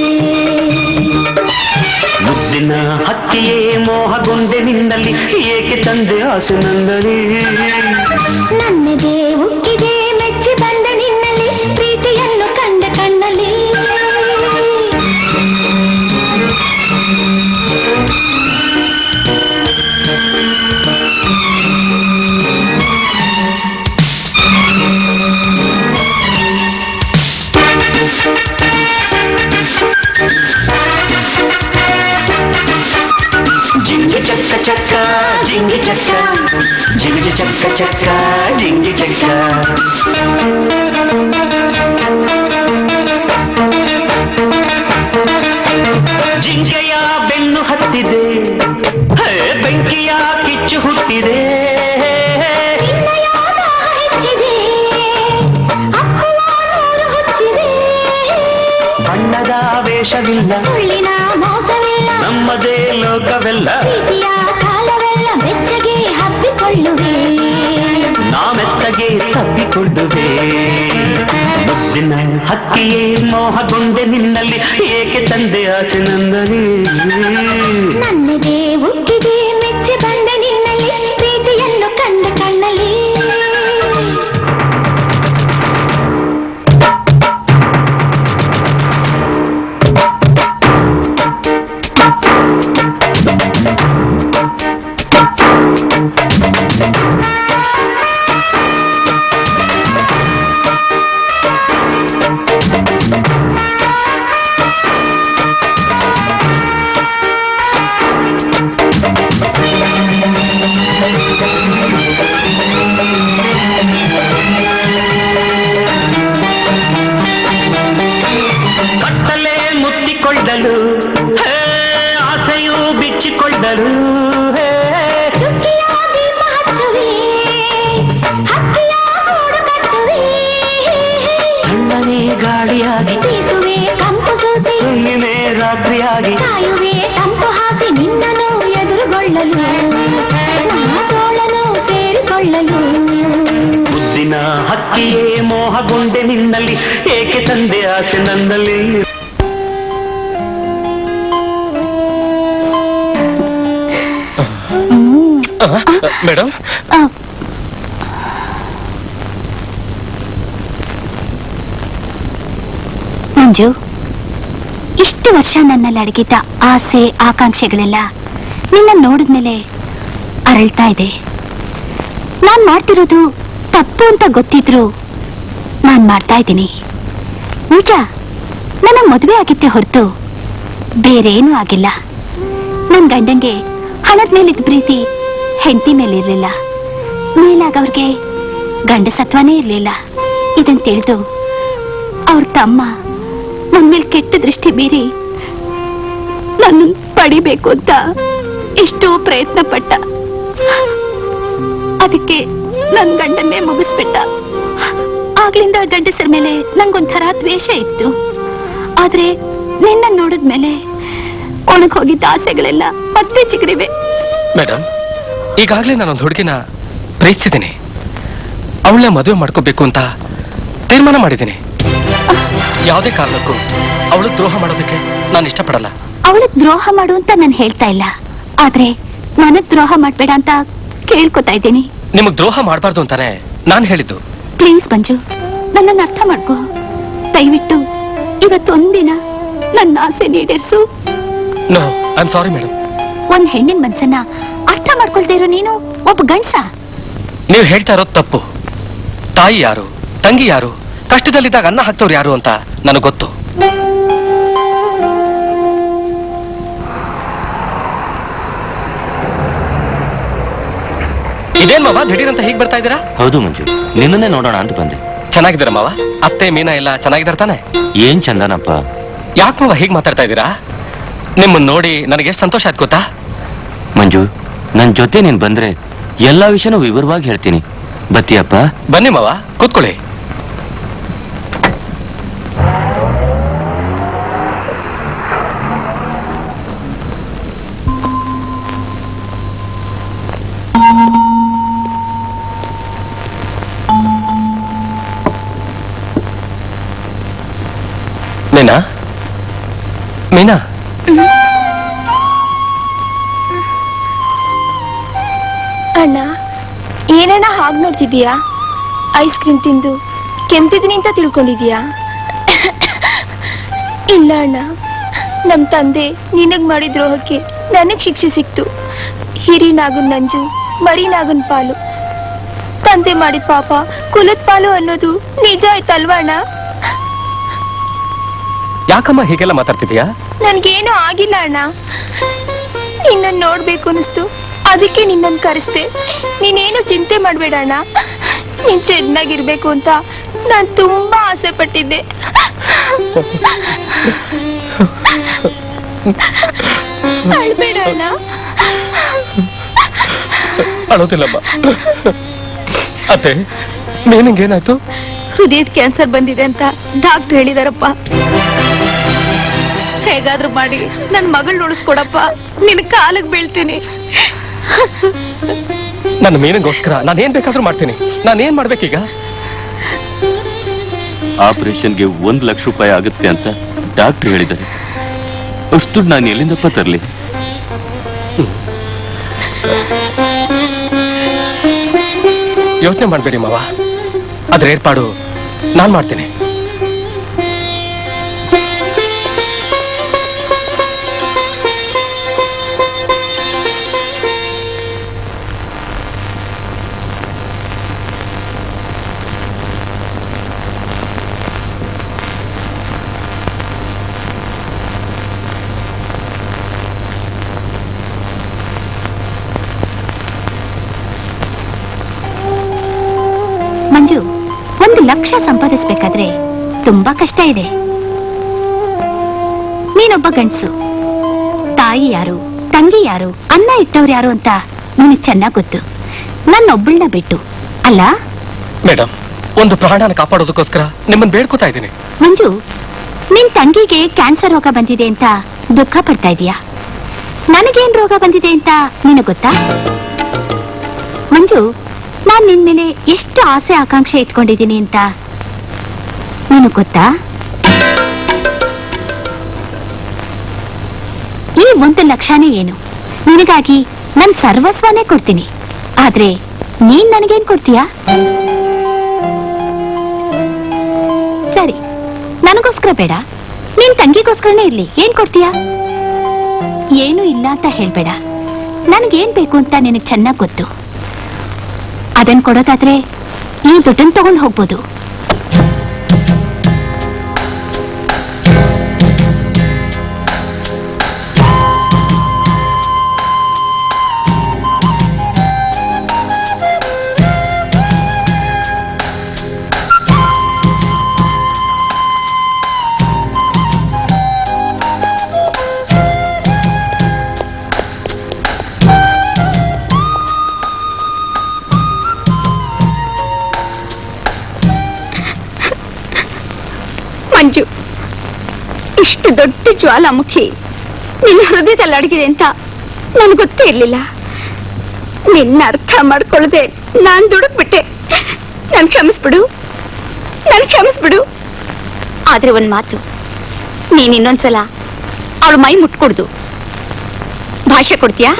ಮುದ್ದಿನ ಹಕ್ಕಿಯೇ ಮೋಹಗೊಂಡೆ ನಿನ್ನಲ್ಲಿ ಏಕೆ ತಂದೆ ಆಸೆ ನಂದಲೇ ನನ್ನೆದೆ ಹುಟ್ಟಿದೆ ಮೆಚ್ಚಿ ಬಂದ ನಿನ್ನಲ್ಲಿ ಪ್ರೀತಿಯನ್ನು ಕಂಡ ಕಣ್ಣಲ್ಲಿ ಜಿಂಗಿ ಚಕ್ಕ ಚಕ್ಕ ಜಿಂಗಿ ಚಕ್ಕ ಜಿಂಗಿ ಚಕ್ಕ ಚಕ್ಕ ಜಿಂಗಿ ಚಕ್ಕ ಜಿಂಕೆಯ ಬೆನ್ನು ಹತ್ತಿದೆ ಬೆಂಕಿಯ ಕಿಚ್ಚು ಹುಟ್ಟಿದೆ ಬಣ್ಣದ ವೇಷವಿಲ್ಲ ಸುಳ್ಳಿನ ಮೋಸವಿಲ್ಲ ನಮ್ಮದೇ ಲೋಕವೆಲ್ಲ ಪ್ರೀತಿಯ ಕಾಲವೆಲ್ಲ ಬೆಚ್ಚಗೆ ಹಬ್ಬಿಕೊಳ್ಳುವೆ ನಾಮೆತ್ತಗೆ ತಪ್ಪಿಕೊಳ್ಳುವೆ ಮುದ್ದಿನ ಹಕ್ಕಿಯೇ ಮೋಹಗೊಂಡೆ ನಿನ್ನಲ್ಲಿ ಏಕೆ ತಂದೆ ಆಸೆ ನಂದಲೇ ನನ್ನೆದೆ ಹುಟ್ಟಿದೆ ಮೆಚ್ಚಿ ಬಂದ ನಿನ್ನಲ್ಲಿ ಪ್ರೀತಿಯನ್ನು ಕಂಡ ಕಣ್ಣಲ್ಲಿ ಕತ್ತಲೆ ಮುತ್ತಿಕೊಳ್ಳಲು ಆಸೆಯು ಬಿಚ್ಚಿಕೊಳ್ಳಲು ಚುಕ್ಕಿಯ ದೀಪ ಹಚ್ಚುವೆ ಹಕ್ಕಿಯ ಗೂಡು ಕಟ್ಟುವೆ ತಣ್ಣನೆ ಗಾಳಿಯಾಗಿ ಬೀಸುವೆ ಕಂಪು ಸೂಸಿ ಹುಣ್ಣಿಮೆ ರಾತ್ರಿಯಾಗಿ ಕಾಯುವೆ ತಂಪು ಹಾಸಿ ನಿನ್ನನ್ನು ಎದುರುಗೊಳ್ಳಲು ನನ್ನ ತೋಳನು ಸೇರಿಕೊಳ್ಳಲು ಮುದ್ದಿನ ಹಕ್ಕಿಯೇ ಮೋಹಗೊಂಡೆ ನಿನ್ನಲ್ಲಿ ಏಕೆ ತಂದೆ ಆಸೆ ನಂದಲ್ಲಿ ಮೇಡಮ್ ಮಂಜು, ಇಷ್ಟು ವರ್ಷ ನನ್ನಲ್ಲಿ ಅಡಗಿದ್ದ ಆಸೆ ಆಕಾಂಕ್ಷೆಗಳೆಲ್ಲ ನಿನ್ನ ನೋಡಿದ್ಮೇಲೆ ಅರಳ್ತಾ ಇದೆ. ನಾನ್ ಮಾಡ್ತಿರೋದು ತಪ್ಪು ಅಂತ ಗೊತ್ತಿದ್ರು ನಾನ್ ಮಾಡ್ತಾ ಇದ್ದೀನಿ. ನಿಜ, ನನ್ನ ಮದುವೆ ಆಗಿತ್ತೆ ಹೊರತು ಬೇರೇನೂ ಆಗಿಲ್ಲ. ನನ್ ಗಂಡಂಗೆ ಹಣದ ಮೇಲಿದ್ದ ಪ್ರೀತಿ ಹೆಂಡತಿ ಮೇಲಿರ್ಲಿಲ್ಲ. ಮೇಲಾಗವ್ರಿಗೆ ಗಂಡಸತ್ವನೇ ಇರ್ಲಿಲ್ಲ. ಇದನ್ ತಿಳಿದು ಅವ್ರ ತಮ್ಮ ನನ್ ಮೇಲೆ ಕೆಟ್ಟ ದೃಷ್ಟಿ ಬೀರಿ ನನ್ನ ಪಡಿಬೇಕು ಅಂತ ಎಷ್ಟೋ ಪ್ರಯತ್ನ ಪಟ್ಟ. ಅದಕ್ಕೆ ನನ್ ಗಂಡನ್ನೇ ಮುಗಿಸ್ಬಿಟ್ಟ. ಆಗ್ಲಿಂದ ಗಂಡಸರ ಮೇಲೆ ನಂಗೊಂಥರ ದ್ವೇಷ ಇತ್ತು. ಆದ್ರೆ ನಿನ್ನ ನೋಡಿದ್ಮೇಲೆ ಒಣಗ್ ಹೋಗಿದ್ದ ಆಸೆಗಳೆಲ್ಲ ಮತ್ತೆ ಚಿಗುರಿವೆ. ಮೇಡಮ್, ಈಗಾಗಲೇ ನಾನೊಂದು ಹುಡುಗಿನ ಪ್ರೀತಿಸಿದ್ದೀನಿ. ಅವಳನ್ನ ಮದುವೆ ಮಾಡ್ಕೋಬೇಕು ಅಂತ ತೀರ್ಮಾನ ಮಾಡಿದ್ದೀನಿ. ಯಾವುದೇ ಕಾರಣಕ್ಕೂ ಅವಳು ದ್ರೋಹ ಮಾಡೋದಕ್ಕೆ ನಾನು ಇಷ್ಟಪಡಲ್ಲ. ಅವಳಗ್ ದ್ರೋಹ ಮಾಡು ಅಂತ ನಾನು ಹೇಳ್ತಾ ಇಲ್ಲ, ಆದ್ರೆ ನನಗ್ ದ್ರೋಹ ಮಾಡ್ಬೇಡ ಅಂತ ಕೇಳ್ಕೊತಾ ಇದ್ದೀನಿ. ನಿಮಗ್ ದ್ರೋಹ ಮಾಡಬಾರ್ದು ಅಂತಾನೆ ನಾನು ಹೇಳಿದ್ದು. ಪ್ಲೀಸ್ ಮಂಜು, ನನ್ನನ್ನು ಅರ್ಥ ಮಾಡ್ಕೋ. ದಯವಿಟ್ಟು ಇವತ್ತೊಂದಿನ ನನ್ನ ಆಸೆ ಈಡೇರಿಸು. No, I am sorry madam. ಒಂದ್ ಹೆಣ್ಣಿನ ಮನ್ಸನ್ನ ಅರ್ಥ ಮಾಡ್ಕೊಳ್ತಾ ಇರೋ ನೀನು ಒಬ್ಬ ಗಂಡ್ಸ. ನೀವು ಹೇಳ್ತಾ ಇರೋದು ತಪ್ಪು. ತಾಯಿ ಯಾರು, ತಂಗಿ ಯಾರು, ಕಷ್ಟದಲ್ಲಿದ್ದಾಗ ಅನ್ನ ಹಾಕ್ತವ್ರು ಯಾರು ಅಂತ ನನಗೆ ಗೊತ್ತು. ಇದೇನ್ ಮಾವ ದಿಢೀರ್ ಅಂತ ಹೀಗೆ ಬರ್ತಾ ಇದ್ದೀರಾ? ಹೌದು ಮಂಜು, ನಿನ್ನನ್ನೇ ನೋಡೋಣ ಅಂತ ಬಂದೆ. ಚೆನ್ನಾಗಿದ್ದೀರಾ ಮಾವ? ಅತ್ತೆ ಮೀನಾ ಎಲ್ಲ ಚೆನ್ನಾಗಿದ್ದಾರೆ ತಾನೆ? ಏನ್ ಚಂದನಪ್ಪ. ಯಾಕೆ ಮಾವ ಹೀಗೆ ಮಾತಾಡ್ತಾ ಇದ್ದೀರಾ? ನಿಮ್ಮನ್ನ ನೋಡಿ ನನಗೆ ಎಷ್ಟು ಸಂತೋಷ ಆಯ್ತು ಗೊತ್ತಾ? ಮಂಜು, ನನ್ ಜೊತೆ ನೀನ್ ಬಂದ್ರೆ ಎಲ್ಲಾ ವಿಷಯನೂ ವಿವರವಾಗಿ ಹೇಳ್ತೀನಿ. ಬತ್ತೀಯಪ್ಪ? ಬನ್ನಿ ಮಾವ, ಕೂತ್ಕೊಳ್ಳಿ. ಮೀನಾ, ಮೀನಾ, ಅಣ್ಣ, ಏನಣ್ಣ ಹಾಗೆ ನೋಡ್ತಿದೀಯಾ? ಐಸ್ ಕ್ರೀಮ್ ತಿಂದು ಕೆಮ್ತಿದ್ದೀನಿ ಅಂತ ತಿಳ್ಕೊಂಡಿದೀಯಾ? ಇಲ್ಲ ಅಣ್ಣ, ನಮ್ ತಂದೆ ನಿನಗ್ ಮಾಡಿದ ದ್ರೋಹಕ್ಕೆ ನನಗ್ ಶಿಕ್ಷೆ ಸಿಕ್ತು. ಹಿರಿನಾಗನ್ ನಂಜು, ಮರಿನಾಗನ್ ಪಾಲು. ತಂದೆ ಮಾಡಿದ ಪಾಪ ಕುಲದ ಪಾಲು ಅನ್ನೋದು ನಿಜ ಆಯ್ತಲ್ವಾ ಅಣ್ಣ? ಯಾಕಮ್ಮ ಹೀಗೆಲ್ಲ ಮಾತಾಡ್ತಿದೀಯಾ? ನನ್ಗೇನು ಆಗಿಲ್ಲ ಅಣ್ಣ. ನಿನ್ನನ್ ನೋಡ್ಬೇಕು ಅನಿಸ್ತು, ಅದಕ್ಕೆ ನಿನ್ನನ್ ಕರೆಸ್ದೆ. ನೀನೇನು ಚಿಂತೆ ಮಾಡ್ಬೇಡ ಅಣ್ಣ. ನೀನ್ ಚೆನ್ನಾಗಿರ್ಬೇಕು ಅಂತ ನಾನ್ ತುಂಬಾ ಆಸೆ ಪಟ್ಟಿದ್ದೆ. ಅಳ್ಬೇಡ ಅಣ್ಣ. ಅಳೋದಿಲ್ಲಮ್ಮ. ಅತ್ತೆ, ನಿನಗೇನಾಯ್ತು? ಹೃದಯದ ಕ್ಯಾನ್ಸರ್ ಬಂದಿದೆ ಅಂತ ಡಾಕ್ಟರ್ ಹೇಳಿದಾರಪ್ಪ. ಹೇಗಾದ್ರೂ ಮಾಡಿ ನನ್ ಮಗಳ್ ಉಳಿಸ್ಕೊಡಪ್ಪ, ನಿನ್ ಕಾಲಿಗೆ ಬೀಳ್ತೀನಿ. ನನ್ನ ಮೀನಿಗೋಸ್ಕರ ನಾನೇನ್ ಬೇಕಾದ್ರೂ ಮಾಡ್ತೀನಿ. ನಾನೇನ್ ಮಾಡ್ಬೇಕೀಗ? ಆಪರೇಷನ್ಗೆ 1 ಲಕ್ಷ ರೂಪಾಯಿ ಆಗುತ್ತೆ ಅಂತ ಡಾಕ್ಟರ್ ಹೇಳಿದ್ದಾರೆ. ಅಷ್ಟು ದುಡ್ಡು ನಾನು ಎಲ್ಲಿಂದಪ್ಪ ತರಲಿ? ಯೋಚನೆ ಮಾಡ್ಬೇಡಿ ಮಾವ, ಅದ್ರ ಏರ್ಪಾಡು ನಾನ್ ಮಾಡ್ತೀನಿ. ಮಂಜು, 1 ಲಕ್ಷ ಸಂಪಾದಿಸ್ಬೇಕಾದ್ರೆ ತುಂಬಾ ಕಷ್ಟ ಇದೆ. ನೀನೊಬ್ಬ ಗಂಡ್ಸು. ತಾಯಿ ಯಾರು, ತಂಗಿ ಯಾರು, ಅನ್ನ ಇಟ್ಟವ್ರು ಯಾರು ಅಂತ ನಿನಗೆ ಚೆನ್ನಾಗ್ ಗೊತ್ತು. ನನ್ನೊಬ್ಬಳನ್ನ ಬಿಟ್ಟು ಅಲ್ಲ. ಮೇಡಮ್, ಒಂದು ಪ್ರಾಣನ ಕಾಪಾಡೋದಕ್ಕೋಸ್ಕರ ನಿಮ್ಮನ್ನ ಬೇಡ್ಕೋತಾ ಇದ್ದೀನಿ. ಮಂಜು, ನಿನ್ ತಂಗಿಗೆ ಕ್ಯಾನ್ಸರ್ ರೋಗ ಬಂದಿದೆ ಅಂತ ದುಃಖ ಪಡ್ತಾ ಇದೀಯಾ? ನನಗೇನ್ ರೋಗ ಬಂದಿದೆ ಅಂತ ನಿನಗೆ ಗೊತ್ತಾ? ಮಂಜು, ನಾನ್ ನಿನ್ ಮೇಲೆ ಎಷ್ಟು ಆಸೆ ಆಕಾಂಕ್ಷೆ ಇಟ್ಕೊಂಡಿದ್ದೀನಿ ಅಂತ ನಿನಗೆ ಗೊತ್ತಾ? ಈ 1 ಲಕ್ಷನೇ ಏನು, ನಿನಗಾಗಿ ನನ್ ಸರ್ವಸ್ವನೇ ಕೊಡ್ತೀನಿ. ಆದ್ರೆ ನೀನ್ ನನಗೇನ್ ಕೊಡ್ತೀಯಾ? ಸರಿ, ನನಗೋಸ್ಕರ ಬೇಡ, ನಿನ್ ತಂಗಿಗೋಸ್ಕರನೇ ಇರ್ಲಿ. ಏನ್ ಕೊಡ್ತೀಯಾ? ಏನು ಇಲ್ಲ ಅಂತ ಹೇಳ್ಬೇಡ. ನನಗೇನ್ ಬೇಕು ಅಂತ ನಿನಗೆ ಚೆನ್ನಾಗ್ ಗೊತ್ತು. ಅದನ್ ಕೊಡೋದಾದ್ರೆ ಈ ದುಡ್ಡನ್ ತಗೊಂಡು ಹೋಗ್ಬೋದು. ಮಂಜು, ಇಷ್ಟು ದೊಡ್ಡ ಜ್ವಾಲಾಮುಖಿ ನಿನ್ನ ಹೃದಯದಲ್ಲಿ ಅಡಗಿದೆ ಅಂತ ನನ್ಗೆ ಗೊತ್ತೇ ಇರ್ಲಿಲ್ಲ. ನಿನ್ನ ಅರ್ಥ ಮಾಡ್ಕೊಳ್ಳದೆ ನಾನ್ ದುಡುಕ್ಬಿಟ್ಟೆ. ನನ್ ಕ್ಷಮಿಸ್ಬಿಡು. ಆದ್ರೆ ಒಂದ್ ಮಾತು, ನೀನ್ ಇನ್ನೊಂದ್ಸಲ ಅವಳು ಮೈ ಮುಟ್ಕೊಡ್ದು. ಭಾಷೆ ಕೊಡ್ತೀಯಾ?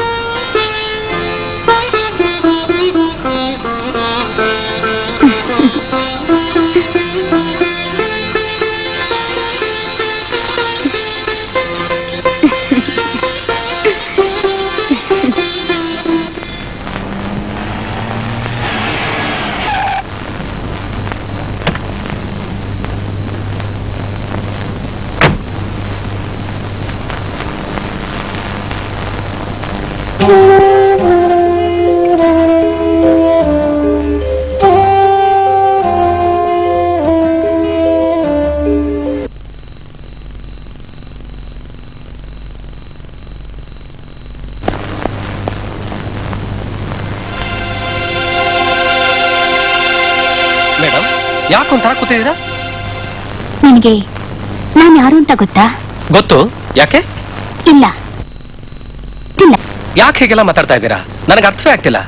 ಮೇಡಮ್, ಯಾಕೊಂಥರ ಕೂತಿದ್ದೀರಾ? ನಿನಗೆ ನಾನು ಯಾರು ಅಂತ ಗೊತ್ತಾ? ಗೊತ್ತು. ಯಾಕೆ? ಇಲ್ಲ. ಯಾಕೆ ಹೀಗೆಲ್ಲ ಮಾತಾಡ್ತಾ ಇದ್ದೀರಾ? ನನಗೆ ಅರ್ಥವೇ ಆಗ್ತಿಲ್ಲ.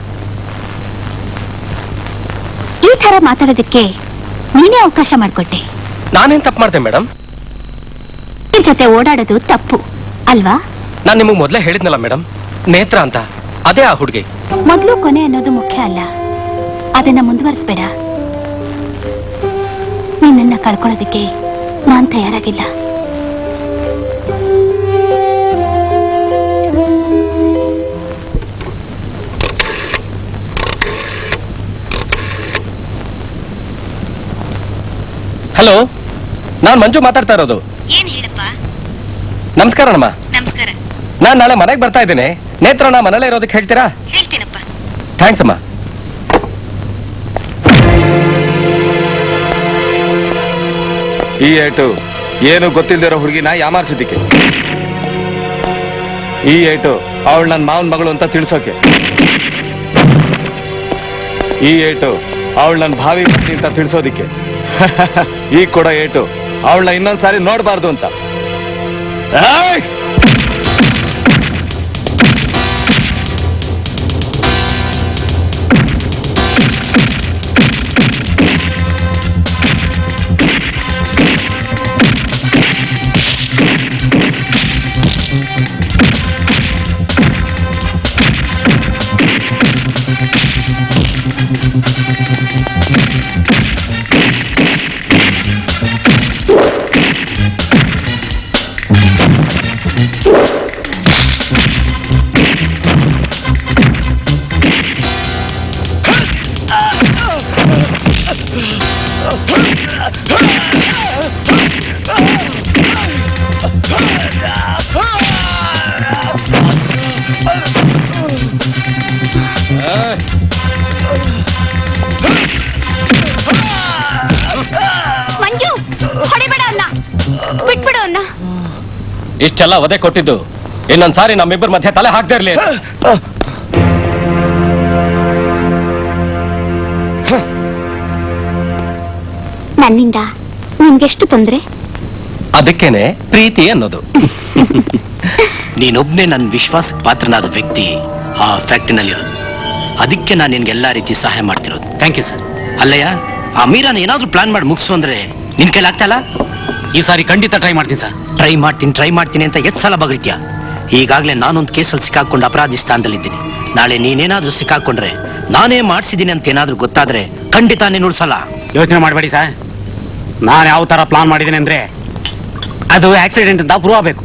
ಈ ತರ ಮಾತಾಡೋದಕ್ಕೆ ನೀನೇ ಅವಕಾಶ ಮಾಡಿಕೊಟ್ಟೆ. ನಾನೇನ್ ತಪ್ಪು ಮಾಡ್ದೆ ಮೇಡಮ್? ನಿನ್ ಜೊತೆ ಓಡಾಡೋದು ತಪ್ಪು ಅಲ್ವಾ? ನಾನು ನಿಮಗೆ ಮೊದಲೇ ಹೇಳಿದ್ನಲ್ಲ ಮೇಡಮ್, ನೇತ್ರ ಅಂತ. ಅದೇ ಆ ಹುಡುಗಿ. ಮೊದಲು ಕೊನೆ ಅನ್ನೋದು ಮುಖ್ಯ ಅಲ್ಲ, ಅದನ್ನ ಮುಂದುವರಿಸಬೇಡ. ನಿನ್ನನ್ನ ಕಳ್ಕೊಳ್ಳೋದಕ್ಕೆ ನಾನ್ ತಯಾರಾಗಿಲ್ಲ. ಹಲೋ, ನಾನ್ ಮಂಜು ಮಾತಾಡ್ತಾ ಇರೋದು. ಏನ್ ಹೇಳಪ್ಪ? ನಮಸ್ಕಾರ ಅಮ್ಮ. ನಮಸ್ಕಾರ. ನಾನ್ ನಾಳೆ ಮನೆಗೆ ಬರ್ತಾ ಇದ್ದೀನಿ. ನೇತ್ರನ ಮನೇಲೇ ಇರೋದಕ್ಕೆ ಹೇಳ್ತೀರಾ? ಹೇಳ್ತೀನಪ್ಪ. ಥ್ಯಾಂಕ್ಸ್ ಅಮ್ಮ. ಈ ಏಟು ಏನು ಗೊತ್ತಿಲ್ದಿರೋ ಹುಡುಗಿನ ಯಾಮಾರ್ಸಿದ್ದಕ್ಕೆ. ಈ ಏಟು ಅವಳು ನನ್ನ ಮಾವನ ಮಗಳು ಅಂತ ತಿಳಿಸೋಕೆ. ಈ ಏಟು ಅವಳು ನನ್ನ ಭಾವಿ ಪತ್ನಿ ಅಂತ ತಿಳಿಸೋದಿಕ್ಕೆ. ಈಗ ಕೂಡ ಏಟು ಅವಳನ್ನ ಇನ್ನೊಂದ್ಸಾರಿ ನೋಡ್ಬಾರ್ದು ಅಂತ. ಮಂಜು, ಹೊಡಿಬೇಡ ಅನ್ನ, ಬಿಟ್ಬಿಡು ಅನ್ನ. ಇಷ್ಟೆಲ್ಲ ಒದೆ ಕೊಟ್ಟಿದ್ದು ಇನ್ನೊಂದ್ಸಾರಿ ನಮ್ಮಿಬ್ಬರ ಮಧ್ಯೆ ತಲೆ ಹಾಕ್ದೇ ಇರ್ಲಿ. ನನ್ನಿಂದ ನಿಮ್ಗೆಷ್ಟು ತೊಂದ್ರೆ? ಅದಕ್ಕೇನೆ ಪ್ರೀತಿ ಅನ್ನೋದು. ನೀನೊಬ್ನೇ ನನ್ನ ವಿಶ್ವಾಸಕ್ಕೆ ಪಾತ್ರನಾದ ವ್ಯಕ್ತಿ ಆ ಫ್ಯಾಕ್ಟ್ರಿನಲ್ಲಿರೋದು. ಅದಕ್ಕೆ ನಾನು ನಿನ್ಗೆ ಎಲ್ಲಾ ರೀತಿ ಸಹಾಯ ಮಾಡ್ತಿರೋದು. Thank you sir. ಅಲ್ಲಯ್ಯ, ಆ ಮೀರಾನ ಏನಾದ್ರೂ ಪ್ಲಾನ್ ಮಾಡಿ ಮುಗಿಸು ಅಂದ್ರೆ ನಿನ್ ಕೈಲಿ ಆಗ್ತಾ? ಈ ಸಾರಿ ಖಂಡಿತ ಟ್ರೈ ಮಾಡ್ತೀನಿ ಸರ್. ಟ್ರೈ ಮಾಡ್ತೀನಿ ಅಂತ ಎಷ್ಟು ಸಲ ಬಗಳ್ತೀಯ? ಈಗಾಗಲೇ ನಾನೊಂದು ಕೇಸಲ್ಲಿ ಸಿಕ್ಕಾಕೊಂಡು ಅಪರಾಧಿ ಸ್ಥಾನದಲ್ಲಿದ್ದೀನಿ. ನಾಳೆ ನೀನೇನಾದ್ರೂ ಸಿಕ್ಕಾಕೊಂಡ್ರೆ ನಾನೇ ಮಾಡಿಸಿದ್ದೀನಿ ಅಂತ ಏನಾದ್ರೂ ಗೊತ್ತಾದ್ರೆ ಖಂಡಿತ ನೀನು ಉಳಿಸಲ್ಲ. ಯೋಚನೆ ಮಾಡಬೇಡಿ ಸರ್. ನಾನು ಯಾವ ತರ ಪ್ಲಾನ್ ಮಾಡಿದ್ದೀನಿ ಅಂದ್ರೆ ಅದು ಆಕ್ಸಿಡೆಂಟ್ ಅಂತ ಪ್ರೂವ್ ಆಗಬೇಕು.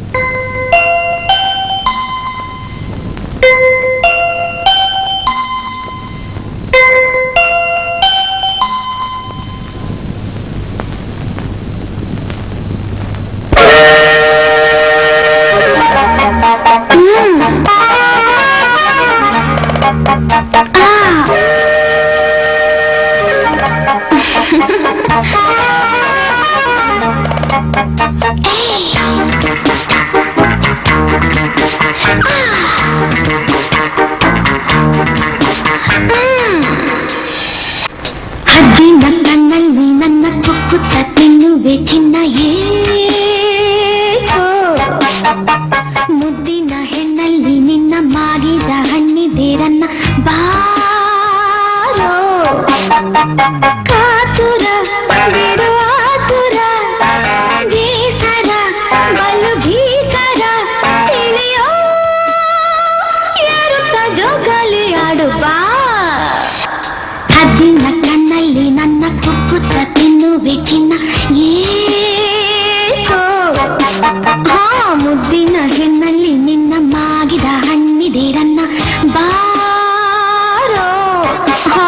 ಕುಕ್ಕುತ್ತ ತಿನ್ನುವೆ ಚಿನ್ನ ಮುದ್ದಿನ ಹೆಣ್ಣಲ್ಲಿ ನಿನ್ನ ಮಾಗಿದ ಹಣ್ಣಿದೇರನ್ನ ಬಾರೋ ಕಾತುರ ಬಿಡು ಆತುರ ಬೇಸರ ಬಲು ಭೀಕರ ತಿಳಿಯೋ ಏರುತ್ತ ಜೋಗಲಿ ಆಡು ಬಾ ಹದ್ದಿನ ಕಣ್ಣಲ್ಲಿ ನನ್ನ ಕುಕ್ಕುತ್ತ ತಿನ್ನುವೆ ಚಿನ್ನ ಹಾ ಮುದ್ದಿನ ಹೆಣ್ಣಲ್ಲಿ ನಿನ್ನ ಮಾಗಿದ ಹಣ್ಣಿದೇರನ್ನ ಬಾರೋ ಹಾ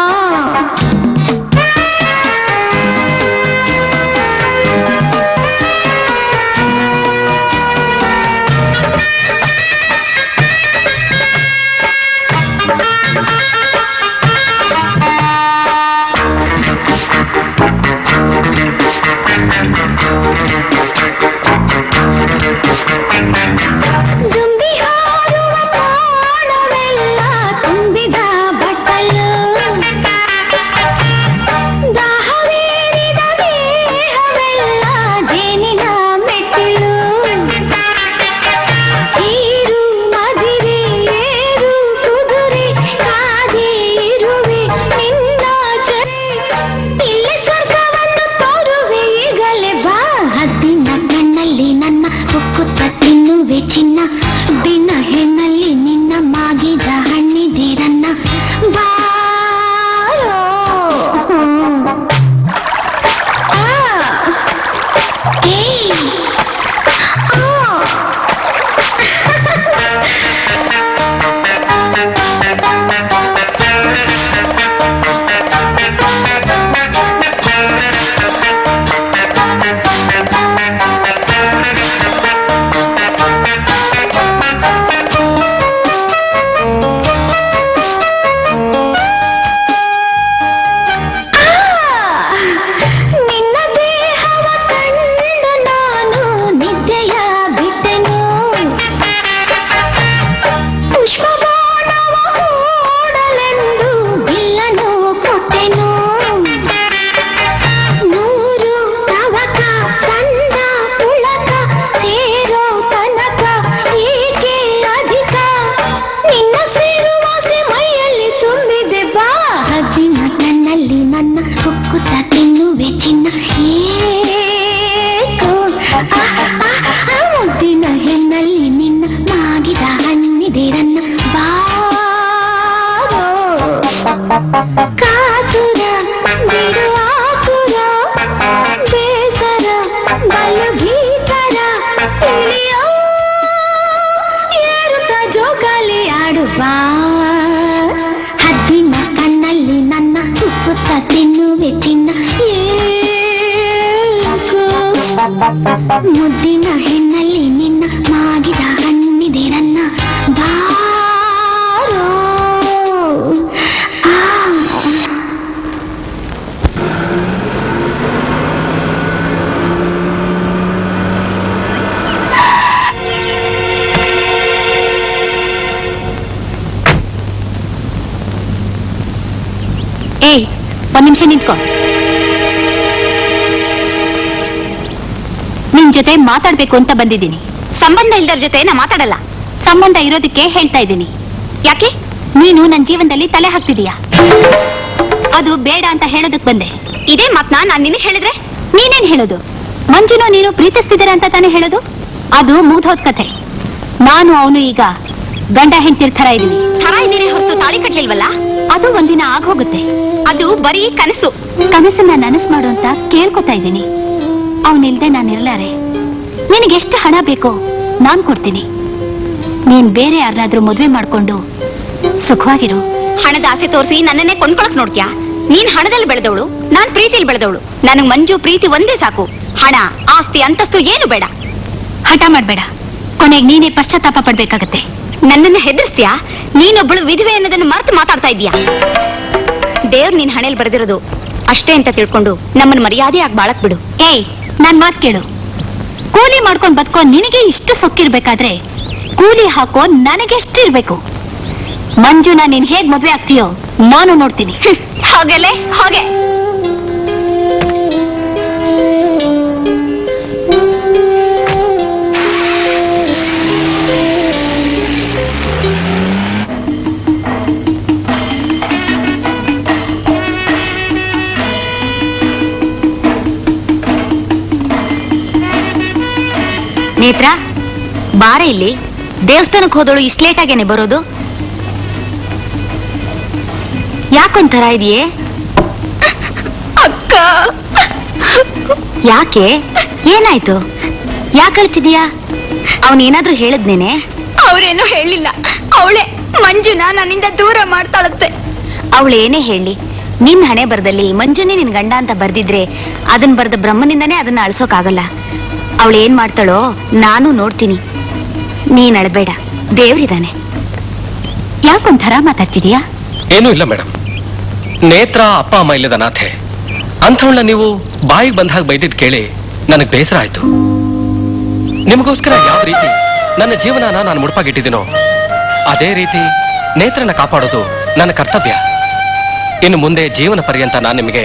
ದುಂಬಿ ಹಾರುವ ಪ್ರಾಣವೆಲ್ಲ ತುಂಬಿದ ಬಟ್ಟಲು ದಾಹವೇರಿದ ದೇಹವೆಲ್ಲ ಜೇನಿನ ಮೆಟ್ಟಿಲು ಈರು ಮದಿರೆ ಏರು ಕುದುರೆ ಕಾದೆ ಇರುವೆ ನಿನ್ನ ಚರೆ ಇಲ್ಲಿ ಸ್ವರ್ಗವನ್ನು ತೋರುವೆ ಈಗಲೇ ಬಾ ಹದ್ದಿನ ಕಣ್ಣಲ್ಲಿ ನನ್ನ ಕುಕ್ಕುತ್ತ ತಿನ್ನುವೆ ಚಿನ್ನ ದಿನ ಹೆಣ್ಣಲ್ಲಿ ನಿನ್ನ ಮಾಗಿದ ಹಣ್ಣಿದೇರನ್ನ ಬಾರೋ ನಿನ್ನ ದೇಹವ ಕಂಡು ನಾನು ನಿದ್ದೆಯ ಬಿಟ್ಟೆನು ಪುಷ್ಪಬಾಣವ ಹೂಡಲೆಂದು ಬಿಲ್ಲನು ಕೊಟ್ಟೆನು ನೂರು ತವಕ ತಂದ ಉಳಕ ಸೇರೋ ತನಕ ಏಕೆ ಅಧಿಕ ನಿನ್ನ ಸೇರುವಾಸೆ ಮೈಯಲ್ಲಿ ತುಂಬಿದೆ ಬಾ ಹದ್ದಿನ ಕಣ್ಣಲ್ಲಿ ನನ್ನ ಕುಕ್ಕುತ್ತ ತಿನ್ನುವೆ ಚಿನ್ನ ಮುದ್ದಿನ ಹೆಣ್ಣಲ್ಲಿ ನಿನ್ನ ಮಾಗಿದ ಹಣ್ಣಿದೇರನ್ನ ಬಾರೋ ಕಾತುರ ಬಿಡು ಆತುರ ಬೇಸರ ಬಲು ಭೀಕರ ತಿಳಿಯೋ ಏರುತ್ತ ಜೋಗಲಿ ಆಡು ಬಾ ಹದ್ದಿನ ಕಣ್ಣಲ್ಲಿ ನನ್ನ ಕುಕ್ಕುತ್ತ ತಿನ್ನುವೆ ಚಿನ್ನ ಮುದ್ದಿನ ಹೆಣ್ಣಲ್ಲಿ ನಿನ್ನ ಮಾಗಿದ ಹಣ್ಣಿದೇರನ್ನ ಬಾರೋ ಏಯ್ ಒಂದ್ ನಿಮಿಷ ನಿಂತ್ಕೋ ನಿನ್ ಜೊತೆ ಮಾತಾಡ್ಬೇಕು ಅಂತ ಬಂದಿದ್ದೀನಿ ಸಂಬಂಧ ಇಲ್ದರ ಜೊತೆ ನಾ ಮಾತಾಡಲ್ಲ ಸಂಬಂಧ ಇರೋದಕ್ಕೆ ಹೇಳ್ತಾ ಇದ್ದೀನಿ ಯಾಕೆ ನೀನು ನನ್ನ ಜೀವನದಲ್ಲಿ ತಲೆ ಹಾಕ್ತಿದೀಯಾ ಅದು ಬೇಡ ಅಂತ ಹೇಳೋದಕ್ ಬಂದೆ ಇದೇ ಮಾತ್ನಾ ನಾನ್ ನಿನಗೆ ಹೇಳಿದ್ರೆ ನೀನೇನ್ ಹೇಳೋದು ಮಂಜುನು ನೀನು ಪ್ರೀತಿಸ್ತಿದ್ದೀರ ಅಂತ ತಾನೇ ಹೇಳೋದು ಅದು ಮುಗ್ದೋದ್ ಕಥೆ ನಾನು ಅವನು ಈಗ ಗಂಡ ಹೆಂಡ್ತಿರ್ ಥರ ಇದೀವಿ ಹೊರತು ತಾಳಿ ಕಟ್ಲಿಲ್ವಲ್ಲ ಅದು ಒಂದಿನ ಆಗೋಗುತ್ತೆ ಅದು ಬರೀ ಕನಸು ಕನಸನ್ನ ನನಸು ಮಾಡು ಅಂತ ಕೇಳ್ಕೊತಾ ಇದ್ದೀನಿ ಅವನಿಲ್ದೆ ನಾನಿರ್ಲಾರೆ ನಿನಗೆಷ್ಟು ಹಣ ಬೇಕೋ ನಾನ್ ಕೊಡ್ತೀನಿ ನೀನ್ ಬೇರೆ ಯಾರನ್ನಾದ್ರೂ ಮದ್ವೆ ಮಾಡ್ಕೊಂಡು ಸುಖವಾಗಿರು ಹಣದ ಆಸೆ ತೋರಿಸಿ ನನ್ನನ್ನೇ ಕೊಂಡ್ಕೊಳಕ್ ನೋಡ್ತೀಯಾ ನೀನ್ ಹಣದಲ್ಲಿ ಬೆಳೆದವಳು ನಾನ್ ಪ್ರೀತಿಯಲ್ಲಿ ಬೆಳೆದವಳು ನನಗ್ ಮಂಜು ಪ್ರೀತಿ ಒಂದೇ ಸಾಕು ಹಣ ಆಸ್ತಿ ಅಂತಸ್ತು ಏನು ಬೇಡ ಹಠ ಮಾಡ್ಬೇಡ ಕೊನೆಗೆ ನೀನೇ ಪಶ್ಚಾತ್ತಾಪ ಪಡ್ಬೇಕಾಗತ್ತೆ ನನ್ನನ್ನ ಹೆದರ್ಸ್ತೀಯಾ ನೀನೊಬ್ಬಳು ವಿಧವೆ ಅನ್ನೋದನ್ನ ಮರೆತು ಮಾತಾಡ್ತಾ ಇದೀಯಾ ದೇವ್ರು ನೀನ್ ಹಣೆಯಲ್ಲಿ ಬರೆದಿರೋದು ಅಷ್ಟೇ ಅಂತ ತಿಳ್ಕೊಂಡು ನಮ್ಮನ್ನ ಮರ್ಯಾದೆಯಾಗಿ ಬಾಳಕ್ ಬಿಡು ಏಯ್ ನನ್ ಮಾತ್ ಕೇಳು ಕೂಲಿ ಮಾಡ್ಕೊಂಡ್ ಬದುಕೋ ನಿನಗೆ ಇಷ್ಟು ಸೊಕ್ಕಿರ್ಬೇಕಾದ್ರೆ ಕೂಲಿ ಹಾಕೋ ನನಗೆಷ್ಟಿರ್ಬೇಕು ಮಂಜುನ ನೀನ್ ಹೇಗ್ ಮದ್ವೆ ಆಗ್ತೀಯೋ ನಾನು ನೋಡ್ತೀನಿ ಹೋಗಲೇ ಹೋಗೆ ನೇತ್ರ ಬಾರೆ ಇಲ್ಲಿ. ದೇವಸ್ಥಾನಕ್ಕೆ ಹೋದಳು ಇಷ್ಟು ಲೇಟ್ ಆಗೇನೆ ಬರೋದು? ಯಾಕೊಂಥರ ಇದೆಯೇ? ಅಕ್ಕ, ಯಾಕೆ? ಏನಾಯ್ತು? ಯಾಕೆ ಅಳ್ತಿದೀಯಾ? ಅವನೇನಾದ್ರೂ ಹೇಳದ್ನೇನೆ? ಅವ್ರೇನು ಹೇಳಿಲ್ಲ. ಅವಳೆ ಮಂಜುನ ನನ್ನಿಂದ ದೂರ ಮಾಡ್ತಾಳತ್ತೆ. ಅವಳೇನೇ ಹೇಳಿ, ನಿನ್ ಹಣೆ ಬರದಲ್ಲಿ ಮಂಜುನೇ ನಿನ್ ಗಂಡ ಅಂತ ಬರ್ದಿದ್ರೆ ಅದನ್ನ ಬರ್ದ ಬ್ರಹ್ಮನಿಂದನೇ ಅದನ್ನ ಅಳ್ಸೋಕಾಗಲ್ಲ. ಅವಳೇನ್ ಮಾಡ್ತಾಳೋ ನಾನು ನೋಡ್ತೀನಿ. ನೀನ್ ಅಳ್ಬೇಡ, ದೇವ್ರಿದಾನೆ. ಯಾಕೊಂಥರ ಮಾತಾಡ್ತಿದೀಯಾ? ಏನೂ ಇಲ್ಲ ಮೇಡಮ್. ನೇತ್ರ ಅಪ್ಪ ಅಮ್ಮ ಇಲ್ಲದ ನಾಥೆ ಅಂಥವಳ ನೀವು ಬಾಯಿಗೆ ಬಂದ ಹಾಗೆ ಬೈದಿದ್ ಕೇಳಿ ನನಗೆ ಬೇಸರ ಆಯ್ತು. ನಿಮಗೋಸ್ಕರ ಯಾವ ರೀತಿ ನನ್ನ ಜೀವನನ ನಾನು ಮುಡುಪಾಗಿಟ್ಟಿದ್ದೀನೋ ಅದೇ ರೀತಿ ನೇತ್ರನ ಕಾಪಾಡೋದು ನನ್ನ ಕರ್ತವ್ಯ. ಇನ್ನು ಮುಂದೆ ಜೀವನ ಪರ್ಯಂತ ನಾನು ನಿಮಗೆ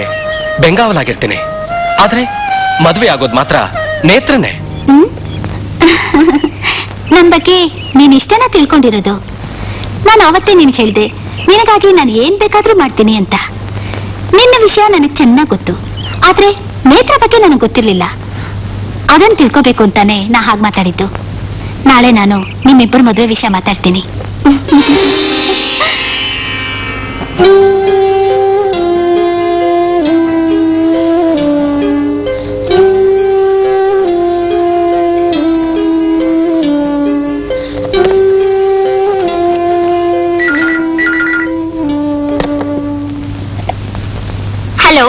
ಬೆಂಗಾವಲಾಗಿರ್ತೀನಿ. ಆದ್ರೆ ಮದುವೆ ಆಗೋದು ಮಾತ್ರ ನೇತ್ರನೇ. ನನ್ ಬಗ್ಗೆ ನೀನ್ ಇಷ್ಟನ ತಿಳ್ಕೊಂಡಿರೋದು. ನಾನು ಅವತ್ತೇ ನಿನ್ ಹೇಳ್ದೆ, ನಿನಗಾಗಿ ನಾನು ಏನ್ ಬೇಕಾದ್ರೂ ಮಾಡ್ತೀನಿ ಅಂತ. ನಿನ್ನ ವಿಷಯ ನನಗೆ ಚೆನ್ನಾಗ್ ಗೊತ್ತು, ಆದ್ರೆ ನೇತ್ರ ಬಗ್ಗೆ ನನಗೆ ಗೊತ್ತಿರ್ಲಿಲ್ಲ. ಅದನ್ನ ತಿಳ್ಕೋಬೇಕು ಅಂತಾನೆ ನಾ ಹಾಗೆ ಮಾತಾಡಿದ್ದು. ನಾಳೆ ನಾನು ನಿಮ್ಮಿಬ್ಬರು ಮದುವೆ ವಿಷಯ ಮಾತಾಡ್ತೀನಿ. ಹಲೋ,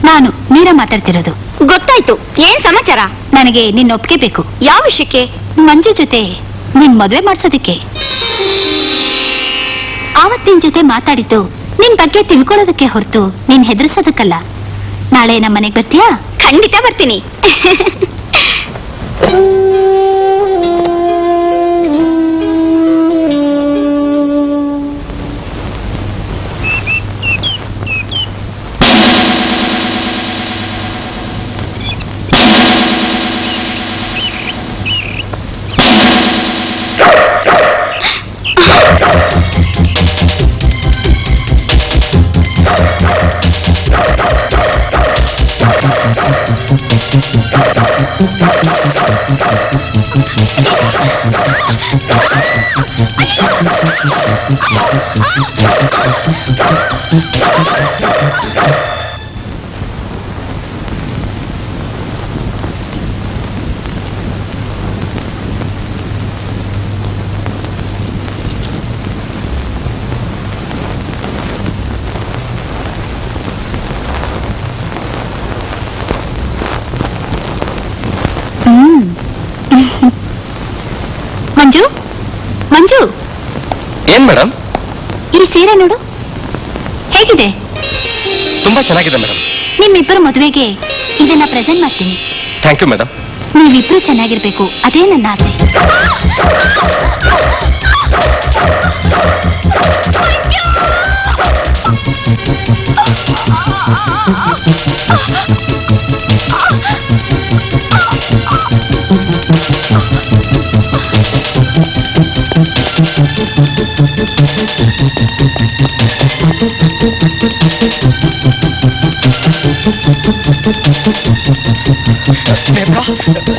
ನಾನು ಮೀರಾ ಮಾತಾಡ್ತಿರೋದು. ಗೊತ್ತಾಯ್ತು. ಏನ್ ಸಮಾಚಾರ? ನನಗೆ ನಿನ್ನ ಒಪ್ಪಿಗೆ ಬೇಕು. ಯಾವ ವಿಷಯಕ್ಕೆ? ಮಂಜು ಜೊತೆ ನಿನ್ ಮದುವೆ ಮಾಡ್ಸೋದಕ್ಕೆ. ಆವತ್ತಿನ ಜೊತೆ ಮಾತಾಡಿದ್ದು ನಿನ್ ಬಗ್ಗೆ ತಿಳ್ಕೊಳ್ಳೋದಕ್ಕೆ ಹೊರತು ನೀನ್ ಹೆದರ್ಸೋದಕ್ಕಲ್ಲ. ನಾಳೆ ನಮ್ಮ ಮನೆಗೆ ಬರ್ತೀಯಾ? ಖಂಡಿತ ಬರ್ತೀನಿ. ಮಂಜು, ಮಂಜು, ಏನ್ ಮೇಡಮ್? ಈ ಸೀರೆ ನೋಡು, ಹೇಗಿದೆ? ತುಂಬಾ ಚೆನ್ನಾಗಿದೆ ಮೇಡಮ್. ನಿಮ್ಮಿಬ್ಬರ ಮದುವೆಗೆ ಇದನ್ನ ಪ್ರೆಸೆಂಟ್ ಮಾಡ್ತೀನಿ. Thank you madam. ನೀವಿಬ್ರು ಚೆನ್ನಾಗಿರ್ಬೇಕು, ಅದೇ ನನ್ನ ಆಸೆ.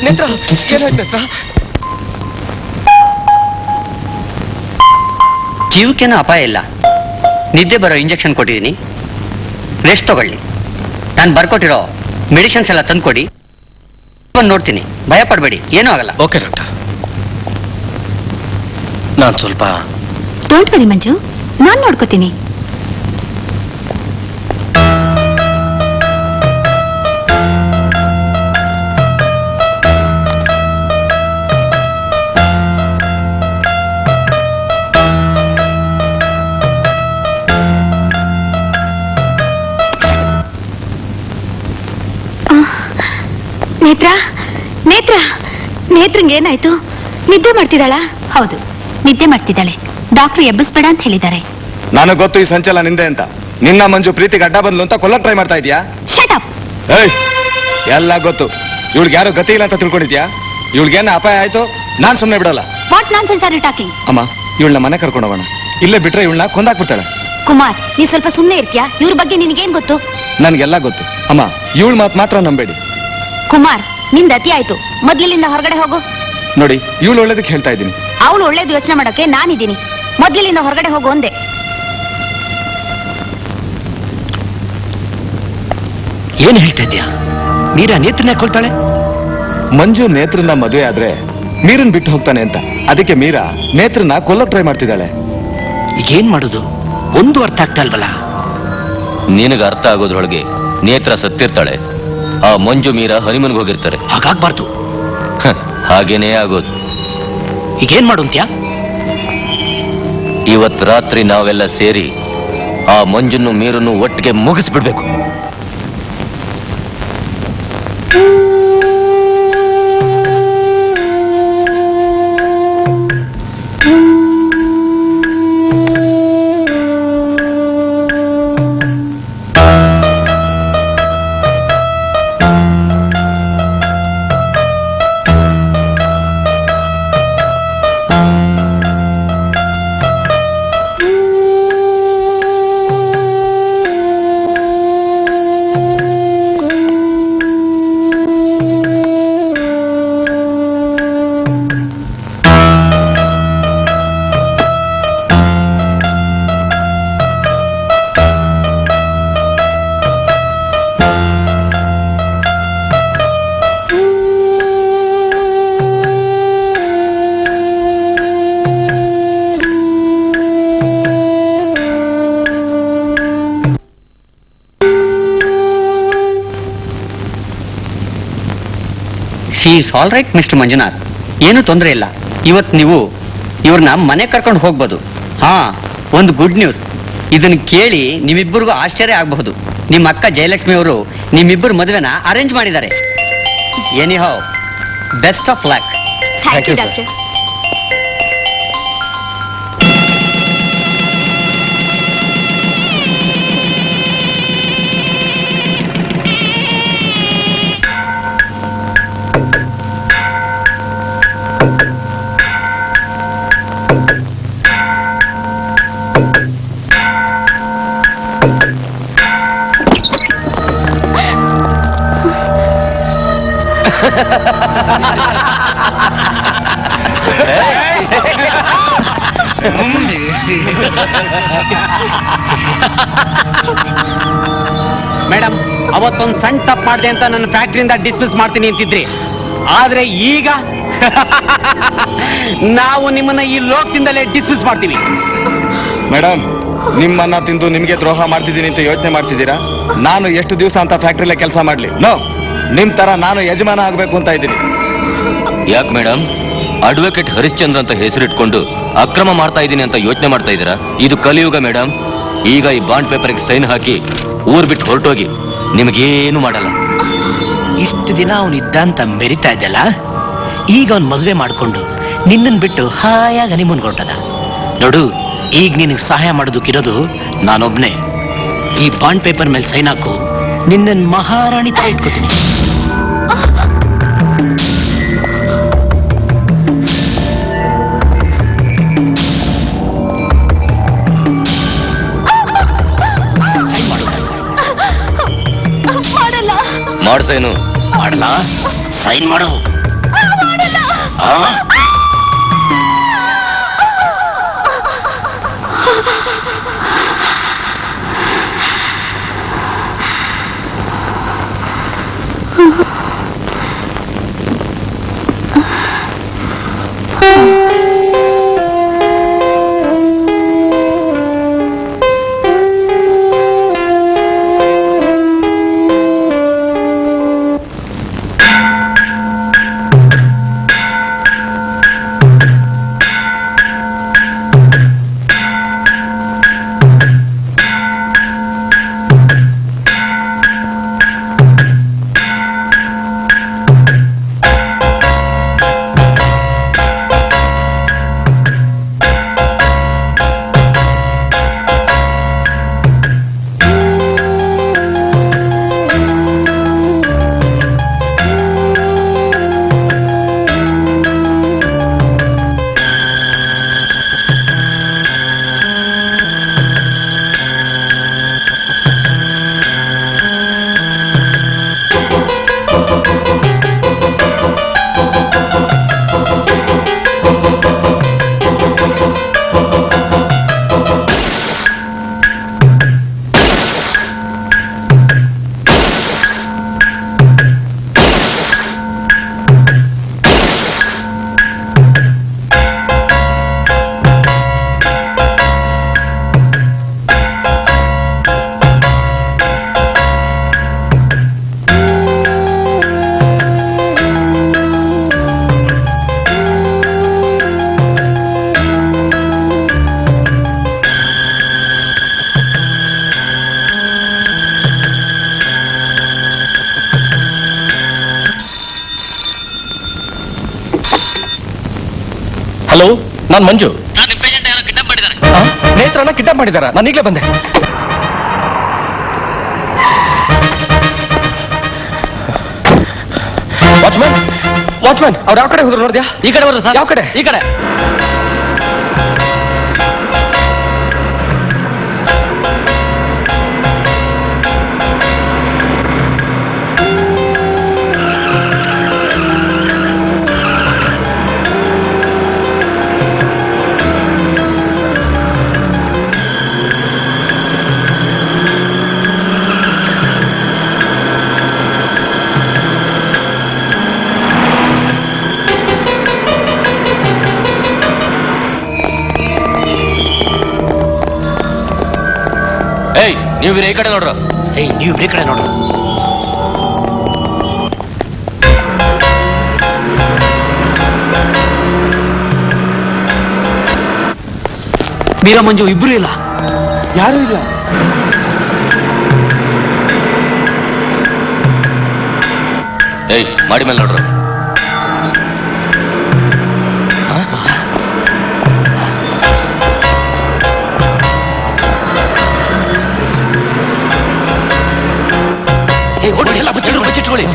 ನೇತ್ರ, ಏನಾಯ್ತು ನೇತ್ರ? ಜೀವಕ್ಕೇನೂ ಅಪಾಯ ಇಲ್ಲ. ನಿದ್ದೆ ಬರೋ ಇಂಜೆಕ್ಷನ್ ಕೊಟ್ಟಿದ್ದೀನಿ, ರೆಸ್ಟ್ ತಗೊಳ್ಳಿ. ನಾನು ಬರ್ಕೊಟ್ಟಿರೋ ಮೆಡಿಸಿನ್ಸ್ ಎಲ್ಲ ತಂದ್ಕೊಡಿ, ನೋಡ್ತೀನಿ. ಭಯ ಪಡಬೇಡಿ, ಏನೂ ಆಗಲ್ಲ. Okay doctor. ನಾನು ಸ್ವಲ್ಪ ಡೋಂಟ್ ವರಿ ಮಂಜು, ನಾನ್ ನೋಡ್ಕೋತೀನಿ. ನೇತ್ರ, ನೇತ್ರ, ನೇತ್ರಂಗೆ ಏನಾಯ್ತು? ನಿದ್ದೆ ಮಾಡ್ತಿದ್ದಾಳ? ಹೌದು, ನಿದ್ದೆ ಮಾಡ್ತಿದ್ದಾಳೆ. ಡಾಕ್ಟರ್ ಎಬ್ಬಿಸ್ಬೇಡ ಅಂತ ಹೇಳಿದ್ದಾರೆ. ನನಗೆ ಗೊತ್ತು ಈ ಸಂಚಲ ನಿಂದೆ ಅಂತ. ನಿನ್ನ ಮಂಜು ಪ್ರೀತಿಗೆ ಅಡ್ಡ ಬಂದ್ಲು ಅಂತ ಕೊಲ್ಲಕ್ ಟ್ರೈ ಮಾಡ್ತಾ ಇದೀಯಾ? Shut up. ಏಯ್, ಎಲ್ಲ ಗೊತ್ತು. ಇವಳಿಗೆ ಯಾರು ಗತಿ ಇಲ್ಲ ಅಂತ ತಿಳ್ಕೊಂಡಿದ್ಯಾ? ಇವಳಿಗೇನ ಅಪಾಯ ಆಯ್ತು, ನಾನ್ ಸುಮ್ಮನೆ ಬಿಡಲ್ಲ. What nonsense are you talking? ಅಮ್ಮ, ಇವಳನ್ನ ಮನೆ ಕರ್ಕೊಂಡು ಹೋಗೋಣ. ಇಲ್ಲೇ ಬಿಟ್ರೆ ಇವಳನ್ನ ಕೊಂದಾಕ್ಬಿಡ್ತಾಳೆ. ಕುಮಾರ್, ನೀ ಸ್ವಲ್ಪ ಸುಮ್ಮನೆ ಇರ್ತೀಯಾ? ಇವ್ರ ಬಗ್ಗೆ ನಿನಗೇನ್ ಗೊತ್ತು? ನನ್ಗೆಲ್ಲ ಗೊತ್ತು ಅಮ್ಮ. ಇವಳ ಮಾತು ಮಾತ್ರ ನಂಬೇಡಿ. ಕುಮಾರ್, ನಿಂದ ಅತಿ ಆಯ್ತು. ಮೊದ್ಲಿಂದ ಹೊರಗಡೆ ಹೋಗು. ನೋಡಿ ಇವಳು ಒಳ್ಳೇದಕ್ಕೆ ಹೇಳ್ತಾ ಇದ್ದೀನಿ. ಅವಳು ಒಳ್ಳೇದು ಯೋಚನೆ ಮಾಡಕ್ಕೆ ನಾನಿದ್ದೀನಿ. ಮೊದ್ಲಿನಿಂದ ಹೊರಗಡೆ ಹೋಗು ಒಂದೇ. ಏನ್ ಹೇಳ್ತಾ ಇದ್ಯಾ? ಮೀರಾ ನೇತ್ರನೇ ಕೊಲ್ತಾಳೆ? ಮಂಜು ನೇತ್ರನ ಮದುವೆ ಆದ್ರೆ ಮೀರನ್ ಬಿಟ್ಟು ಹೋಗ್ತಾನೆ ಅಂತ, ಅದಕ್ಕೆ ಮೀರಾ ನೇತ್ರನ ಕೊಲ್ಲಕ್ ಟ್ರೈ ಮಾಡ್ತಿದ್ದಾಳೆ. ಈಗೇನ್ ಮಾಡೋದು? ಒಂದು ಅರ್ಥ ಆಗ್ತಾ ಇಲ್ವಲ್ಲ. ನಿನಗೆ ಅರ್ಥ ಆಗೋದ್ರೊಳಗೆ ನೇತ್ರ ಸತ್ತಿರ್ತಾಳೆ, ಆ ಮಂಜು ಮೀರಾ ಹನಿಮನ್ಗೆ ಹೋಗಿರ್ತಾರೆ. ಹಾಗಾಗ್ಬಾರ್ದು. ಹಾಗೇನೇ ಆಗೋದು. ಈಗೇನ್ ಮಾಡು ಅಂತ್ಯಾ? ಇವತ್ ರಾತ್ರಿ ನಾವೆಲ್ಲ ಸೇರಿ ಆ ಮಂಜನ್ನು ಮೀರನ್ನು ಒಟ್ಟಿಗೆ ಮುಗಿಸ್ಬಿಡ್ಬೇಕು. She is all right mister Manjunath, ಏನು ತೊಂದರೆ ಇಲ್ಲ. ಇವತ್ತು ನೀವು ಇವ್ರನ್ನ ಮನೆ ಕರ್ಕೊಂಡು ಹೋಗ್ಬೋದು. ಹಾ, ಒಂದು ಗುಡ್ ನ್ಯೂಸ್. ಇದನ್ನು ಕೇಳಿ ನಿಮ್ಮಿಬ್ಬರಿಗೂ ಆಶ್ಚರ್ಯ ಆಗಬಹುದು. ನಿಮ್ಮ ಅಕ್ಕ ಜಯಲಕ್ಷ್ಮಿ ಅವರು ನಿಮ್ಮಿಬ್ಬರು ಮದುವೆನ ಅರೇಂಜ್ ಮಾಡಿದ್ದಾರೆ. Anyhow, best of luck. Thank you doctor. Madam, ಅವತ್ತೊಂದು ಸಣ್ಣ ತಪ್ಪು ಮಾಡಿದೆ ಅಂತ ನನ್ನ ಫ್ಯಾಕ್ಟ್ರಿಯಿಂದ ಡಿಸ್ಮಿಸ್ ಮಾಡ್ತೀನಿ ಅಂತಿದ್ರಿ, ಆದ್ರೆ ಈಗ ನಾವು ನಿಮ್ಮನ್ನ ಈ ಲೋಕದಿಂದಲೇ ಡಿಸ್ಮಿಸ್ ಮಾಡ್ತೀವಿ. ಮೇಡಮ್, ನಿಮ್ಮನ್ನ ತಿಂದು ನಿಮ್ಗೆ ದ್ರೋಹ ಮಾಡ್ತಿದ್ದೀನಿ ಅಂತ ಯೋಚನೆ ಮಾಡ್ತಿದ್ದೀರಾ? ನಾನು ಎಷ್ಟು ದಿವಸ ಅಂತ ಫ್ಯಾಕ್ಟ್ರಿಲೇ ಕೆಲಸ ಮಾಡ್ಲಿ? ನೋ, ನಿಮ್ ತರ ನಾನು ಯಜಮಾನ ಆಗ್ಬೇಕು ಅಂತ ಇದ್ದೀನಿ. ಯಾಕೆ ಮೇಡಮ್, ಅಡ್ವೊಕೇಟ್ ಹರಿಶ್ಚಂದ್ರ ಅಂತ ಹೆಸರಿಟ್ಕೊಂಡು ಅಕ್ರಮ ಮಾಡ್ತಾ ಇದ್ದೀನಿ ಅಂತ ಯೋಚನೆ ಮಾಡ್ತಾ ಇದ್ದೀರಾ? ಇದು ಕಲಿಯುಗ ಮೇಡಮ್. ಈಗ ಈ ಬಾಂಡ್ ಪೇಪರ್ಗೆ ಸೈನ್ ಹಾಕಿ ಊರ್ ಬಿಟ್ಟು ಹೊರಟೋಗಿ, ನಿಮಗೇನು ಮಾಡಲ್ಲ. ಇಷ್ಟು ದಿನ ಅವನು ಇದ್ದ ಅಂತ ಮೆರಿತಾ ಇದ್ದಲ್ಲ, ಈಗ ಅವನ್ ಮದುವೆ ಮಾಡ್ಕೊಂಡು ನಿನ್ನನ್ ಬಿಟ್ಟು ಹಾಯಾಗಿ ಹನಿಮೂನ್ ಹೊರಟದ ನೋಡು. ಈಗ ನಿನಗೆ ಸಹಾಯ ಮಾಡೋದಕ್ಕಿರೋದು ನಾನೊಬ್ನೇ. ಈ ಬಾಂಡ್ ಪೇಪರ್ ಮೇಲೆ ಸೈನ್ ಹಾಕು, ನಿನ್ನನ್ ಮಹಾರಾಣಿ ತರ ಇಟ್ಕೋತೀನಿ. ಮಾಡ್ಸೇನು? ಮಾಡಲ್ಲ, ಸೈನ್ ಮಾಡು. ಆ? ನಾನ್ ಮಂಜು. ಮಾಡಿದ್ದಾರೆ. ನೇತ್ರನ ಕಿಡ್ನಾಪ್ ಮಾಡಿದಾರ? ನಾನು ಈಗಲೇ ಬಂದೆ. ವಾಚ್ಮ್ಯಾನ್ ಅವ್ರು ಯಾವ ಕಡೆ ಹೋದ್ರು ನೋಡಿದ್ಯಾ? ಈ ಕಡೆ ಬರೋ ಸರ್. ಯಾವ ಕಡೆ? ಈ ಕಡೆ. ಏಯ್ ನೀವು ಈ ಕಡೆ ನೋಡ್ರ. ಏಯ್ ನೀವು ಈ ಕಡೆ ನೋಡ್ರು. ಮೀರಾ ಮಂಜು ಇಬ್ರು ಇಲ್ಲ. ಯಾರು ಇಲ್ಲ. ಏಯ್ ಮಾಡಿ ಮೇಲೆ ನೋಡ್ರ. ಎಲ್ಲ ಬಚ್ಚಿಟ್ಕೊಳ್ಳಿ.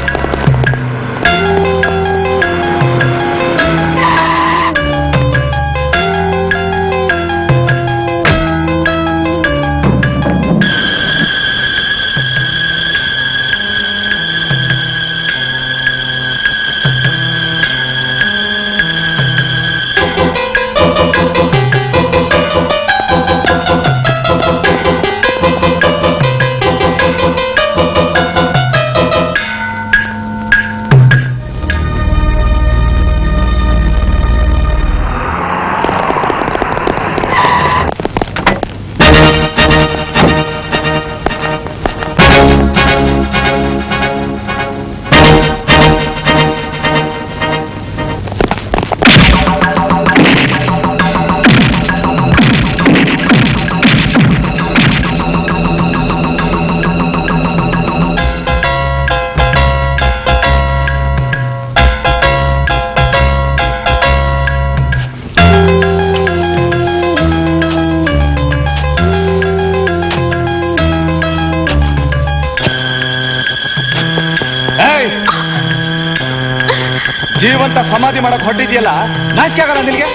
ಜೀವಂತ ಸಮಾಧಿ ಮಾಡಕ್ ಹೊಟ್ಟಿದ್ಯಲ್ಲ, ನಾಚಿಕೆ ಆಗಲ್ಲ ನಿನ್ಗೆ?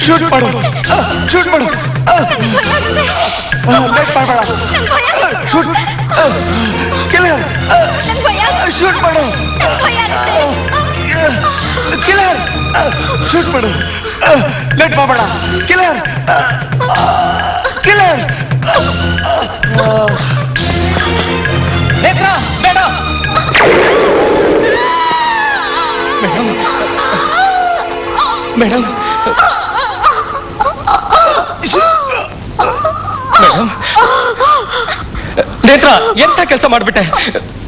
ಶೂಟ್ ಮಾಡು ಶೂಟ್ ಮಾಡು ಲೇಟ್ ಮಾಡಬೇಡ ಶೂಟ್ ಕಿಲ್ಲರ್ ಶೂಟ್ ಮಾಡು ಕಿಲ್ಲರ್ ಶೂಟ್ ಮಾಡು ಲೇಟ್ ಮಾಡಬೇಡ ಕಿಲ್ಲರ್ ಕಿಲ್ಲರ್ ನೇತ್ರ ಬೇಡ ಮೇಡಮ್ ಮೇಡಮ್ ನೇತ್ರ ಎಂತ ಕೆಲಸ ಮಾಡ್ಬಿಟ್ಟೆ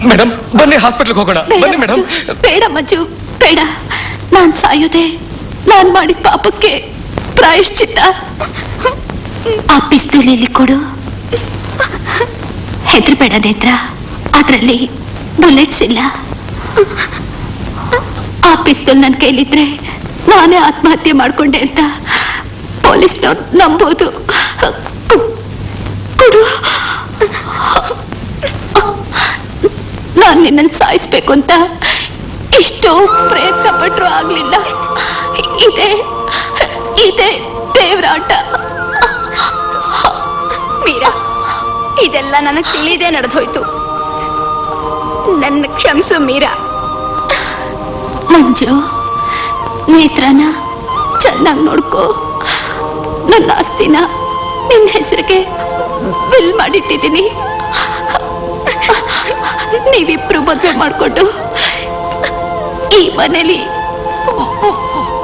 ಮೇಡಮ್ ಬನ್ನಿ ಹಾಸ್ಪಿಟ್ಲ್ಗೆ ಹೋಗೋಣ ಬನ್ನಿ ಮೇಡಮ್ ಬೇಡ ಮಂಜು ಬೇಡ ನಾನ್ ಸಾಯೋದೆ ನಾನ್ ಮಾಡಿದ ಪಾಪಕ್ಕೆ ಪ್ರಾಯಶ್ಚಿತ್ತ ಆ ಪಿಸ್ತೂಲಲ್ಲಿ ಕೊಡು ಹೆದರ್ಬೇಡ ನೇತ್ರ ಅದ್ರಲ್ಲಿ ಬುಲೆಟ್ಸ್ ಇಲ್ಲ ಆ ಪಿಸ್ತೂಲ್ ನನ್ನ ಕೈಲಿದ್ರೆ ನಾನೇ ಆತ್ಮಹತ್ಯೆ ಮಾಡ್ಕೊಂಡೆ ಅಂತ ಪೊಲೀಸ್ನವ್ರು ನಂಬೋದು ಕೊಡು ನಾನು ನಿನ್ನನ್ನು ಸಾಯಿಸ್ಬೇಕು ಅಂತ ಎಷ್ಟೋ ಪ್ರಯತ್ನ ಪಟ್ರು ಆಗ್ಲಿಲ್ಲ ಇದೇ ಇದೇ ದೇವರಾಟ ಮೀರಾ ಇದೆಲ್ಲ ನನಗೆ ತಿಳಿದೇ ನಡೆದೋಯ್ತು ನನ್ನ ಕ್ಷಮಿಸು ಮೀರಾ ಮಂಜು ನೇತ್ರನ ಚೆನ್ನಾಗಿ ನೋಡ್ಕೋ ನನ್ನ ಆಸ್ತಿನ ನಿನ್ನ ಹೆಸರಿಗೆ ಬಿಲ್ ಮಾಡಿಟ್ಟಿದ್ದೀನಿ ನೀವಿಬ್ರು ಮದುವೆ ಮಾಡ್ಕೊಂಡು ಈ ಮನೇಲಿ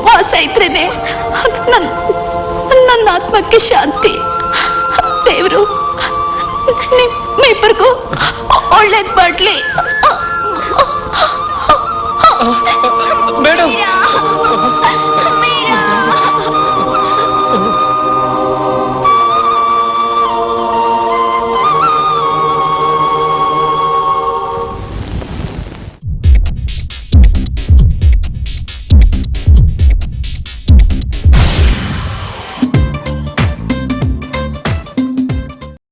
ವಾಸ ಇದ್ರೇನೆ ನನ್ನ ಆತ್ಮಕ್ಕೆ ಶಾಂತಿ ದೇವರು ನಿಮ್ಮಿಬ್ಬರಿಗೂ ಒಳ್ಳೇದ್ ಮಾಡ್ಲಿ